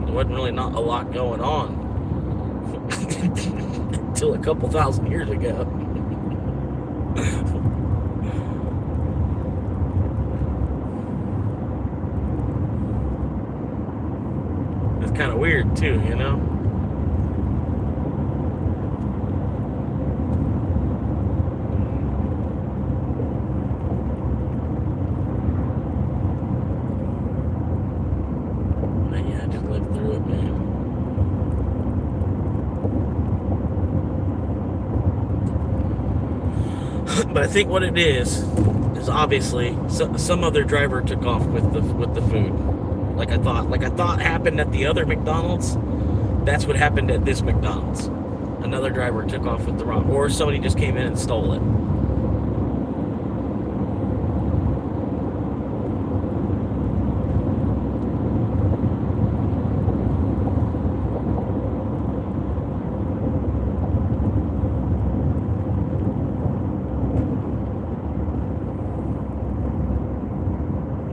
not a lot going on until a couple thousand years ago. It's kind of weird too, Yeah, I just lived through it, man. But I think what it is obviously some other driver took off with the food. Like I thought happened at the other McDonald's. That's what happened at this McDonald's. Another driver took off with the wrong, or somebody just came in and stole it.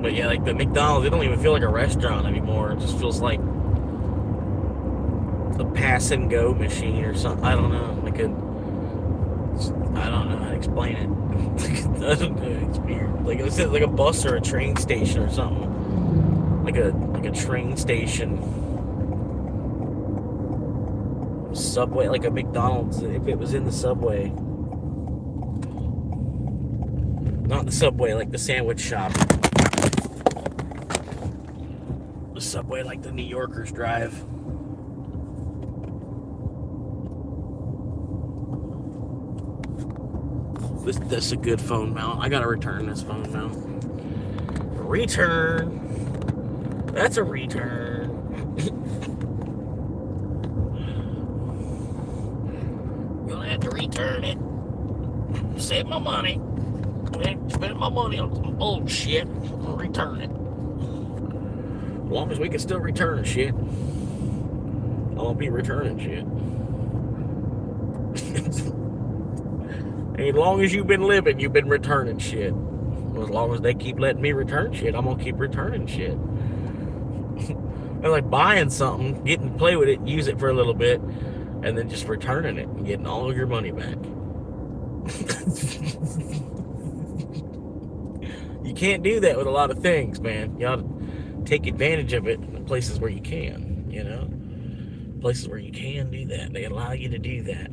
But yeah, like the McDonald's, it don't even feel like a restaurant anymore. It just feels like a pass and go machine or something. I don't know. I don't know how to explain it. It's weird. Like it's like a bus or a train station or something. Like a train station. Subway, like a McDonald's if it was in the subway. Not the subway, like the sandwich shop. The subway like the New Yorkers drive. This is a good phone mount. I gotta return this phone mount. Return. That's a return. Gonna have to return it. Save my money. Spend my money on some bullshit. I'll return it. As long as we can still return shit. I won't be returning shit. As long as you've been living, you've been returning shit. As long as they keep letting me return shit, I'm gonna keep returning shit. They're like buying something, getting to play with it, use it for a little bit, and then just returning it and getting all of your money back. You can't do that with a lot of things, man. You ought to take advantage of it in places where you can, you know? Places where you can do that. They allow you to do that.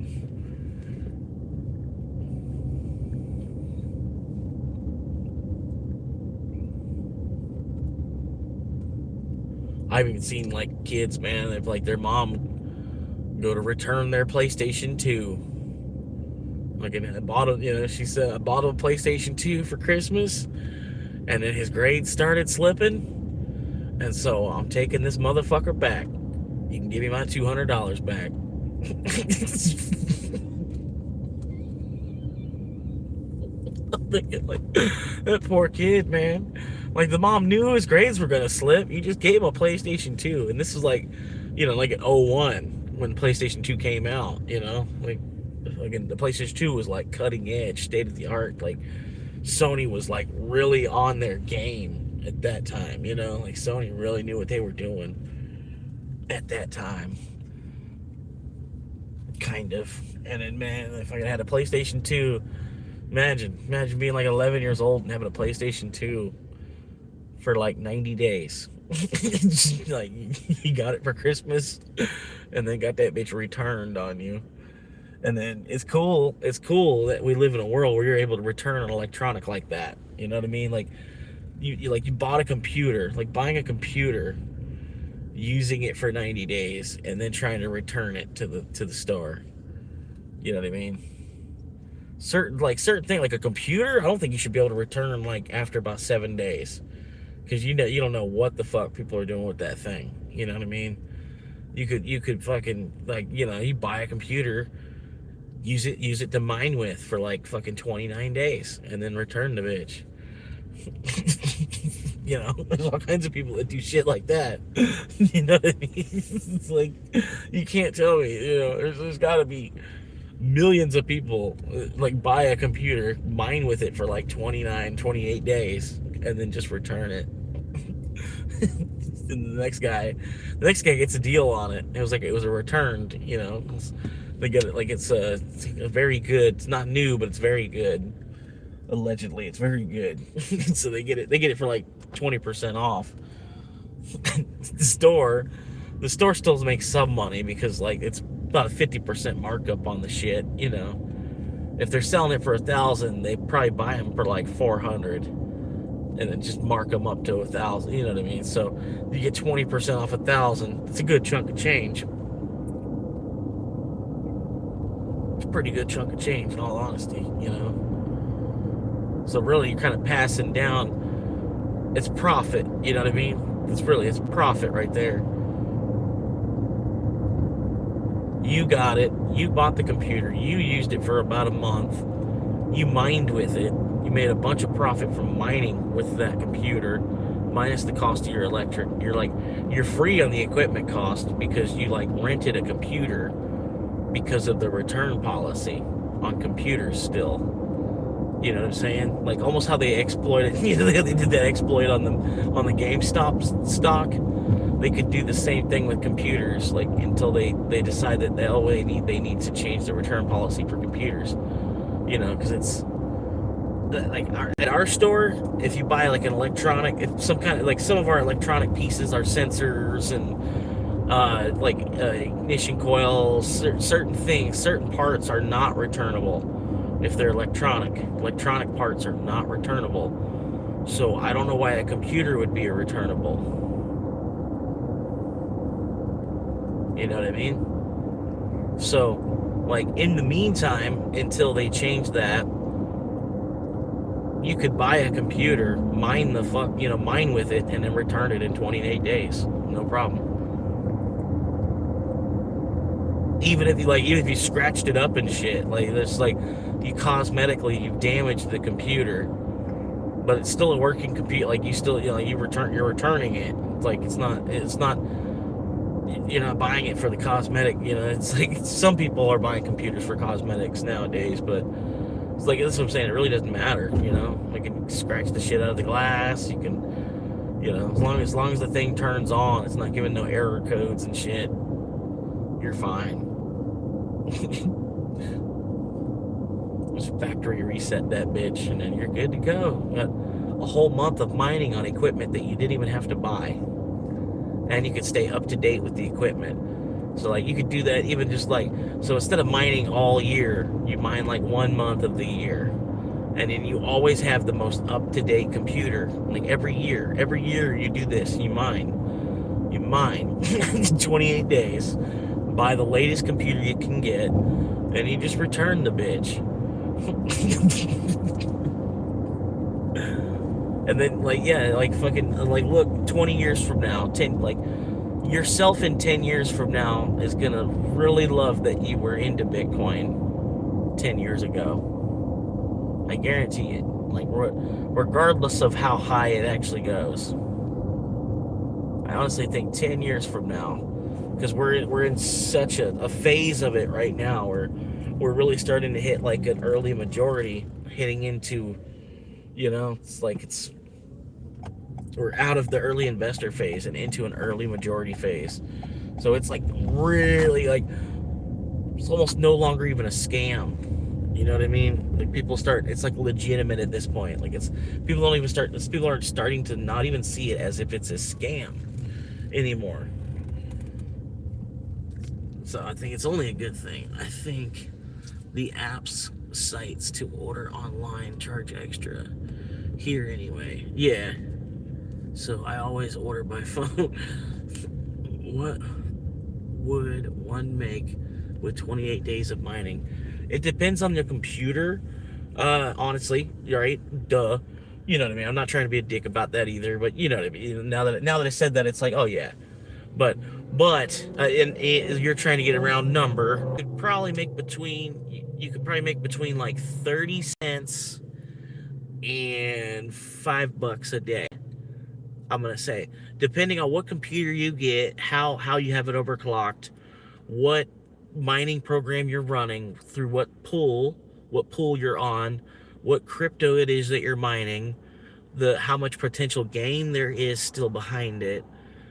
I've even seen like kids, man, if like their mom go to return their PlayStation 2. Like I bought a, you know, she said I bought a PlayStation 2 for Christmas, and then his grades started slipping, and so I'm taking this motherfucker back. You can give me my $200 back. I'm thinking like that poor kid, man. Like the mom knew his grades were gonna slip. You just gave him a PlayStation 2, and this was like, you know, like in 01 when PlayStation 2 came out. You know, like again, the PlayStation 2 was like cutting edge, state of the art. Like Sony was like really on their game at that time. You know, like Sony really knew what they were doing at that time. Kind of. And then, man, if I had a PlayStation 2, imagine being like 11 years old and having a PlayStation 2 for like 90 days. Like you got it for Christmas and then got that bitch returned on you. And then it's cool that we live in a world where you're able to return an electronic like that. You know what I mean? Like you bought a computer, like buying a computer, using it for 90 days and then trying to return it to the store. You know what I mean? Certain thing like a computer, I don't think you should be able to return like after about 7 days. Because you don't know what the fuck people are doing with that thing. You know what I mean? You could fucking, like, you know, you buy a computer, use it to mine with for like fucking 29 days and then return the bitch. You know, there's all kinds of people that do shit like that. You know what I mean? It's like, you can't tell me, you know, there's gotta be millions of people like buy a computer, mine with it for like 29, 28 days and then just return it. And the next guy gets a deal on it. It was a returned, you know. They get it like it's a very good. It's not new, but it's very good. Allegedly, it's very good. So they get it for like 20% off. The store still makes some money because like it's about a 50% markup on the shit. You know, if they're selling it for $1,000, they probably buy them for like $400. And then just mark them up to $1,000. You know what I mean? So you get 20% off $1,000. It's a good chunk of change. It's a pretty good chunk of change, in all honesty. You know. So really, you're kind of passing down. It's profit. You know what I mean? It's profit right there. You got it. You bought the computer. You used it for about a month. You mined with it. You made a bunch of profit from mining with that computer, minus the cost of your electric. You're free on the equipment cost because you like rented a computer because of the return policy on computers still. You know what I'm saying? Like almost how they exploited. You know, they did that exploit on the GameStop stock. They could do the same thing with computers, like until they decide that they need to change the return policy for computers. You know, because it's like at our store, if you buy like an electronic, if some kind of like some of our electronic pieces, our sensors and ignition coils, certain parts are not returnable. If they're electronic parts are not returnable. So I don't know why a computer would be a returnable. You know what I mean? So, like, in the meantime, until they change that, you could buy a computer, mine with it, and then return it in 28 days. No problem. Even if you scratched it up and shit, like, there's like, you damaged the computer, but it's still a working computer. Like, you're returning it. It's like, it's not. You're not buying it for the cosmetic, you know. It's like some people are buying computers for cosmetics nowadays, but it's like, that's what I'm saying, it really doesn't matter, you know. You can scratch the shit out of the glass, you can, you know, as long as the thing turns on, it's not giving no error codes and shit, you're fine. Just factory reset that bitch and then you're good to go. You got a whole month of mining on equipment that you didn't even have to buy. And you could stay up to date with the equipment. So like you could do that even just like, so instead of mining all year, you mine like 1 month of the year. And then you always have the most up-to-date computer. Like every year you do this, you mine 28 days, buy the latest computer you can get, and you just return the bitch. And then, look, 20 years from now, yourself in 10 years from now is going to really love that you were into Bitcoin 10 years ago. I guarantee it. Like, regardless of how high it actually goes. I honestly think 10 years from now, because we're in such a phase of it right now where we're really starting to hit like an early majority, hitting into, you know, we're out of the early investor phase and into an early majority phase. So it's like really like, it's almost no longer even a scam. You know what I mean? Like it's like legitimate at this point. Like people aren't starting to not even see it as if it's a scam anymore. So I think it's only a good thing. I think the apps sites to order online charge extra here anyway. Yeah. So I always order by phone. What would one make with 28 days of mining? It depends on your computer. Honestly, right? Duh. You know what I mean? I'm not trying to be a dick about that either, but you know what I mean. Now that I said that, it's like, oh yeah. But you're trying to get a round number. You could probably make between like 30 cents and $5 a day. I'm gonna say, depending on what computer you get, how you have it overclocked, what mining program you're running, through what pool you're on, what crypto it is that you're mining, how much potential gain there is still behind it.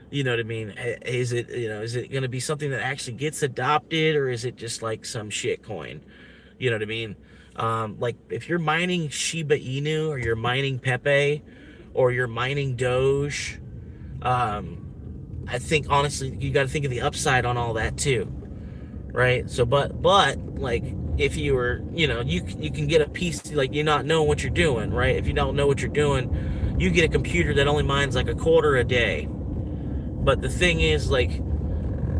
You know what I mean? Is it going to be something that actually gets adopted, or is it just like some shit coin? You know what I mean? Like if you're mining Shiba Inu, or you're mining Pepe, or you're mining Doge, I think honestly you got to think of the upside on all that too, right? So, but like if you were, you know, you can get a piece, like you not know what you're doing, right? If you don't know what you're doing, you get a computer that only mines like $0.25 a day. But the thing is, like,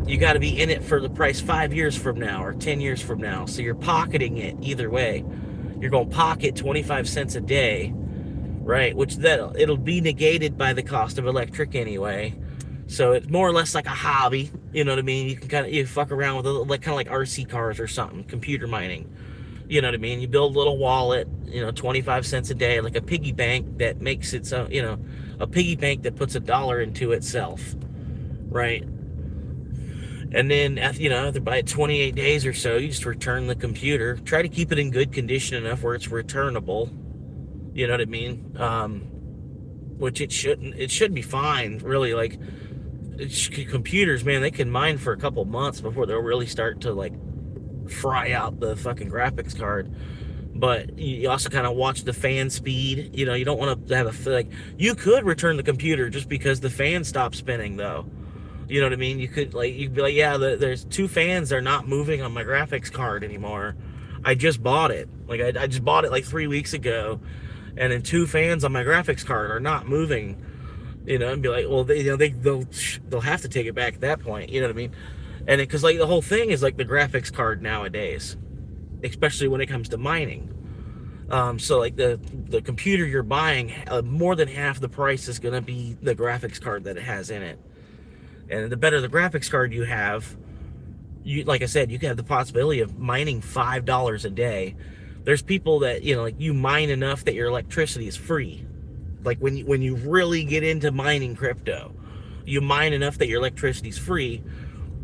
you got to be in it for the price 5 years from now or 10 years from now. So you're pocketing it either way. you're going to pocket 25 cents a day, right? Which that it'll be negated by the cost of electric anyway. So it's more or less like a hobby, you know what I mean? You can you fuck around with it, like kind of like RC cars or something, computer mining. You know what I mean? You build a little wallet, 25 cents a day, like a piggy bank that makes its own, a piggy bank that puts $1 into itself, right? And then, after by 28 days or so, you just return the computer. Try to keep it in good condition enough where it's returnable. You know what I mean? Which it shouldn't. It should be fine, really. Like, computers, man, they can mine for a couple months before they'll really start to, like, fry out the fucking graphics card. But you also kind of watch the fan speed. You don't want to have you could return the computer just because the fan stopped spinning, though. You know what I mean? You could you'd be like, yeah, there's 2 fans that are not moving on my graphics card anymore. I just bought it. Like I just bought it like 3 weeks ago, and then 2 fans on my graphics card are not moving. And be like, well, they'll have to take it back at that point. You know what I mean? And because the whole thing is like the graphics card nowadays, especially when it comes to mining. So like the computer you're buying, more than half the price is going to be the graphics card that it has in it. And the better the graphics card you have, like I said, you can have the possibility of mining $5 a day. There's people that, you mine enough that your electricity is free. Like when you really get into mining crypto, you mine enough that your electricity is free,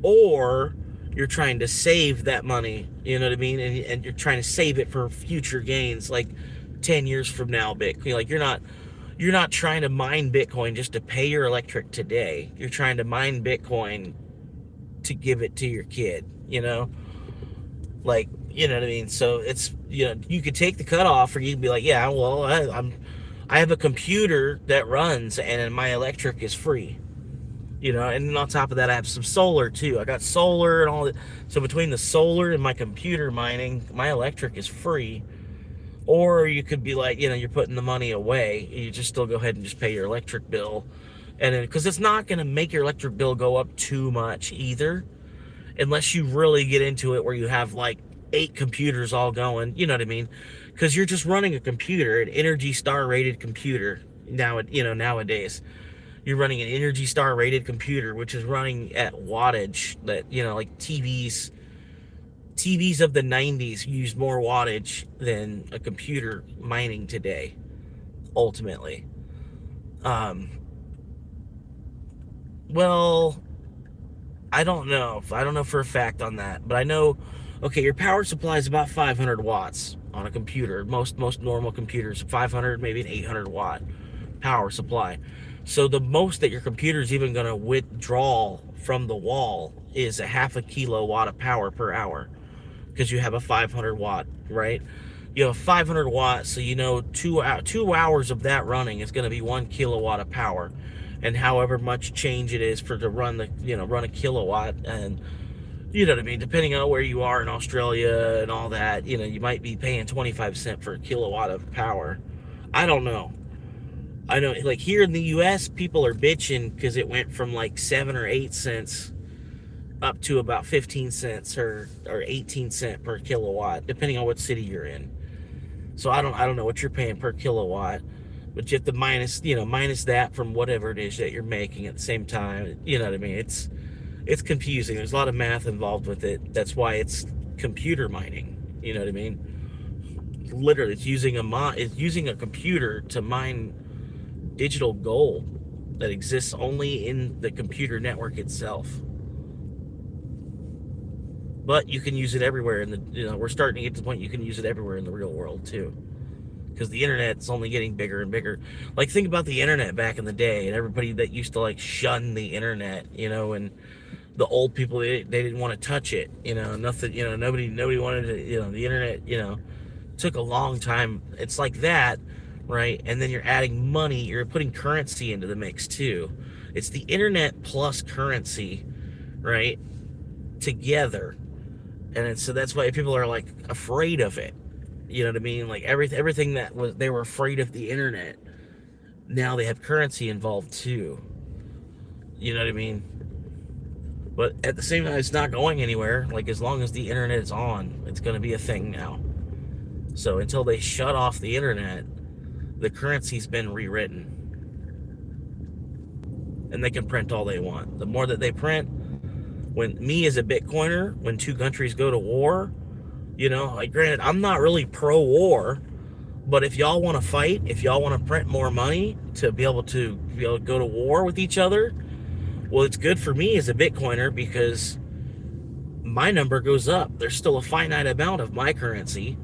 or you're trying to save that money, you know what I mean? And you're trying to save it for future gains, like 10 years from now, Bitcoin. Like you're not trying to mine Bitcoin just to pay your electric today. You're trying to mine Bitcoin to give it to your kid, Like, you know what I mean? So it's, you could take the cutoff, or you could be like, yeah, well, I have a computer that runs and my electric is free. And on top of that, I have some solar too. I got solar and all that. So between the solar and my computer mining, my electric is free. Or you could be like, you're putting the money away. You just still go ahead and just pay your electric bill. And then, because it's not going to make your electric bill go up too much either, unless you really get into it where you have like 8 computers all going, you know what I mean? Because you're just running a computer, an Energy Star rated computer nowadays. You're running an Energy Star rated computer, which is running at wattage that, like TVs of the 90s used more wattage than a computer mining today, ultimately. Well, I don't know. I don't know for a fact on that, but I know, okay, your power supply is about 500 watts on a computer. Most normal computers, 500, maybe an 800 watt power supply. So the most that your computer is even going to withdraw from the wall is a half a kilowatt of power per hour, because you have a 500 watt, right? You have 500 watts, so 2 hours of that running is going to be 1 kilowatt of power, and however much change it is to run run a kilowatt, and you know what I mean, depending on where you are in Australia and all that, you might be paying 25 cents for a kilowatt of power. I don't know. I know, like here in the U.S., people are bitching because it went from like 7 or 8 cents up to about 15 cents or 18 cents per kilowatt, depending on what city you're in. So I don't know what you're paying per kilowatt, but you have to minus that from whatever it is that you're making at the same time. You know what I mean? It's confusing. There's a lot of math involved with it. That's why it's computer mining. You know what I mean? Literally, it's using a computer to mine digital gold that exists only in the computer network itself. But you can use it everywhere we're starting to get to the point you can use it everywhere in the real world too, because the internet's only getting bigger and bigger. Like, think about the internet back in the day, and everybody that used to like shun the internet, and the old people, they didn't want to touch it, nothing, nobody wanted to, the internet, took a long time. It's like that, right? And then you're adding money, you're putting currency into the mix too. It's the internet plus currency, right, together. And so that's why people are like afraid of it. You know what I mean? Like everything that they were afraid of the internet, now they have currency involved too. You know what I mean? But at the same time, it's not going anywhere. Like, as long as the internet is on, it's going to be a thing now. So until they shut off the internet, the currency's been rewritten. And they can print all they want. The more that they print, when me as a Bitcoiner, when two countries go to war, you know, like granted, I'm not really pro-war, but if y'all want to fight, if y'all want to print more money to be able to go to war with each other, well, it's good for me as a Bitcoiner because my number goes up. There's still a finite amount of my currency.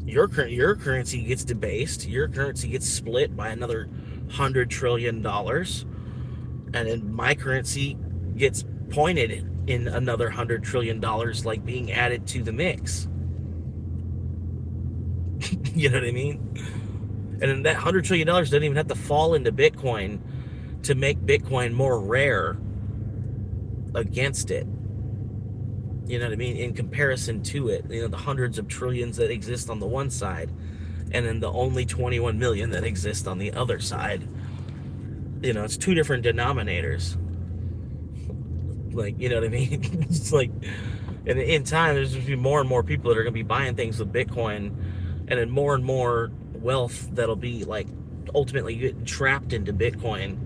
Your currency gets debased. Your currency gets split by another $100 trillion, and then my currency gets pointed in another $100 trillion, like being added to the mix. You know what I mean? And then that $100 trillion doesn't even have to fall into Bitcoin to make Bitcoin more rare against it. You know what I mean? In comparison to it, you know, the hundreds of trillions that exist on the one side, and then the only 21 million that exist on the other side. You know, it's two different denominators. Like, you know what I mean? It's like, and in time, there's going to be more and more people that are going to be buying things with Bitcoin, and then more and more wealth that'll be like ultimately getting trapped into Bitcoin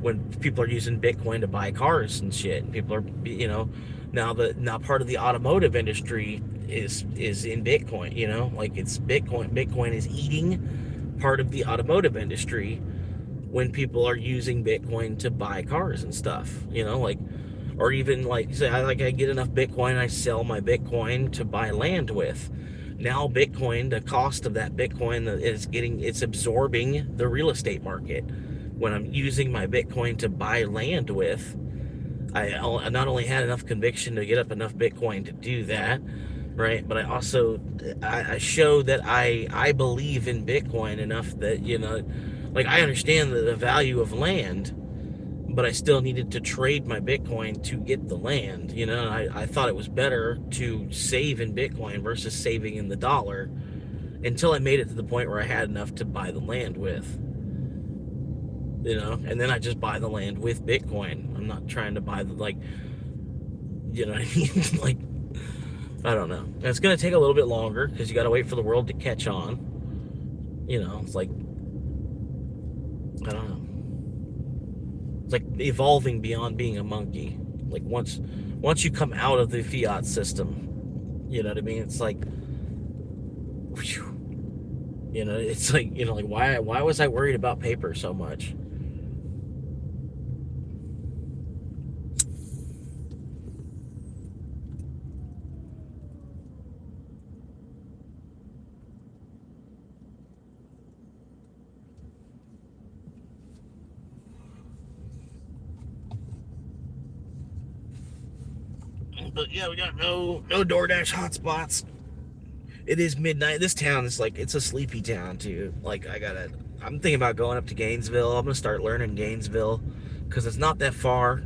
when people are using Bitcoin to buy cars and shit. People are, you know, now part of the automotive industry is in Bitcoin, you know, like it's Bitcoin is eating part of the automotive industry when people are using Bitcoin to buy cars and stuff, you know, like, or even like say I get enough Bitcoin, I sell my Bitcoin to buy land with. Now Bitcoin, the cost of that Bitcoin it's absorbing the real estate market. When I'm using my Bitcoin to buy land with, I not only had enough conviction to get up enough Bitcoin to do that, right? But I also I show that I believe in Bitcoin enough that, you know, like I understand the value of land, but I still needed to trade my Bitcoin to get the land. You know, I thought it was better to save in Bitcoin versus saving in the dollar until I made it to the point where I had enough to buy the land with. You know, and then I just buy the land with Bitcoin. I'm not trying to buy the, like, you know what I mean? Like, I don't know. And it's going to take a little bit longer because you got to wait for the world to catch on. You know, it's like, I don't know. It's like evolving beyond being a monkey. Like once you come out of the fiat system, you know what I mean? It's like, whew, you know, it's like, you know, like why was I worried about paper so much? But yeah, we got no DoorDash hotspots. It is midnight. This town is like, it's a sleepy town too. Like I'm thinking about going up to Gainesville. I'm gonna start learning Gainesville because it's not that far,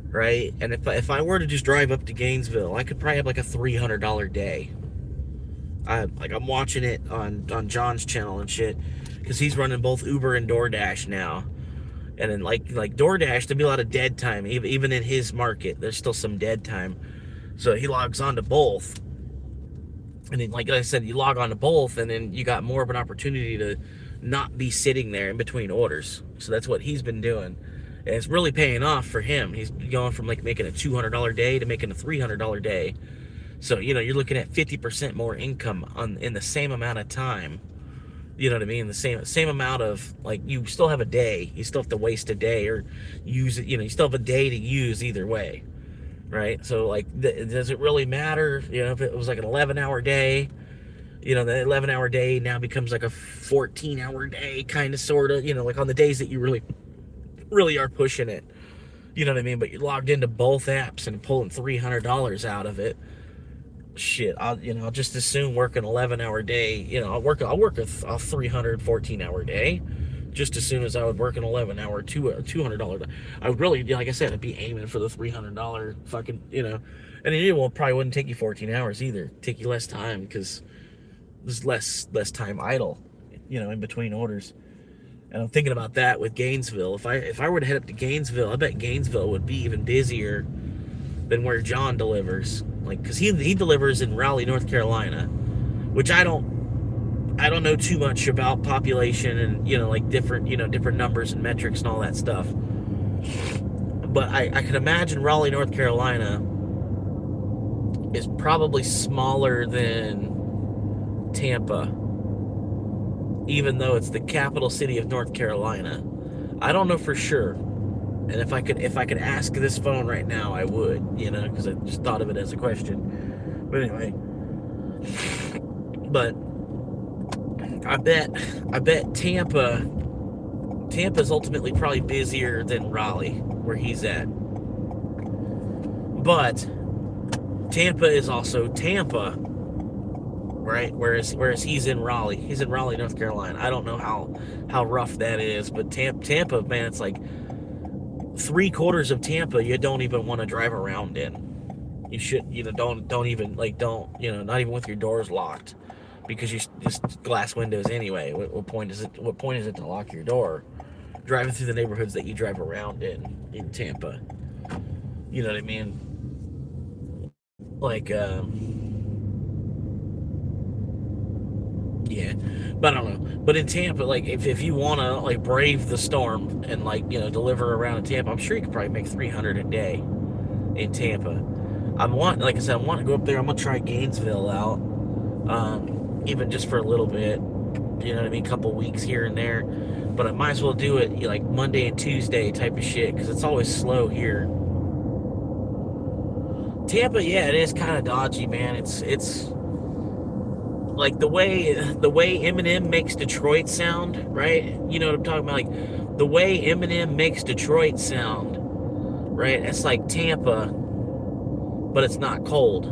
right? And if I were to just drive up to Gainesville, I could probably have like a $300 day. I'm watching it on John's channel and shit because he's running both Uber and DoorDash now. And then like DoorDash, there'll be a lot of dead time. Even in his market, there's still some dead time. So he logs on to both. And then, like I said, you log on to both, and then you got more of an opportunity to not be sitting there in between orders. So that's what he's been doing. And it's really paying off for him. He's going from like making a $200 day to making a $300 day. So, you know, you're looking at 50% more income in the same amount of time. You know what I mean? The same amount of, like, you still have a day. You still have to waste a day or use it. You know, you still have a day to use either way, right? So, like, does it really matter? You know, if it was like an 11-hour day, you know, the 11-hour day now becomes like a 14-hour day, kind of, sort of. You know, like on the days that you really are pushing it. You know what I mean? But you're logged into both apps and pulling $300 out of it. Shit, I'll just as soon work an 11-hour day. You know, I'll work a 314-hour day just as soon as I would work an 11-hour $200 day. I would really, like I said, I'd be aiming for the $300 fucking, you know, and it probably wouldn't take you 14 hours either. Take you less time because there's less time idle, you know, in between orders. And I'm thinking about that with Gainesville. If I were to head up to Gainesville, I bet Gainesville would be even busier than where John delivers. Like, because he delivers in Raleigh, North Carolina, which I don't know too much about population and like different numbers and metrics and all that stuff. But I can imagine Raleigh, North Carolina is probably smaller than Tampa, even though it's the capital city of North Carolina. I don't know for sure. And if I could ask this phone right now, I would, because I just thought of it as a question. But anyway, but I bet Tampa's ultimately probably busier than Raleigh, where he's at. But Tampa is also Tampa, right? Whereas he's in Raleigh. He's in Raleigh, North Carolina. I don't know how rough that is, but Tampa, man, it's like 3/4 of Tampa you don't even want to drive around in. You should, don't even not even with your doors locked, because you just glass windows anyway. What point is it to lock your door? Driving through the neighborhoods that you drive around in Tampa. You know what I mean? Like, yeah, but I don't know. But in Tampa, like, if you want to like brave the storm and deliver around in Tampa, I'm sure you could probably make 300 a day in Tampa. Like I said, I want to go up there. I'm gonna try Gainesville out, even just for a little bit. You know what I mean? A couple weeks here and there. But I might as well do it like Monday and Tuesday type of shit, because it's always slow here. Tampa, yeah, it is kind of dodgy, man. It's like the way Eminem makes Detroit sound, right? You know what I'm talking about? Like the way Eminem makes Detroit sound, right? It's like Tampa, but it's not cold,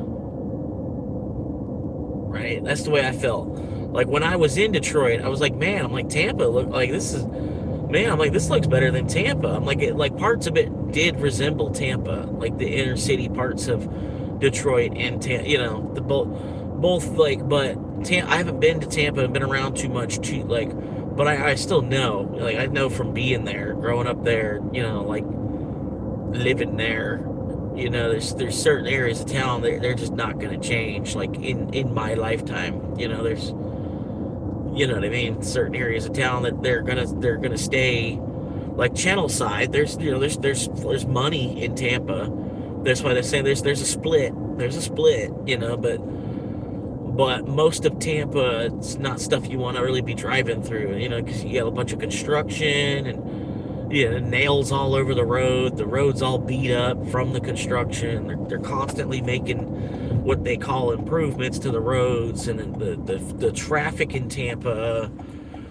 right? That's the way I felt. Like when I was in Detroit, I was like, man, I'm like, Tampa look like this is, man, I'm like, this looks better than Tampa. I'm like parts of it did resemble Tampa, like the inner city parts of Detroit and Tampa, the both like, but I haven't been to Tampa and been around too much but I still know, like I know from being there, growing up there, like living there, there's certain areas of town they're just not going to change, like in my lifetime. There's, you know what I mean, certain areas of town that they're gonna stay, like Channel Side. There's money in Tampa. That's why they say there's a split, but most of Tampa, it's not stuff you want to really be driving through, because you got a bunch of construction and nails all over the road. The road's all beat up from the construction. They're constantly making what they call improvements to the roads, and the traffic in Tampa.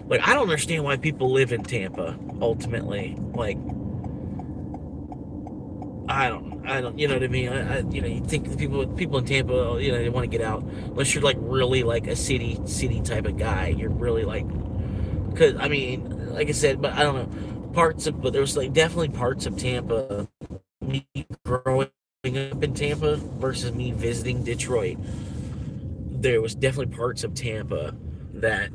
Like, I don't understand why people live in Tampa, ultimately. Like, I don't, you know what I mean? You think the people in Tampa, they want to get out, unless you're like really like a city type of guy. You're really like, because I mean, like I said, but I don't know. But there was like definitely parts of Tampa, me growing up in Tampa versus me visiting Detroit. There was definitely parts of Tampa that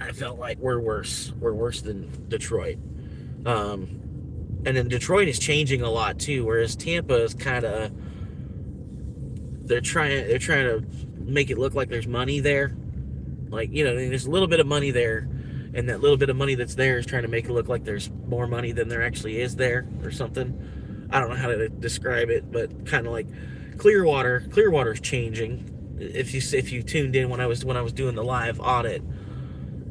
I felt like were worse than Detroit. And then Detroit is changing a lot too, whereas Tampa is kind of, they're trying to make it look like there's money there. Like, there's a little bit of money there, and that little bit of money that's there is trying to make it look like there's more money than there actually is there, or something. I don't know how to describe it, but kind of like Clearwater's changing. If you tuned in when I was doing the live audit,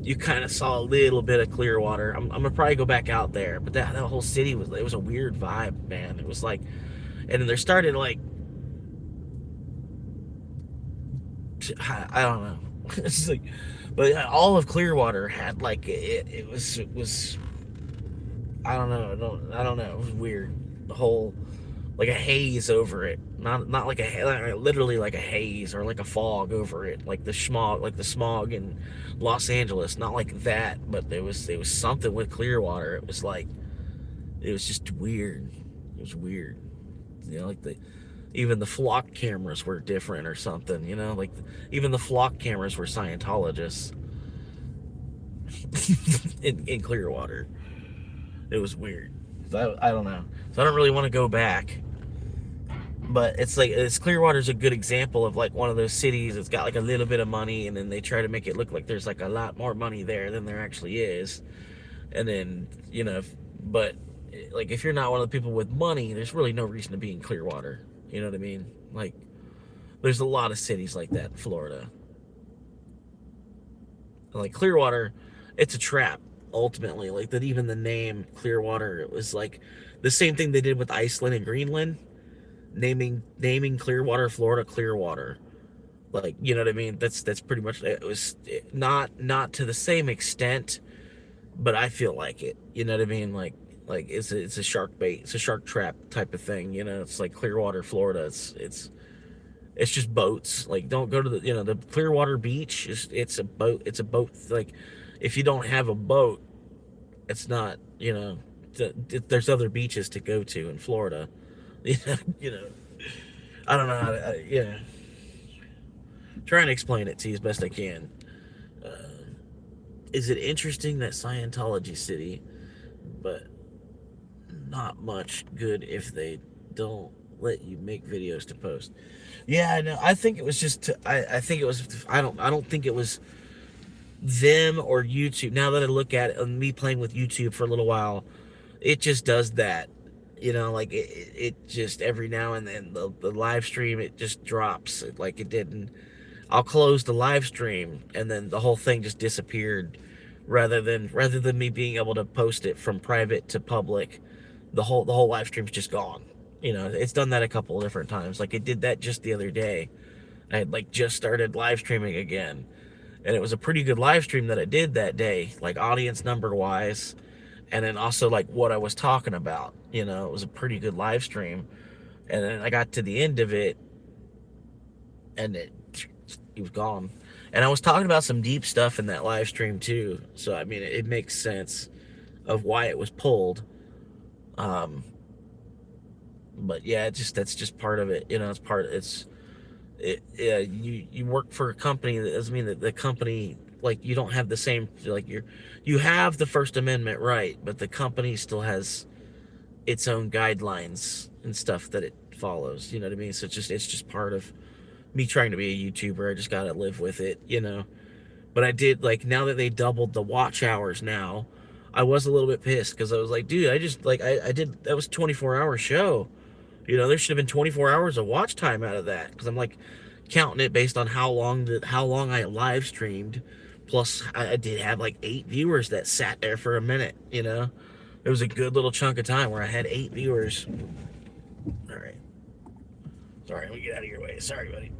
you kind of saw a little bit of Clearwater. I'm gonna probably go back out there, but that whole city was a weird vibe, man. It was like, and then there started like, I don't know. It's like, but all of Clearwater had like it was I don't know. It was weird. The whole, like a haze over it. Not like literally like a haze or like a fog over it, like the smog in Los Angeles. Not like that, but there was something with Clearwater. It was just weird. It was weird. Like even the flock cameras were different or something. Like even the flock cameras were Scientologists in Clearwater. It was weird. I don't know. So I don't really want to go back. But it's Clearwater's a good example of like one of those cities that's got like a little bit of money, and then they try to make it look like there's like a lot more money there than there actually is. And then, but like if you're not one of the people with money, there's really no reason to be in Clearwater. You know what I mean? Like there's a lot of cities like that in Florida. Like Clearwater, it's a trap ultimately. Like that, even the name Clearwater, it was like the same thing they did with Iceland and Greenland, naming Clearwater, Florida, Clearwater. Like, you know what I mean? That's pretty much it. Was not to the same extent, but I feel like it. You know what I mean? Like it's a shark bait, it's a shark trap type of thing. It's like Clearwater, Florida. It's just boats. Like, don't go to the Clearwater Beach. It's a boat. It's a boat. Like, if you don't have a boat, it's not. There's other beaches to go to in Florida. I don't know how to. Trying to explain it to you as best I can. Is it interesting that Scientology City, but not much good if they don't let you make videos to post? Yeah, I know. I think it was just. I think it was. I don't think it was them or YouTube. Now that I look at it, and me playing with YouTube for a little while, it just does that. Like it just every now and then the live stream, it just drops. Like it didn't. I'll close the live stream and then the whole thing just disappeared, rather than me being able to post it from private to public. The whole live stream's just gone. It's done that a couple of different times. Like it did that just the other day. I had like just started live streaming again, and it was a pretty good live stream that I did that day, like audience number wise, and then also like what I was talking about. It was a pretty good live stream, and then I got to the end of it, and it was gone. And I was talking about some deep stuff in that live stream too, so I mean it makes sense of why it was pulled. But yeah, that's just part of it. You work for a company. That doesn't mean that the company, like, you don't have the same, like, you have the First Amendment right, but the company still has its own guidelines and stuff that it follows. You know what I mean? So it's just part of me trying to be a YouTuber. I just gotta live with it, But I did, like, now that they doubled the watch hours now, I was a little bit pissed because I was like, dude, I just, like, I did, that was a 24-hour show. There should have been 24 hours of watch time out of that, because I'm like counting it based on how long I live streamed. Plus, I did have like 8 viewers that sat there for a minute. It was a good little chunk of time where I had 8 viewers. All right. Sorry, let me get out of your way. Sorry, buddy.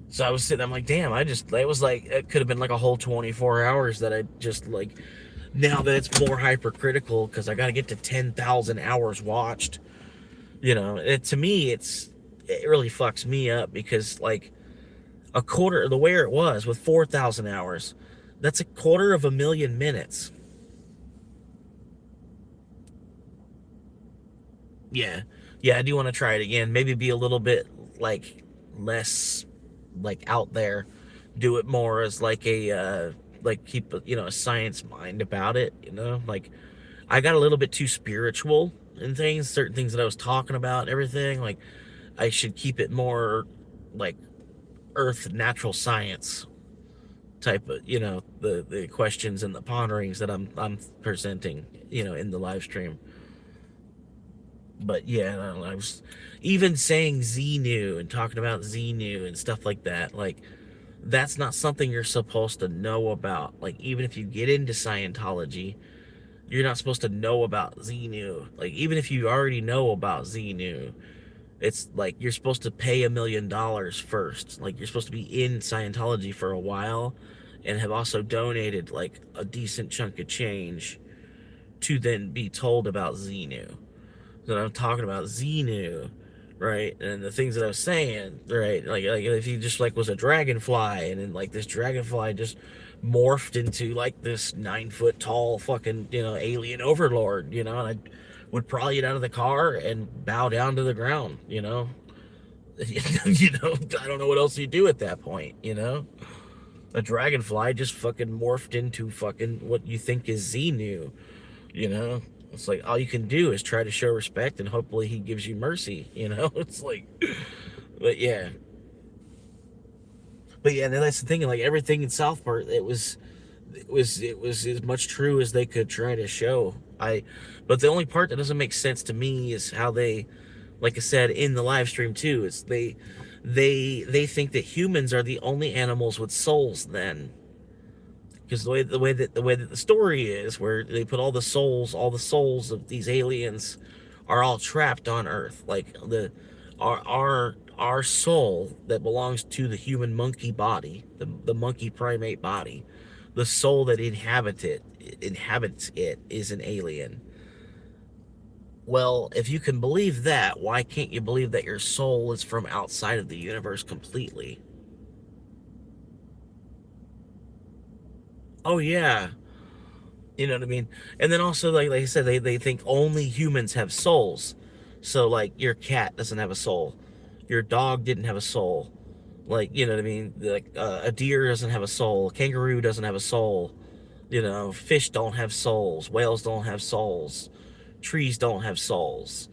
So I was sitting, I'm like, damn, it could have been like a whole 24 hours that I just, like, now that it's more hypercritical because I got to get to 10,000 hours watched, to me, it really fucks me up, because like a quarter of the way it was with 4,000 hours, that's a quarter of 1,000,000 minutes. Yeah. I do want to try it again. Maybe be a little bit like less like out there, do it more as like a like keep a science mind about it. Like I got a little bit too spiritual in certain things that I was talking about and everything. Like I should keep it more like earth natural science type of, the questions and the ponderings that I'm presenting, in the live stream. But yeah, I was even saying Xenu and talking about Xenu and stuff like that. Like, that's not something you're supposed to know about. Like, even if you get into Scientology, you're not supposed to know about Xenu. Like, even if you already know about Xenu, it's like you're supposed to pay $1 million first. Like, you're supposed to be in Scientology for a while and have also donated like a decent chunk of change to then be told about Xenu. That I'm talking about Xenu, right? And the things that I was saying, right? Like if he just like was a dragonfly, and then like this dragonfly just morphed into like this 9-foot tall fucking, alien overlord, and I would probably get out of the car and bow down to the ground, I don't know what else you do at that point, A dragonfly just fucking morphed into fucking what you think is Xenu, It's like all you can do is try to show respect, and hopefully he gives you mercy. It's like, but yeah, that's the thing. Like everything in South Park, it was as much true as they could try to show. But the only part that doesn't make sense to me is how they, like I said in the live stream too, is they think that humans are the only animals with souls. Then, because the way that the story is, where they put all the souls of these aliens are all trapped on Earth. Like our soul that belongs to the human monkey body, the monkey primate body, the soul that inhabits it is an alien. Well, if you can believe that, why can't you believe that your soul is from outside of the universe completely? Oh yeah, you know what I mean. And then also, like I said, they think only humans have souls. So like your cat doesn't have a soul, your dog didn't have a soul. Like, you know what I mean. Like a deer doesn't have a soul, a kangaroo doesn't have a soul. Fish don't have souls, whales don't have souls, trees don't have souls.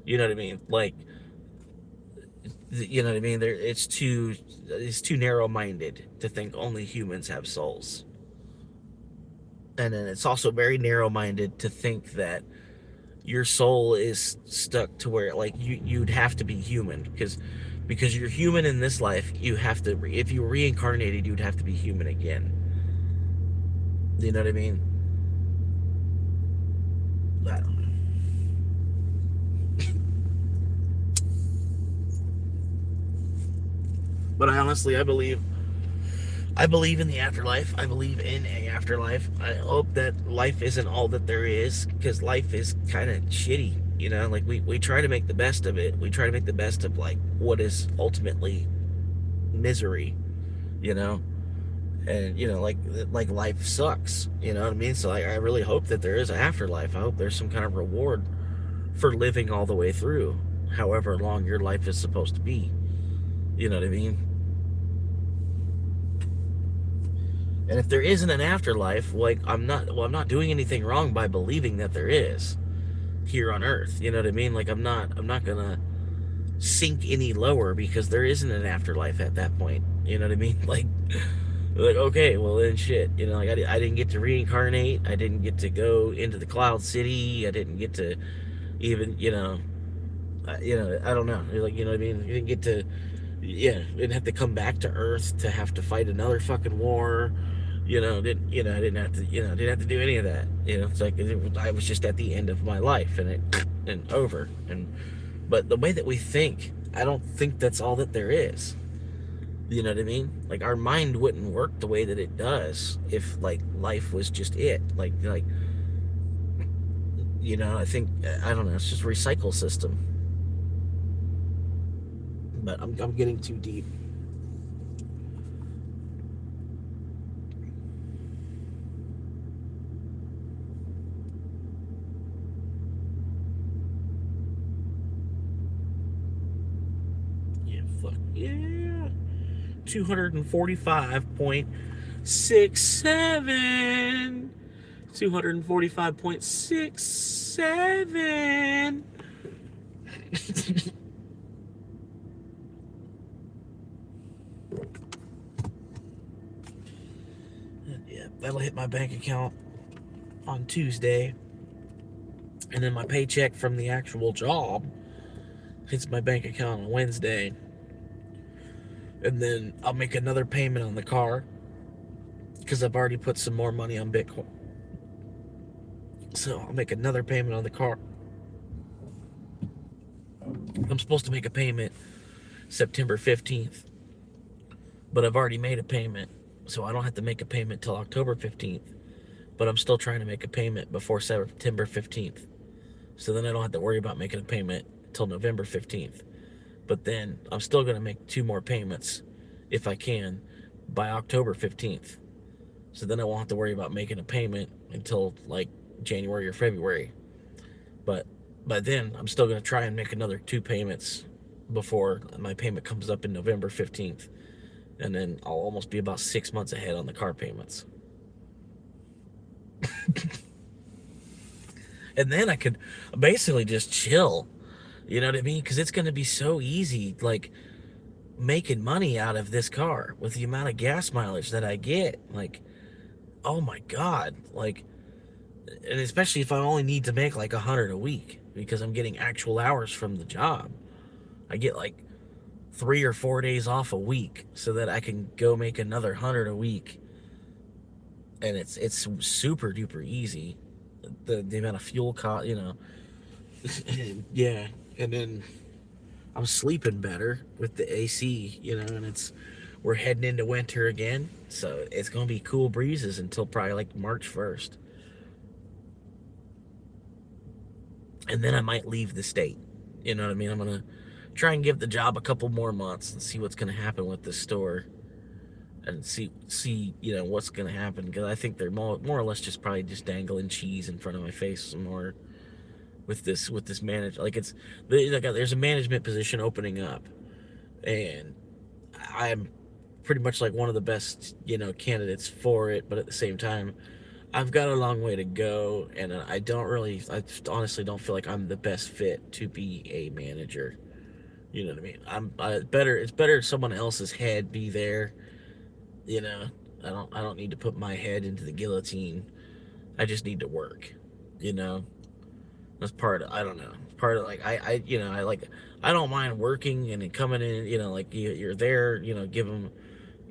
You know what I mean? Like, you know what I mean? It's too narrow-minded to think only humans have souls. And then it's also very narrow-minded to think that your soul is stuck to where, like, you'd have to be human, because you're human in this life. You have to, if you were reincarnated, you'd have to be human again. You know what I mean? I don't know. But I believe in the afterlife. I believe in a afterlife. I hope that life isn't all that there is, because life is kind of shitty. Like we try to make the best of it. We try to make the best of like what is ultimately misery, and like life sucks. You know what I mean? So I really hope that there is an afterlife. I hope there's some kind of reward for living all the way through, however long your life is supposed to be. You know what I mean? And if there isn't an afterlife, like I'm not doing anything wrong by believing that there is here on Earth. You know what I mean? Like I'm not gonna sink any lower because there isn't an afterlife at that point. You know what I mean? Like okay, well then shit. Like I didn't get to reincarnate. I didn't get to go into the Cloud City. I didn't get to even I don't know. Like, you know what I mean? You didn't get to, didn't have to come back to Earth to have to fight another fucking war. I didn't have to, didn't have to do any of that. It's like I was just at the end of my life and over. But the way that we think, I don't think that's all that there is. You know what I mean? Like our mind wouldn't work the way that it does if like life was just it. I think, I don't know, it's just a recycle system. But I'm getting too deep. Yeah, fuck yeah. 245.67. 245.67. Yeah, that'll hit my bank account on Tuesday. And then my paycheck from the actual job hits my bank account on Wednesday. And then I'll make another payment on the car because I've already put some more money on Bitcoin. So I'll make another payment on the car. I'm supposed to make a payment September 15th, but I've already made a payment, so I don't have to make a payment till October 15th. But I'm still trying to make a payment before September 15th. So then I don't have to worry about making a payment till November 15th. But then I'm still going to make 2 more payments, if I can, by October 15th. So then I won't have to worry about making a payment until like January or February. But by then, I'm still going to try and make another 2 payments before my payment comes up in November 15th. And then I'll almost be about 6 months ahead on the car payments. And then I could basically just chill. You know what I mean? Because it's going to be so easy, like making money out of this car with the amount of gas mileage that I get. Like, oh my God. Like, and especially if I only need to make like 100 a week because I'm getting actual hours from the job. I get like 3 or 4 days off a week so that I can go make another 100 a week. And it's super duper easy. The amount of fuel cost, yeah. And then I'm sleeping better with the AC, and we're heading into winter again, so it's gonna be cool breezes until probably like March 1st, and then I might leave the state. You know what I mean? I'm gonna try and give the job a couple more months and see what's gonna happen with the store, and see what's gonna happen, because I think they're more or less just probably just dangling cheese in front of my face some more with this manager. Like there's a management position opening up, and I'm pretty much like one of the best candidates for it, but at the same time I've got a long way to go, and I honestly don't feel like I'm the best fit to be a manager. You know what I mean? It's better someone else's head be there. I don't need to put my head into the guillotine. I just need to work. That's part of, I don't know, part of like I don't mind working and then coming in, like you're there, give them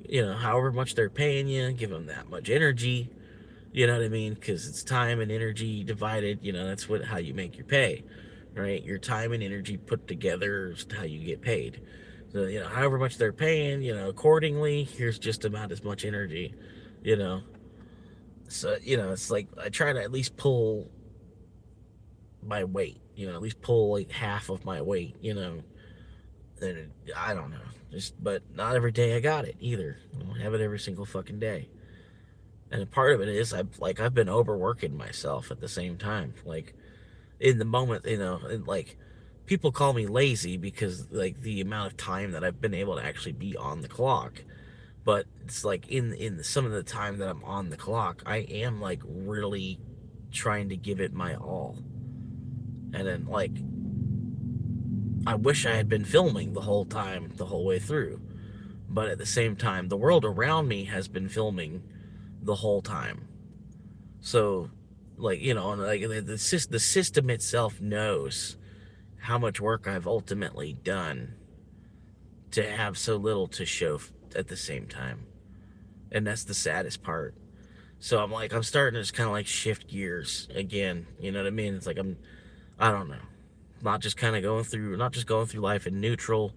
however much they're paying you, give them that much energy. You know what I mean? Because it's time and energy divided. That's how you make your pay, right? Your time and energy put together is how you get paid. So however much they're paying, accordingly, here's just about as much energy. So it's like I try to at least pull my weight, at least pull like half of my weight, and I don't know, but not every day I got it either. I don't have it every single fucking day. And a part of it is I've been overworking myself at the same time. Like in the moment, and like people call me lazy because like the amount of time that I've been able to actually be on the clock. But it's like in some of the time that I'm on the clock, I am like really trying to give it my all. And then like I wish I had been filming the whole time, the whole way through. But at the same time, the world around me has been filming the whole time. So like, like the system itself knows how much work I've ultimately done to have so little to show at the same time. And that's the saddest part. So I'm starting to just kind of like shift gears again. You know what I mean? It's like I don't know, not just going through life in neutral,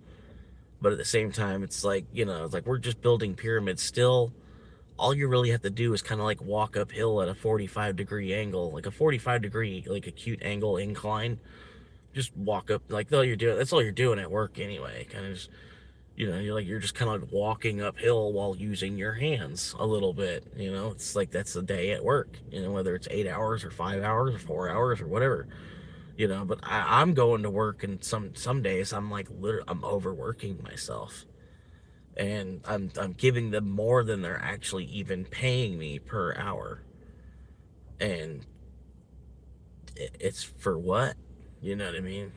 but at the same time, it's like, it's like we're just building pyramids still. All you really have to do is kind of like walk uphill at a 45-degree angle, like a 45-degree, like acute angle incline. Just walk up, like that's all you're doing at work anyway. Kind of just, you're just kind of like walking uphill while using your hands a little bit. It's like that's the day at work. Whether it's 8 hours or 5 hours or 4 hours or whatever. But I'm going to work, and some days I'm like I'm overworking myself, and I'm giving them more than they're actually even paying me per hour, and it's for what? You know what I mean?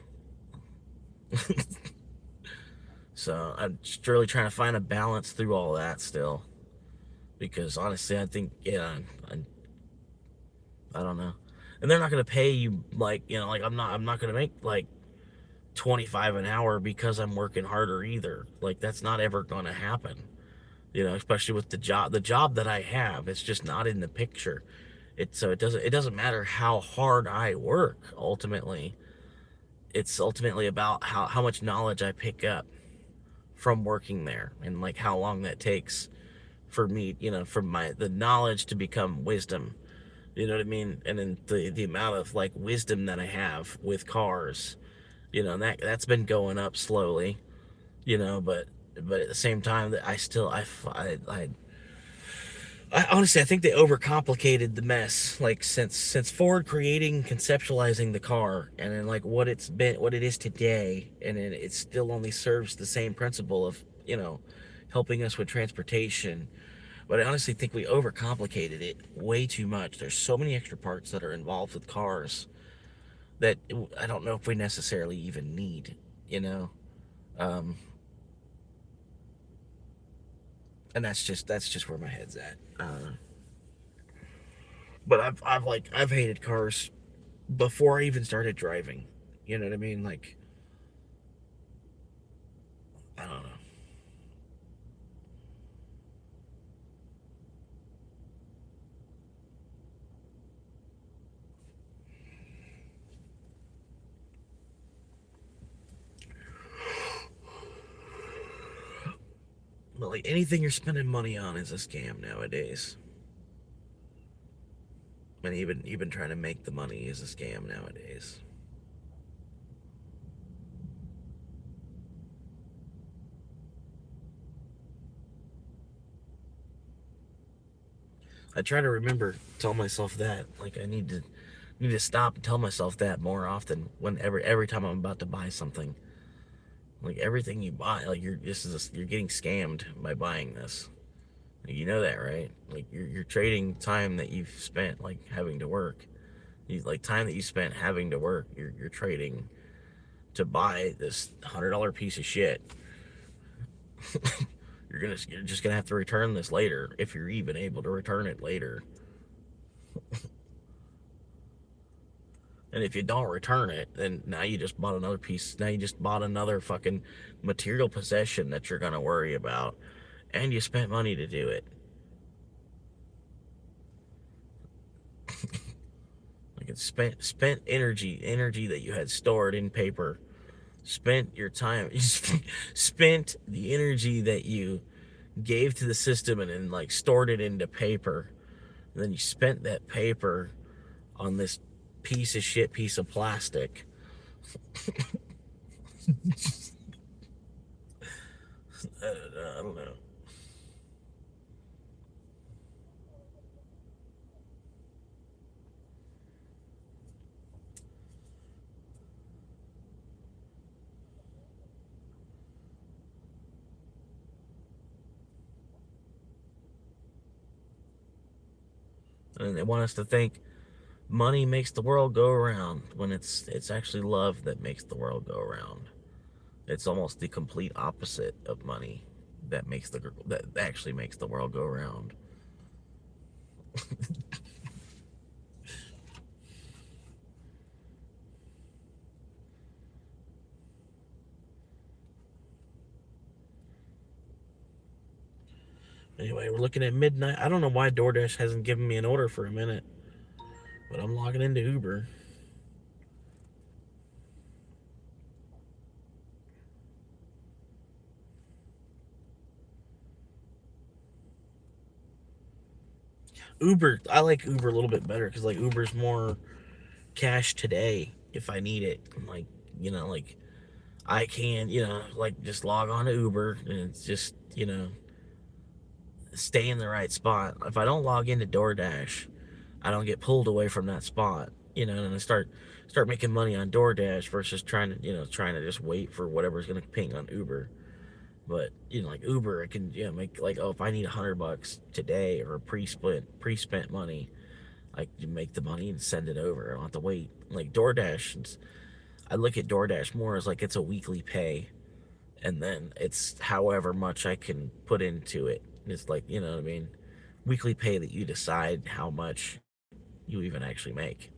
So I'm just really trying to find a balance through all that still, because honestly, I think I don't know. And they're not going to pay you like, like I'm not going to make like 25 an hour because I'm working harder either. Like that's not ever going to happen. Especially with the job that I have, it's just not in the picture. It doesn't matter how hard I work. Ultimately, it's ultimately about how much knowledge I pick up from working there, and like how long that takes for me, from the knowledge to become wisdom. You know what I mean? And then the amount of like wisdom that I have with cars, that's been going up slowly, but at the same time that I honestly, I think they overcomplicated the mess. Like since Ford creating, conceptualizing the car, and then like what it is today, and then it still only serves the same principle of helping us with transportation. But I honestly think we overcomplicated it way too much. There's so many extra parts that are involved with cars that I don't know if we necessarily even need, you know. Um, and that's just where my head's at. But I've hated cars before I even started driving. You know what I mean? Like, I don't know. But like anything you're spending money on is a scam nowadays. And even trying to make the money is a scam nowadays. I try to remember, tell myself that. Like I need to stop and tell myself that more often. Whenever every time I'm about to buy something, like everything you buy, like you're getting scammed by buying this. You know that, right? Like you're trading time that you've spent like having to work. Like time that you spent having to work. You're trading to buy this $100 piece of shit. You're just gonna have to return this later if you're even able to return it later. And if you don't return it, then now you just bought another piece. Now you just bought another fucking material possession that you're gonna worry about, and you spent money to do it. Like it's spent energy that you had stored in paper. Spent your time. You spent the energy that you gave to the system and then like stored it into paper. And then you spent that paper on this piece of plastic. I don't know. And they want us to think money makes the world go around when it's actually love that makes the world go around. It's almost the complete opposite of money that actually makes the world go around. Anyway, we're looking at midnight. I don't know why DoorDash hasn't given me an order for a minute, but I'm logging into Uber. I like Uber a little bit better because like Uber's more cash today if I need it. Like, like I can, like just log on to Uber and it's just, stay in the right spot. If I don't log into DoorDash, I don't get pulled away from that spot, and I start making money on DoorDash versus trying to just wait for whatever's gonna ping on Uber. But like Uber, I can make like, oh, if I need $100 today or pre-spent money, I can make the money and send it over. I don't have to wait. Like DoorDash, I look at DoorDash more as like it's a weekly pay, and then it's however much I can put into it. It's like, you know what I mean, weekly pay that you decide how much you even actually make,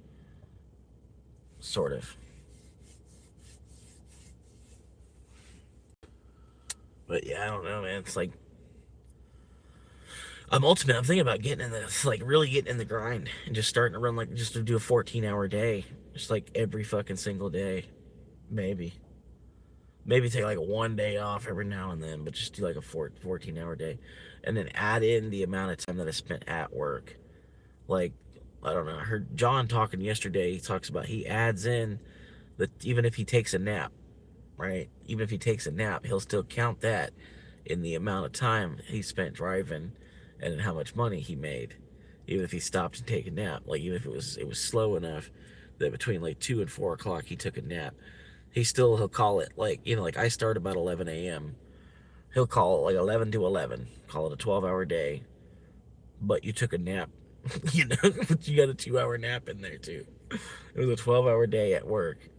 sort of. But yeah, I don't know, man. It's like I'm thinking about getting in the like really getting in the grind and just starting to run like just to do a 14-hour day, just like every fucking single day, maybe. Maybe take like one day off every now and then, but just do like a 14-hour day, and then add in the amount of time that I spent at work. Like I don't know. I heard John talking yesterday. He talks about he adds in that even if he takes a nap, right? Even if he takes a nap, he'll still count that in the amount of time he spent driving and how much money he made. Even if he stopped to take a nap, like even if it was slow enough that between like 2 and 4 o'clock he took a nap, he'll call it like like I start about 11 a.m. He'll call it like 11 to 11, call it a 12-hour day, but you took a nap You know, but you got a 2-hour nap in there too. It was a 12-hour day at work,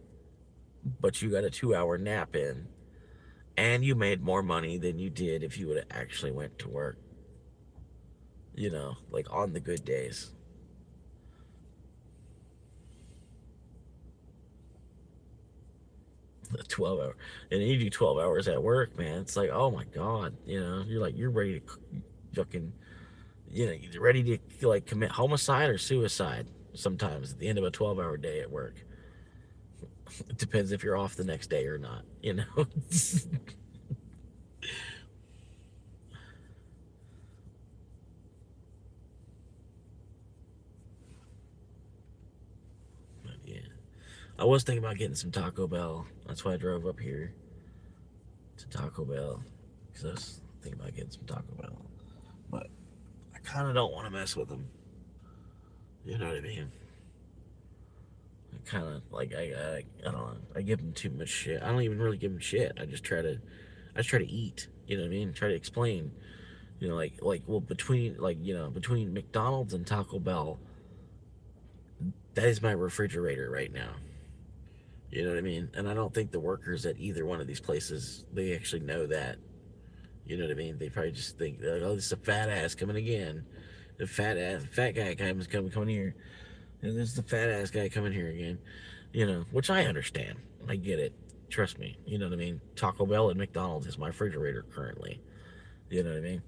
but you got a 2-hour nap in, and you made more money than you did if you would have actually went to work. You know, like on the good days. The 12 hour, and you do 12 hours at work, man. It's like, oh my God, you know, you're ready to fucking, you know, you're ready to like commit homicide or suicide sometimes at the end of a 12-hour day at work. It depends if you're off the next day or not, you know. But yeah, I was thinking about getting some Taco Bell. That's why I drove up here to Taco Bell, because I was thinking about getting some Taco Bell. But I kind of don't want to mess with them. You know what I mean? I kind of like I don't know. I give them too much shit. I don't even really give them shit. I just try to eat. You know what I mean? Try to explain. You know, well, between McDonald's and Taco Bell, that is my refrigerator right now. You know what I mean? And I don't think the workers at either one of these places, they actually know that. You know what I mean? They probably just think, oh, this is a fat ass coming again. The fat guy coming here. And this is the fat ass guy coming here again. You know, which I understand. I get it. Trust me. You know what I mean? Taco Bell and McDonald's is my refrigerator currently. You know what I mean?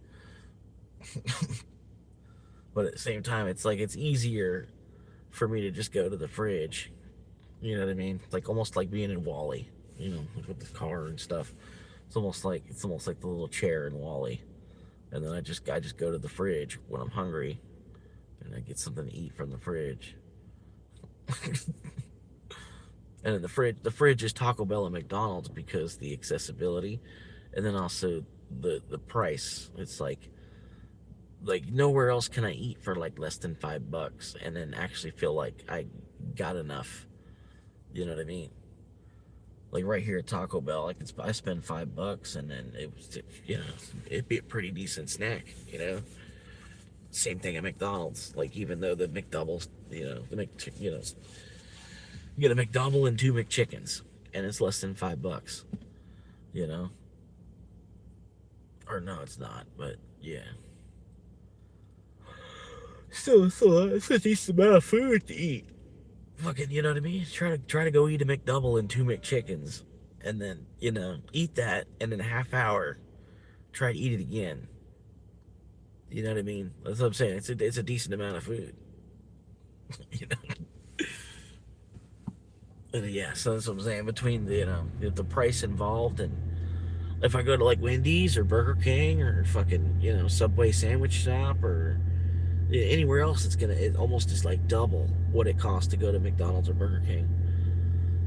But at the same time, it's like it's easier for me to just go to the fridge. You know what I mean? Like almost like being in Wall-E, you know, like with the car and stuff. It's almost like the little chair in Wall-E. And then I just go to the fridge when I'm hungry, and I get something to eat from the fridge. And in the fridge is Taco Bell and McDonald's because the accessibility, and then also the price. It's like nowhere else can I eat for like less than $5 and then actually feel like I got enough. You know what I mean? Like right here at Taco Bell, I spend $5 and then it'd be a pretty decent snack, you know. Same thing at McDonald's. Like even though the McDoubles, you know, you get a McDouble and 2 McChickens, and it's less than $5, you know. Or no, it's not, but yeah. Still, it's a decent amount of food to eat. Fucking, you know what I mean? Try to go eat a McDouble and 2 McChickens, and then, you know, eat that, and in a half hour, try to eat it again. You know what I mean? That's what I'm saying. It's a decent amount of food. You know? And yeah, so that's what I'm saying. Between the price involved, and if I go to like Wendy's or Burger King or fucking, you know, Subway sandwich shop or anywhere else, it almost is like double what it costs to go to McDonald's or Burger King.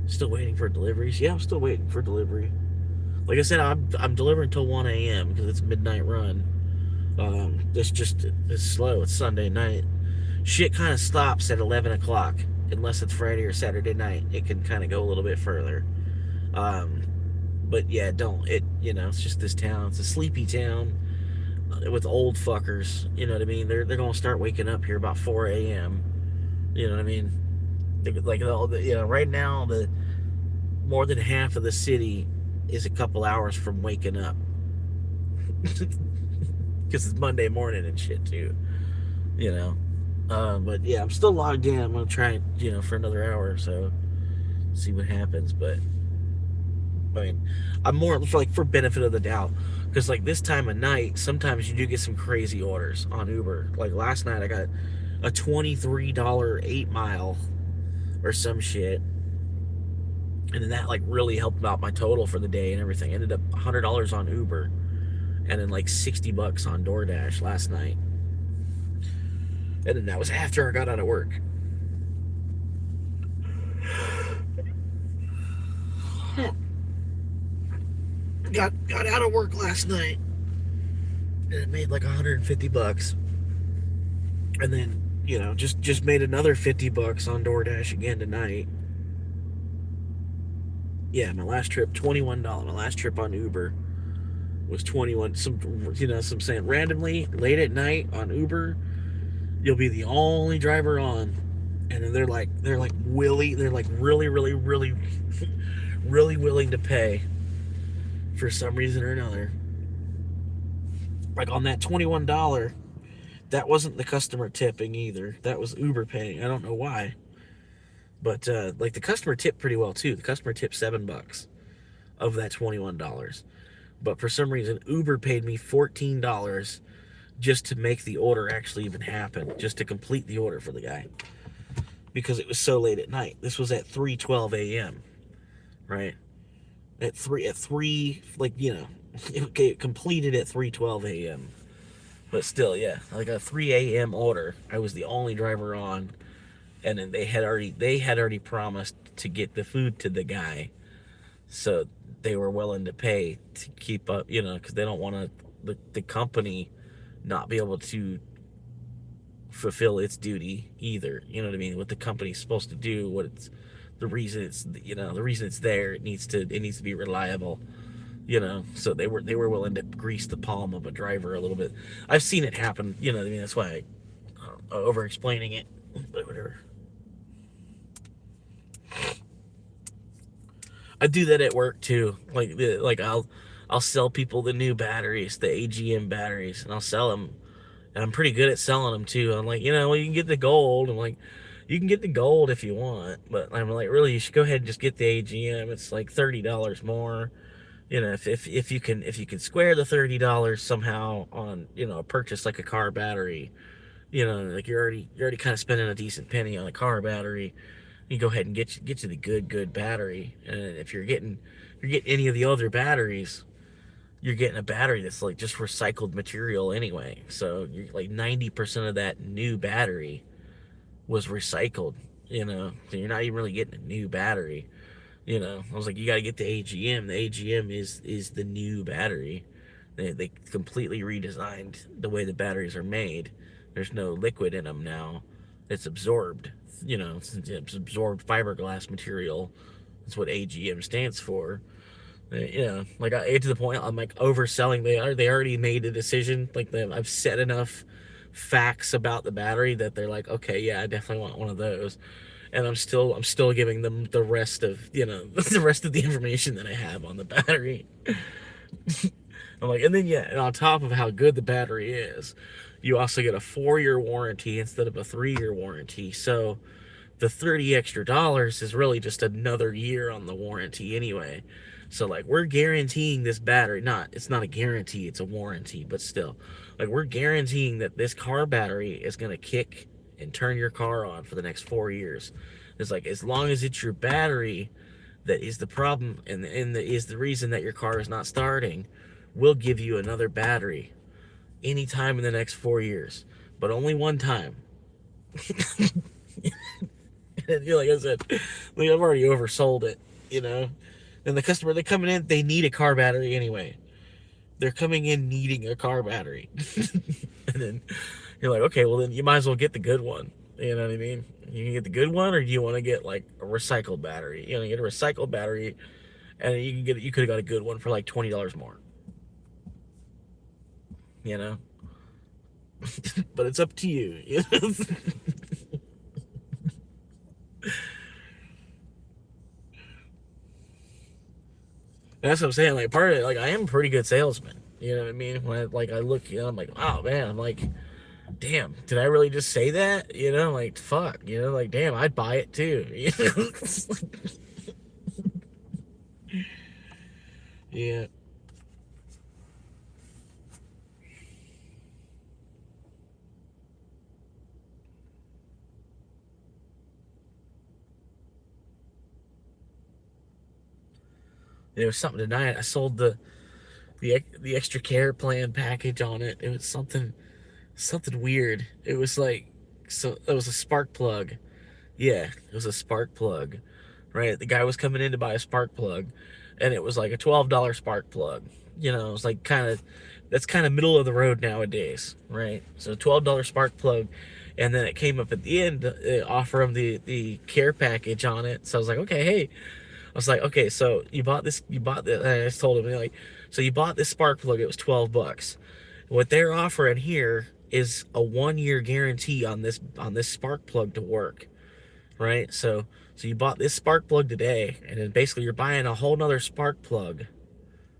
Still waiting for deliveries. Yeah, I'm still waiting for delivery. Like I said, I'm delivering until 1 a.m. because it's midnight run. It's slow. It's Sunday night. Shit kind of stops at 11 o'clock unless it's Friday or Saturday night. It can kind of go a little bit further. But yeah, it's just this town. It's a sleepy town with old fuckers. You know what I mean? They're gonna start waking up here about 4 a.m. You know what I mean? Right now the more than half of the city is a couple hours from waking up. Because it's Monday morning and shit too, you know. But yeah, I'm still logged in. I'm gonna try, for another hour or so, see what happens. But I mean, I'm more like for benefit of the doubt, because like this time of night, sometimes you do get some crazy orders on Uber. Like last night, I got a $23 8 mile or some shit, and then that like really helped out my total for the day and everything. Ended up $100 on Uber. And then like $60 on DoorDash last night. And then that was after I got out of work. Got out of work last night. And it made like $150. And then, just made another $50 on DoorDash again tonight. Yeah, my last trip, $21. My last trip on Uber was 21. Some saying randomly late at night on Uber, You'll be the only driver on, and then they're like really really willing to pay for some reason or another. Like on that $21, that wasn't the customer tipping either. That was Uber paying. I don't know why, but like the customer tipped pretty well too. The customer tipped $7 of that $21, but for some reason Uber paid me $14 just to make the order actually even happen, just to complete the order for the guy, because it was so late at night. This was at 3:12 a.m. right? At three, like, you know, it completed at 3:12 a.m. But still, yeah, like a 3 a.m. order. I was the only driver on, and then they had already promised to get the food to the guy, so they were willing to pay to keep up, you know, because they don't want the company not be able to fulfill its duty either. You know what I mean? What the company's supposed to do, what it's the reason it's, you know, the reason it's there, it needs to be reliable, you know. So they were willing to grease the palm of a driver a little bit. I've seen it happen, you know what I mean? That's why over explaining it, but whatever. I do that at work too. Like I'll sell people the new batteries, the AGM batteries, and I'll sell them. And I'm pretty good at selling them too. I'm like, you know, well, you can get the gold. I'm like, you can get the gold if you want, but I'm like, really, you should go ahead and just get the AGM. It's like $30 more. You know, if you can square the $30 somehow on, you know, a purchase like a car battery, you know, like you're already kind of spending a decent penny on a car battery. You go ahead and get you the good battery. And if you're getting any of the other batteries, you're getting a battery that's like just recycled material anyway. So you're like 90% of that new battery was recycled, you know. So you're not even really getting a new battery, you know. I was like, you got to get the AGM. The AGM is the new battery. They completely redesigned the way the batteries are made. There's no liquid in them now. It's absorbed, you know. It's absorbed fiberglass material. That's what AGM stands for. You know, like I get to the point I'm like overselling. They already made a decision. Like I've said enough facts about the battery that they're like, okay, yeah, I definitely want one of those. And I'm still giving them the rest of, you know, the rest of the information that I have on the battery. I'm like, and then yeah, and on top of how good the battery is, you also get a 4-year warranty instead of a 3-year warranty. So the $30 extra is really just another year on the warranty anyway. So like we're guaranteeing this battery, it's not a guarantee, it's a warranty, but still, like we're guaranteeing that this car battery is going to kick and turn your car on for the next 4 years. It's like, as long as it's your battery that is the problem and is the reason that your car is not starting, we'll give you another battery anytime in the next 4 years, but only one time. And like I said, like I've already oversold it, you know. And the customer, they're coming in, they need a car battery anyway. They're coming in needing a car battery. And then you're like, okay, well then you might as well get the good one. You know what I mean? You can get the good one, or do you want to get like a recycled battery? You know, you get a recycled battery, and you could have got a good one for like $20 more. You know? But it's up to you. You know? That's what I'm saying. Like part of it, like I am a pretty good salesman. You know what I mean? When I look, you know, I'm like, oh man, I'm like, damn, did I really just say that? You know, like fuck, you know, like damn, I'd buy it too. You know? Yeah. There was something tonight. I sold the extra care plan package on it. It was something weird. It was like, so it was a spark plug. Yeah, it was a spark plug. Right? The guy was coming in to buy a spark plug, and it was like a $12 spark plug. You know, it was like that's kind of middle of the road nowadays, right? So $12 spark plug, and then it came up at the end, offer him the care package on it. So I was like, okay, hey. I was like, okay, so I just told him, like, so you bought this spark plug, it was $12. What they're offering here is a 1 year guarantee on this spark plug to work, right? So you bought this spark plug today, and then basically you're buying a whole nother spark plug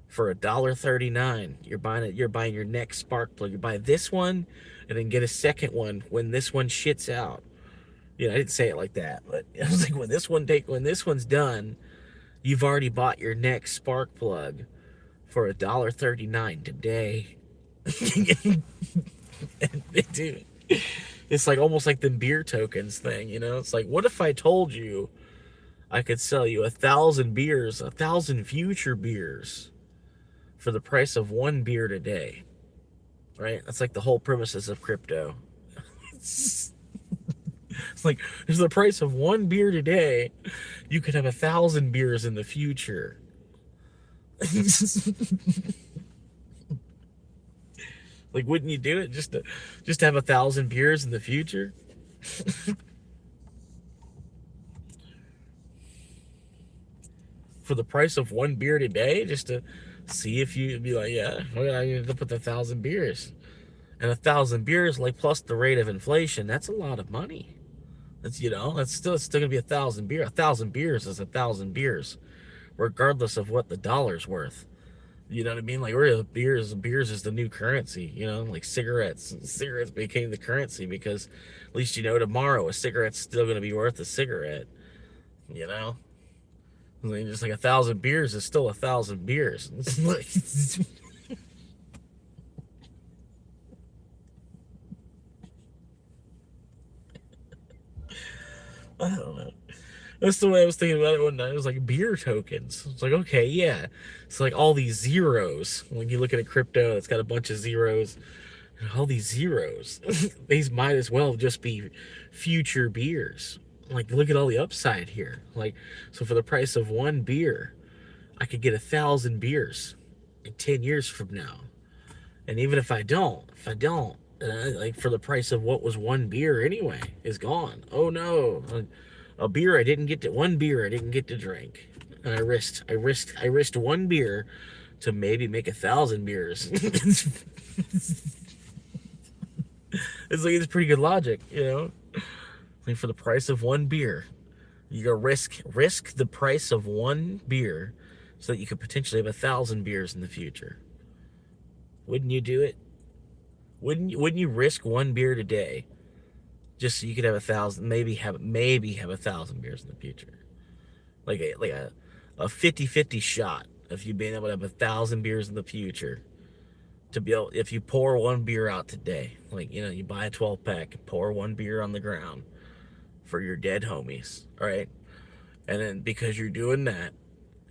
for $1.39. You're buying it. You're buying your next spark plug. You buy this one, and then get a second one when this one shits out. You know, I didn't say it like that, but I was like, when this one's done, you've already bought your next spark plug for $1.39 today. Dude, it's like almost like the beer tokens thing, you know? It's like, what if I told you I could sell you 1,000 beers, 1,000 future beers for the price of one beer today, right? That's like the whole premises of crypto. It's like, there's the price of one beer today. You could have 1,000 beers in the future. Like, wouldn't you do it just to have 1,000 beers in the future? For the price of one beer today, just to see if you'd be like, yeah, well, I need to put the 1,000 beers. And 1,000 beers, like, plus the rate of inflation, that's a lot of money. That's, you know, it's still gonna be 1,000 beer. 1,000 beers is 1,000 beers, regardless of what the dollar's worth. You know what I mean? Like, beers is the new currency. You know, like cigarettes became the currency because at least you know tomorrow a cigarette's still gonna be worth a cigarette. You know, I mean, just like 1,000 beers is still 1,000 beers. I don't know. That's the way I was thinking about it one night. It was like beer tokens. It's like, okay, yeah. It's like all these zeros. When you look at a crypto that's got a bunch of zeros, all these zeros, these might as well just be future beers. Like, look at all the upside here. Like, so for the price of one beer, I could get 1,000 beers in 10 years from now. And even if I don't, like, for the price of what was one beer anyway, is gone. Oh no. One beer I didn't get to drink. And I risked one beer to maybe make 1,000 beers. It's like, it's pretty good logic, you know? Like, for the price of one beer, you go risk the price of one beer so that you could potentially have 1,000 beers in the future. Wouldn't you do it? Wouldn't you risk one beer today just so you could have 1,000, maybe have 1,000 beers in the future? Like a 50-50 shot of you being able to have 1,000 beers in the future. To be able, if you pour one beer out today, like, you know, you buy a 12-pack and pour one beer on the ground for your dead homies, all right? And then because you're doing that,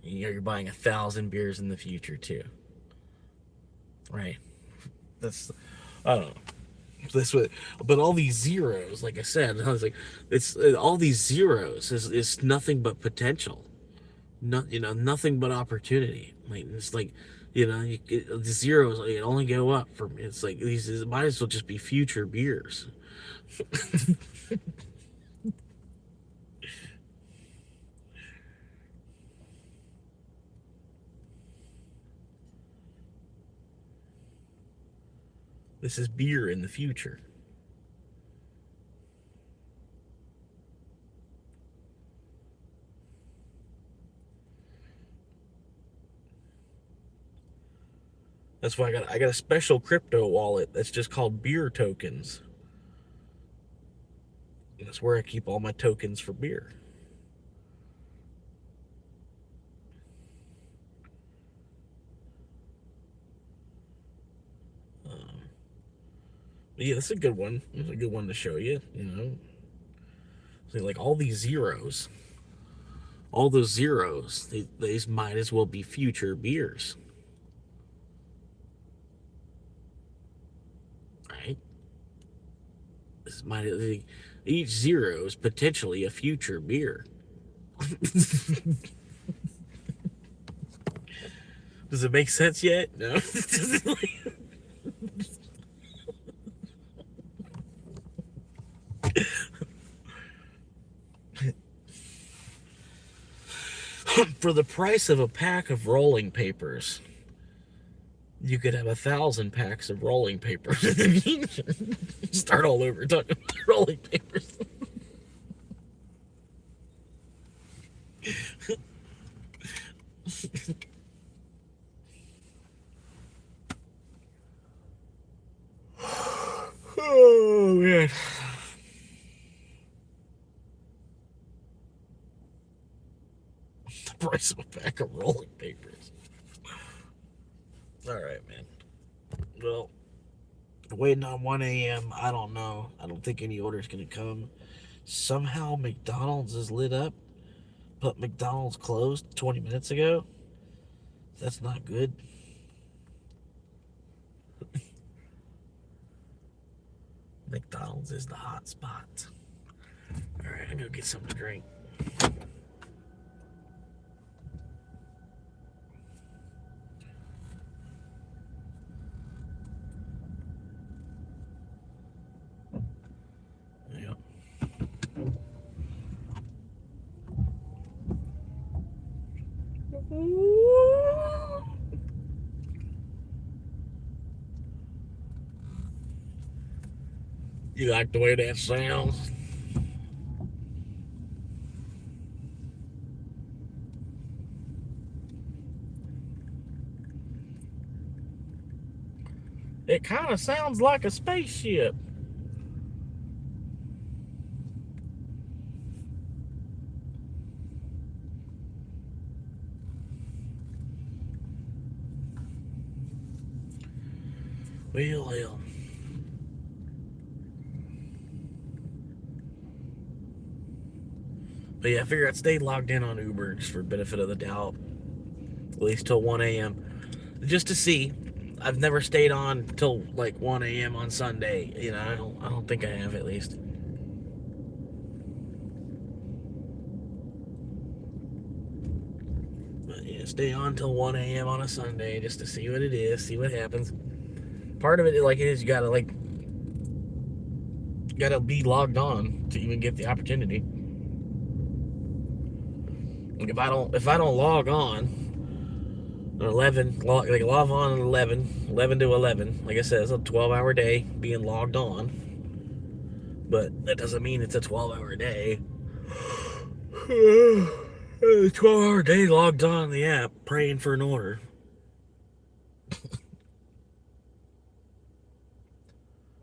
you're buying 1,000 beers in the future too, right? That's, I don't know. That's what, but all these zeros, like I said, I was like, it's all these zeros is nothing but potential. You know, nothing but opportunity. Like, it's like, you know, the zeros, like, only go up from, it's like, these might as well just be future beers. This is beer in the future. That's why I got a special crypto wallet that's just called beer tokens. And that's where I keep all my tokens for beer. But yeah, that's a good one. It's a good one to show you, you know. So, like, all these zeros, all those zeros, these might as well be future beers. Right? Each zero is potentially a future beer. Does it make sense yet? No. For the price of a pack of rolling papers, You could have 1,000 packs of rolling paper. Start all over talking about rolling papers. Oh man. The price of a pack of rolling papers. All right, man. Well, waiting on 1 a.m. I don't know. I don't think any order's gonna come. Somehow McDonald's is lit up, but McDonald's closed 20 minutes ago. That's not good. McDonald's is the hot spot. All right, I'm gonna get something to drink. Yep. You like the way that sounds? It kind of sounds like a spaceship. Well. But yeah, I figure I'd stay logged in on Uber just for benefit of the doubt. At least till 1 a.m. Just to see. I've never stayed on till like 1 a.m. on Sunday. You know, I don't think I have, at least. But yeah, stay on till 1 a.m. on a Sunday just to see what it is, see what happens. Part of it, like it is, you gotta be logged on to even get the opportunity. Like if I don't log on at 11, like log on at 11 to 11, like I said, it's a 12-hour day being logged on. But that doesn't mean it's a 12-hour day. 12-hour day logged on the app, praying for an order.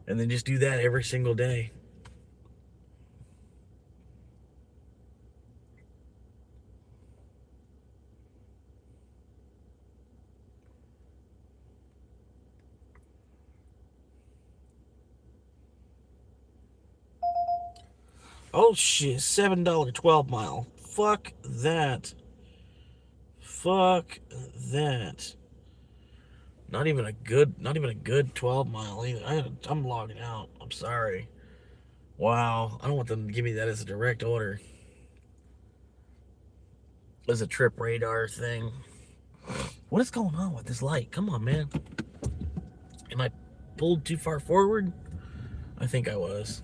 And then just do that every single day. Oh shit, $7 12 mile. Fuck that. Fuck that. Not even a good 12 mile either. I'm logging out. I'm sorry. Wow. I don't want them to give me that as a direct order. As a trip radar thing. What is going on with this light? Come on, man. Am I pulled too far forward? I think I was.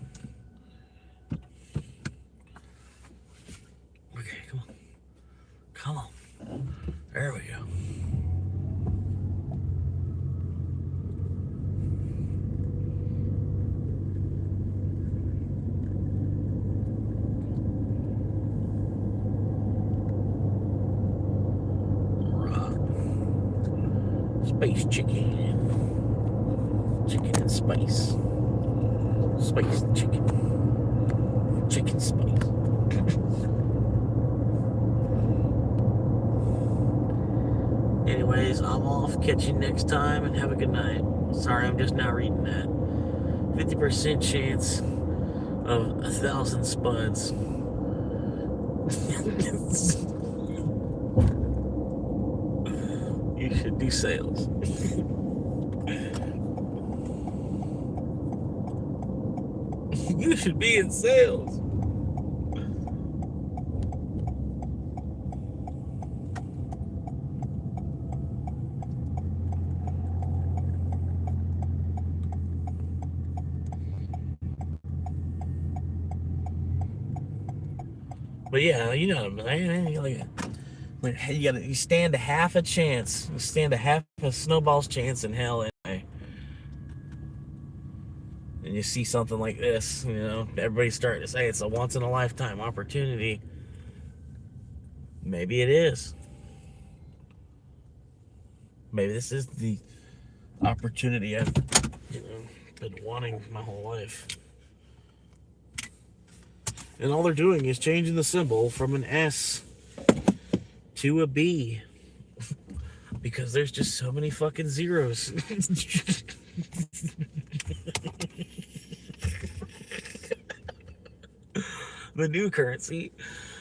Okay, come on. Come on. There we go. Space chicken. Chicken in space. Space chicken. Chicken space. Anyways, I'm off. Catch you next time and have a good night. Sorry, I'm just now reading that. 50% chance of 1,000 spuds. You should do sales. You should be in sales. But yeah, you know, like you stand a half a chance. You stand a half a snowball's chance in hell anyway. And you see something like this, everybody's starting to say it's a once in a lifetime opportunity. Maybe it is. Maybe this is the opportunity I've been wanting my whole life. And all they're doing is changing the symbol from an S to a B. Because there's just so many fucking zeros. The new currency.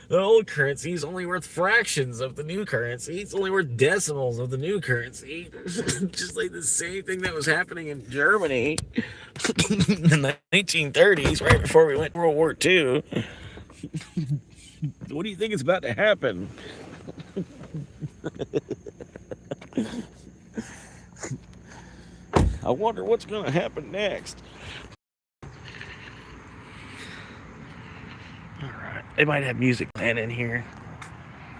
The old currency is only worth fractions of the new currency. It's only worth decimals of the new currency. Just like the same thing that was happening in Germany in the 1930s, right before we went to World War II. What do you think is about to happen? I wonder what's going to happen next. Alright, they might have music playing in here.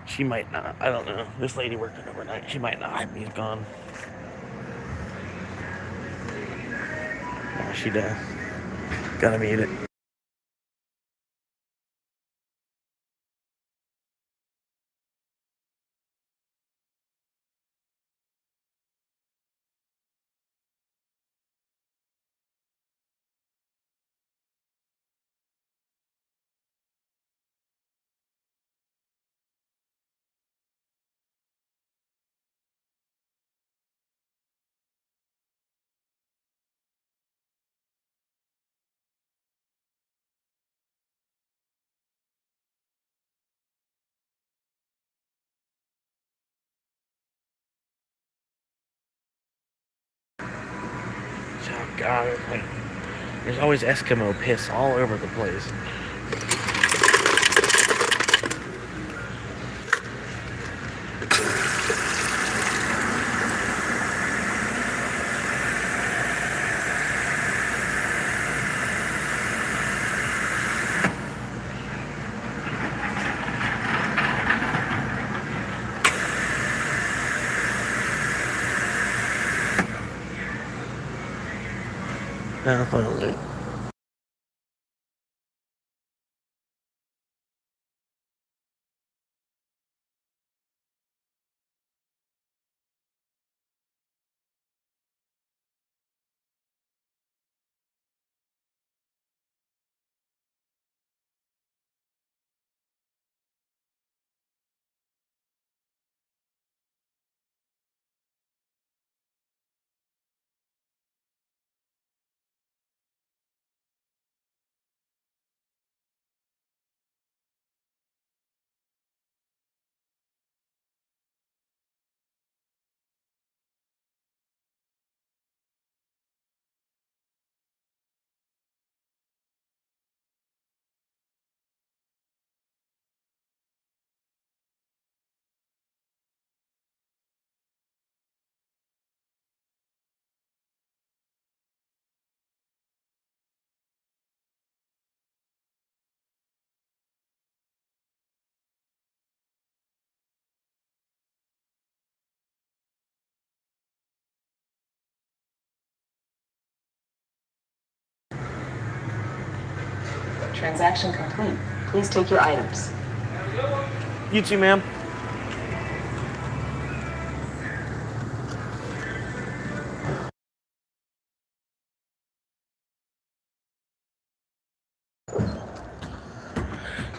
She might not. I don't know. This lady working overnight, she might not have music on. Oh, she does. Gotta mute it. Oh God, like, there's always Eskimo piss all over the place. Definitely. Transaction complete. Please take your items. You too, ma'am.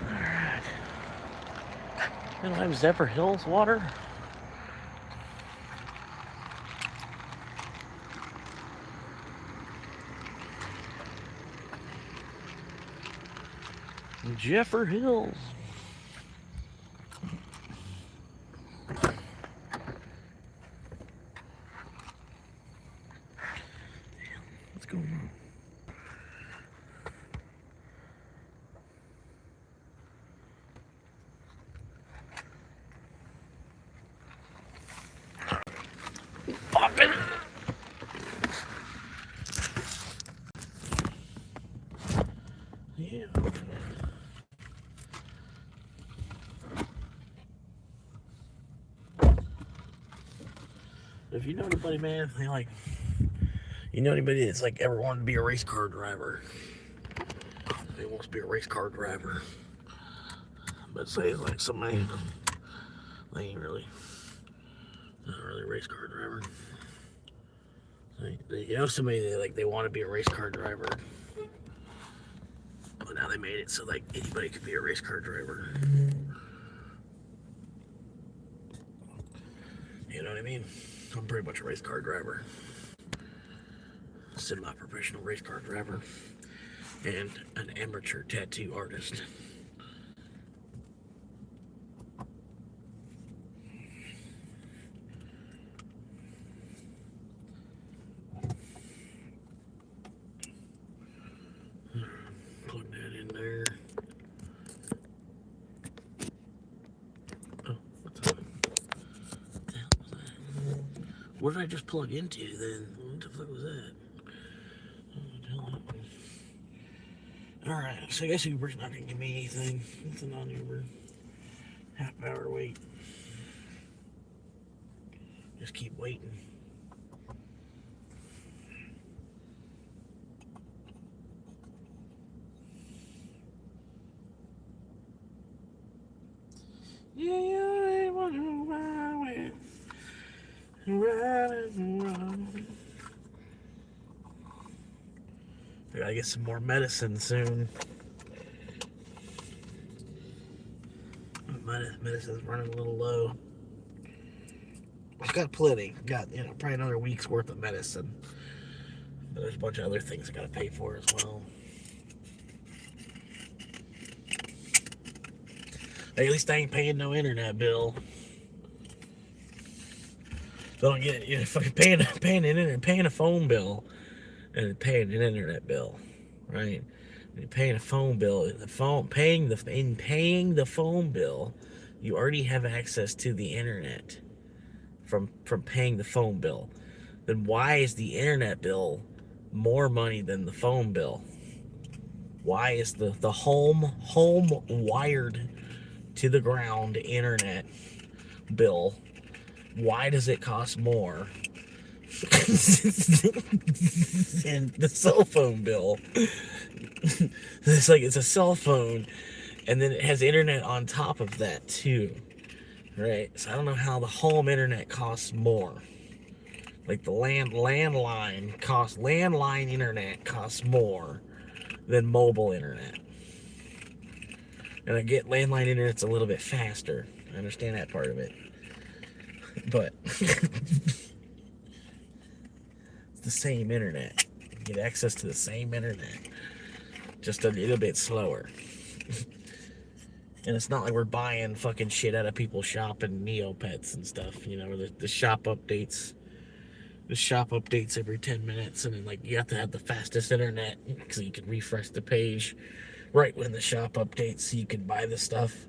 Alright. They don't have Zephyr Hills water? Zephyr Hills. What's going on? Popping. Yeah. If you know anybody, man, they like, you know anybody that's like ever wanted to be a race car driver, they wants to be a race car driver, but say it's like somebody, they ain't really, not really a race car driver. You know somebody that like they want to be a race car driver, but now they made it so like anybody could be a race car driver. You know what I mean? I'm pretty much a race car driver, semi-professional race car driver, and an amateur tattoo artist. Plug that in there. Oh, what the hell was that? What did I just plug into then? What the fuck was that? Alright, so I guess Uber's not gonna give me anything. Nothing on Uber. Half hour wait. Just keep waiting. Yeah, I want to ride and run. I gotta get some more medicine soon. Medicine's running a little low. I've got plenty. Got, probably another week's worth of medicine. But there's a bunch of other things I gotta pay for as well. Hey, at least I ain't paying no internet bill. Don't get fucking paying a phone bill and paying an internet bill, right? You're paying a phone bill. Paying the phone bill, you already have access to the internet from paying the phone bill. Then why is the internet bill more money than the phone bill? Why is the home wired to the ground internet bill, why does it cost more than the cell phone bill? It's like it's a cell phone and then it has internet on top of that too, right? So I don't know how the home internet costs more. Like the landline internet costs more than mobile internet. And I get landline internet's a little bit faster. I understand that part of it. But it's the same internet. You get access to the same internet. Just a little bit slower. And it's not like we're buying fucking shit out of people's shop and Neopets and stuff. The shop updates. The shop updates every 10 minutes. And then you have to have the fastest internet so you can refresh the page right when the shop updates so you can buy the stuff.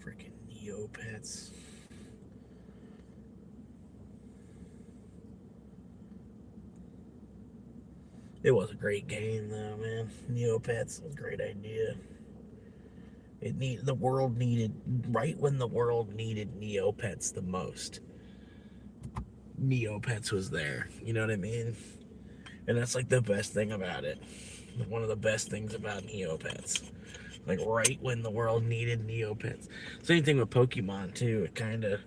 Freaking Neopets. It was a great game though, man. Neopets was a great idea. The world needed, right when the world needed Neopets the most, Neopets was there. You know what I mean? And that's like the best thing about it. One of the best things about Neopets. Like right when the world needed Neopets. Same thing with Pokemon too. It kind of.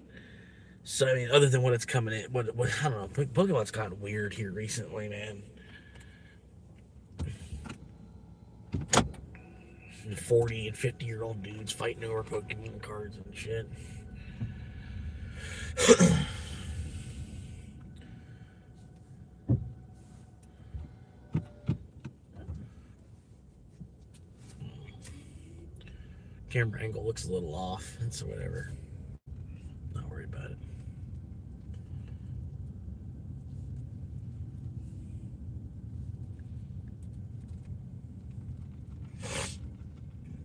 So I mean, other than what it's coming in, what I don't know. Pokemon's gotten weird here recently, man. 40 and 50-year-old dudes fighting over Pokemon cards and shit. Camera angle looks a little off, and so whatever. Not worried about it.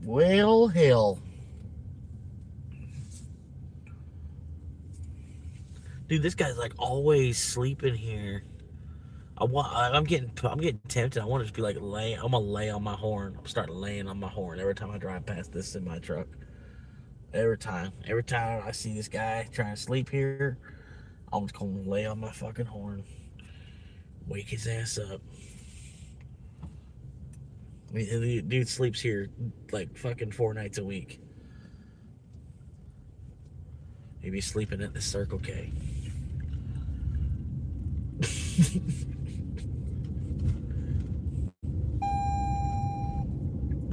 Well, hell. Dude, this guy's like always sleeping here. I'm getting tempted. I want to just be like lay. I'm gonna lay on my horn. I'm starting laying on my horn every time I drive past this in my truck. Every time I see this guy trying to sleep here, I'm just gonna lay on my fucking horn, wake his ass up. I mean, the dude sleeps here like fucking 4 nights a week. Maybe sleeping at the Circle K.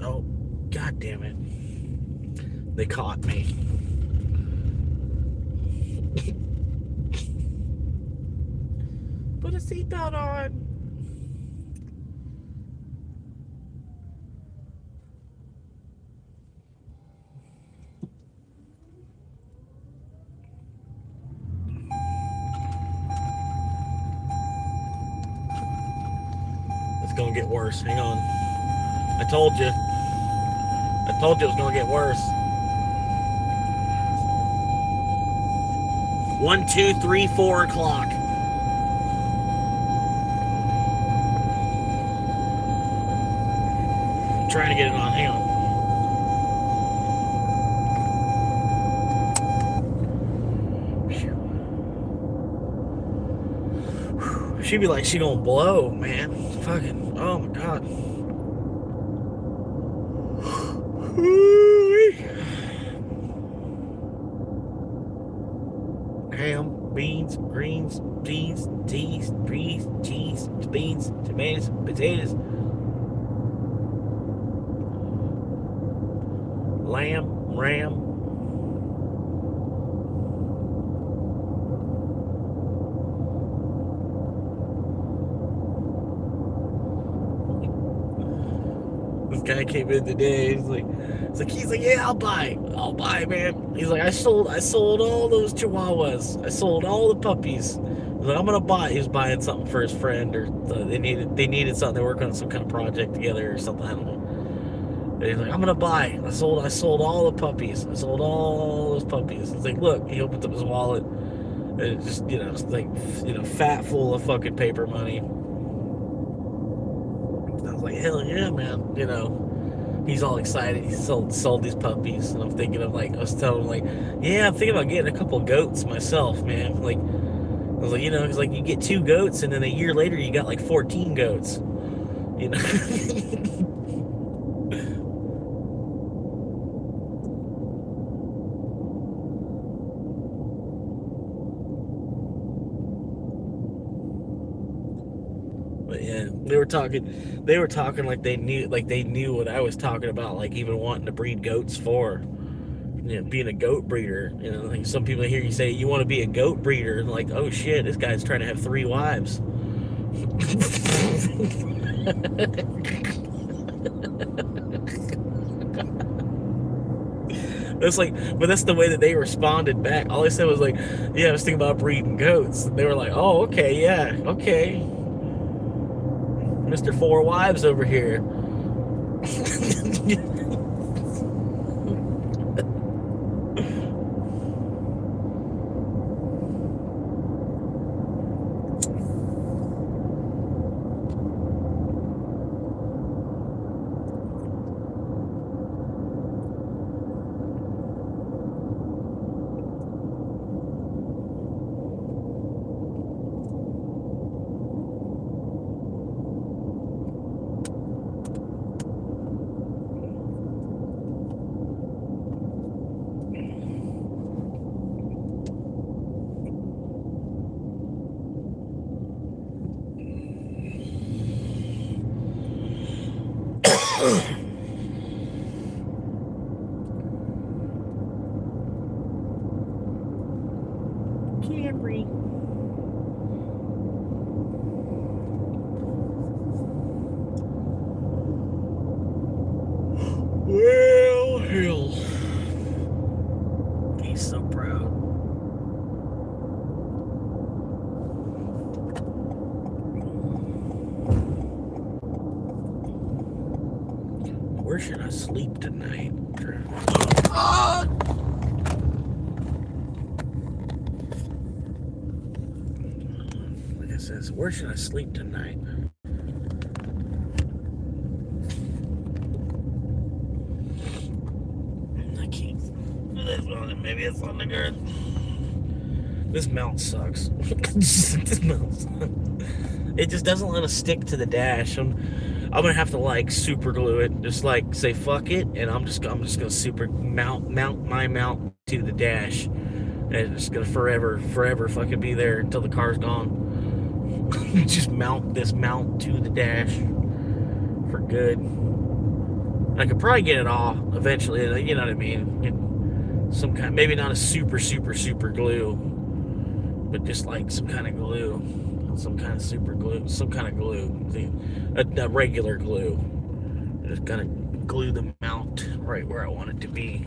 Oh, god damn it. They caught me. Put a seatbelt on. It's gonna get worse. Hang on. I told you. I told you it was gonna get worse. 1, 2, 3, 4 o'clock. I'm trying to get it on. Hang on. She'd be like, she gonna blow, man. Fucking, oh my god. Ham, beans, greens, cheese, beans, tomatoes, potatoes, lamb, ram. This guy came in today. He's like, yeah, I'll buy, man. He's like, I sold all those Chihuahuas. I sold all the puppies. He's like, I'm gonna buy. He was buying something for his friend, or they needed something. They're working on some kind of project together or something. I don't know. And he's like, I'm gonna buy. I sold all the puppies. I sold all those puppies. It's like, look. He opens up his wallet, and it's just, it's like, fat full of fucking paper money. I was like, hell yeah, man. He's all excited. He sold these puppies, and I'm thinking of, like, I was telling him, like, yeah, I'm thinking about getting a couple goats myself, man. Like, I was like, he's like, you get 2 goats, and then a year later you got like 14 goats. But yeah, they were talking like they knew what I was talking about, like even wanting to breed goats for, being a goat breeder. Like some people hear you say you want to be a goat breeder, and like, oh shit, this guy's trying to have 3 wives. It's like, but that's the way that they responded back. All they said was like, yeah, I was thinking about breeding goats. And they were like, oh, okay, yeah, okay. Mr. 4 wives over here. Camry. Well, hell. He's so proud. Where should I sleep tonight? Like I It says, where should I sleep tonight? I can't. Maybe it's on the good. This mount sucks. This mount sucks. It just doesn't let us stick to the dash. I'm gonna have to like super glue it. Just like say fuck it, and I'm just gonna super mount my mount to the dash, and it's just gonna forever fucking be there until the car's gone. Just mount this mount to the dash for good. I could probably get it off eventually. You know what I mean? Some kind, maybe not a super glue, but just like some kind of glue. Some kind of super glue, some kind of glue, a regular glue. Just kind of glue the mount right where I want it to be,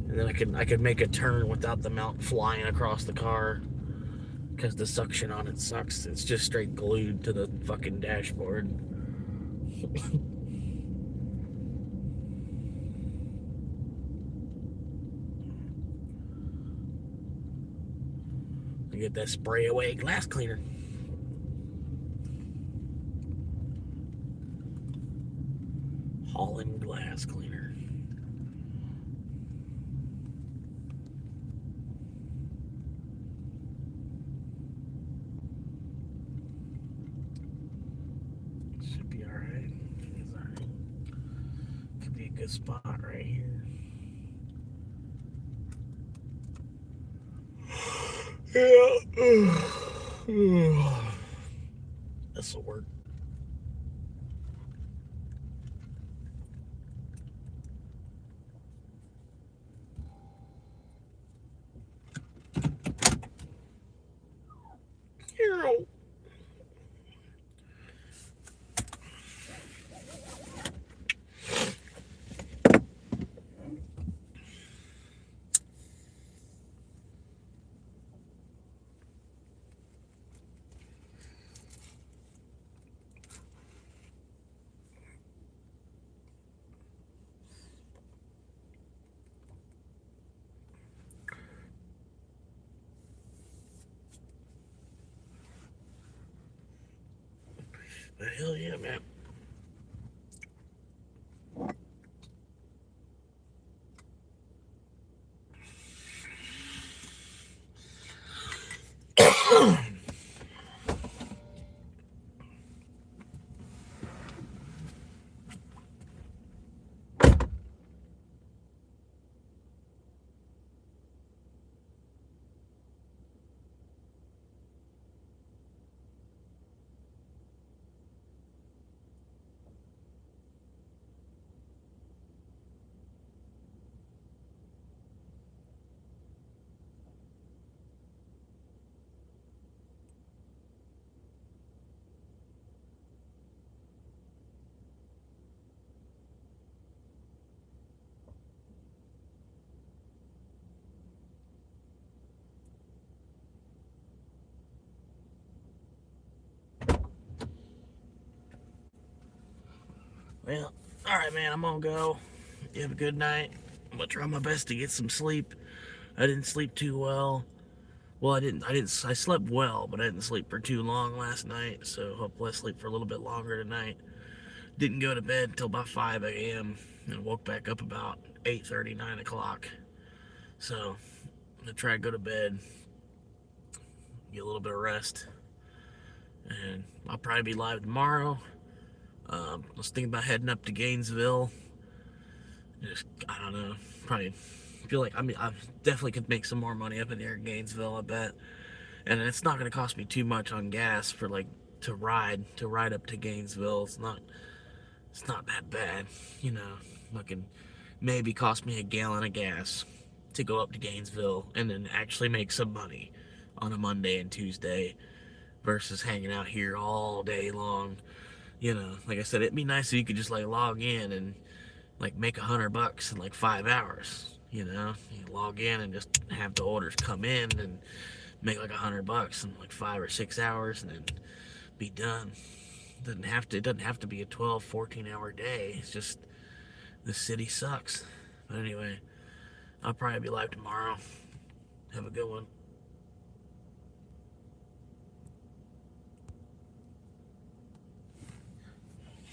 and then I could make a turn without the mount flying across the car, because the suction on it sucks. It's just straight glued to the fucking dashboard. Get that spray away glass cleaner. Holland glass cleaner. Should be alright. It's alright. Could be a good spot right here. Yeah. This'll work. But hell yeah, man. Well, all right, man. I'm gonna go. You have a good night. I'm gonna try my best to get some sleep. I didn't sleep too well. Well, I slept well, but I didn't sleep for too long last night. So hopefully I sleep for a little bit longer tonight. Didn't go to bed until about 5 a.m. and woke back up about 8:30, 9 o'clock. So I'm gonna try to go to bed, get a little bit of rest, and I'll probably be live tomorrow. I was thinking about heading up to Gainesville. Just, I don't know, probably feel like, I definitely could make some more money up in there in Gainesville, I bet. And it's not going to cost me too much on gas for like to ride up to Gainesville. It's not that bad, you know. Fucking maybe cost me a gallon of gas to go up to Gainesville and then actually make some money on a Monday and Tuesday versus hanging out here all day long. You know, like I said, it'd be nice if you could just like log in and like make $100 in like 5 hours. You know, you log in and just have the orders come in and make like $100 in like 5 or 6 hours and then be done. It doesn't have to be a 12, 14-hour day. It's just the city sucks. But anyway, I'll probably be live tomorrow. Have a good one.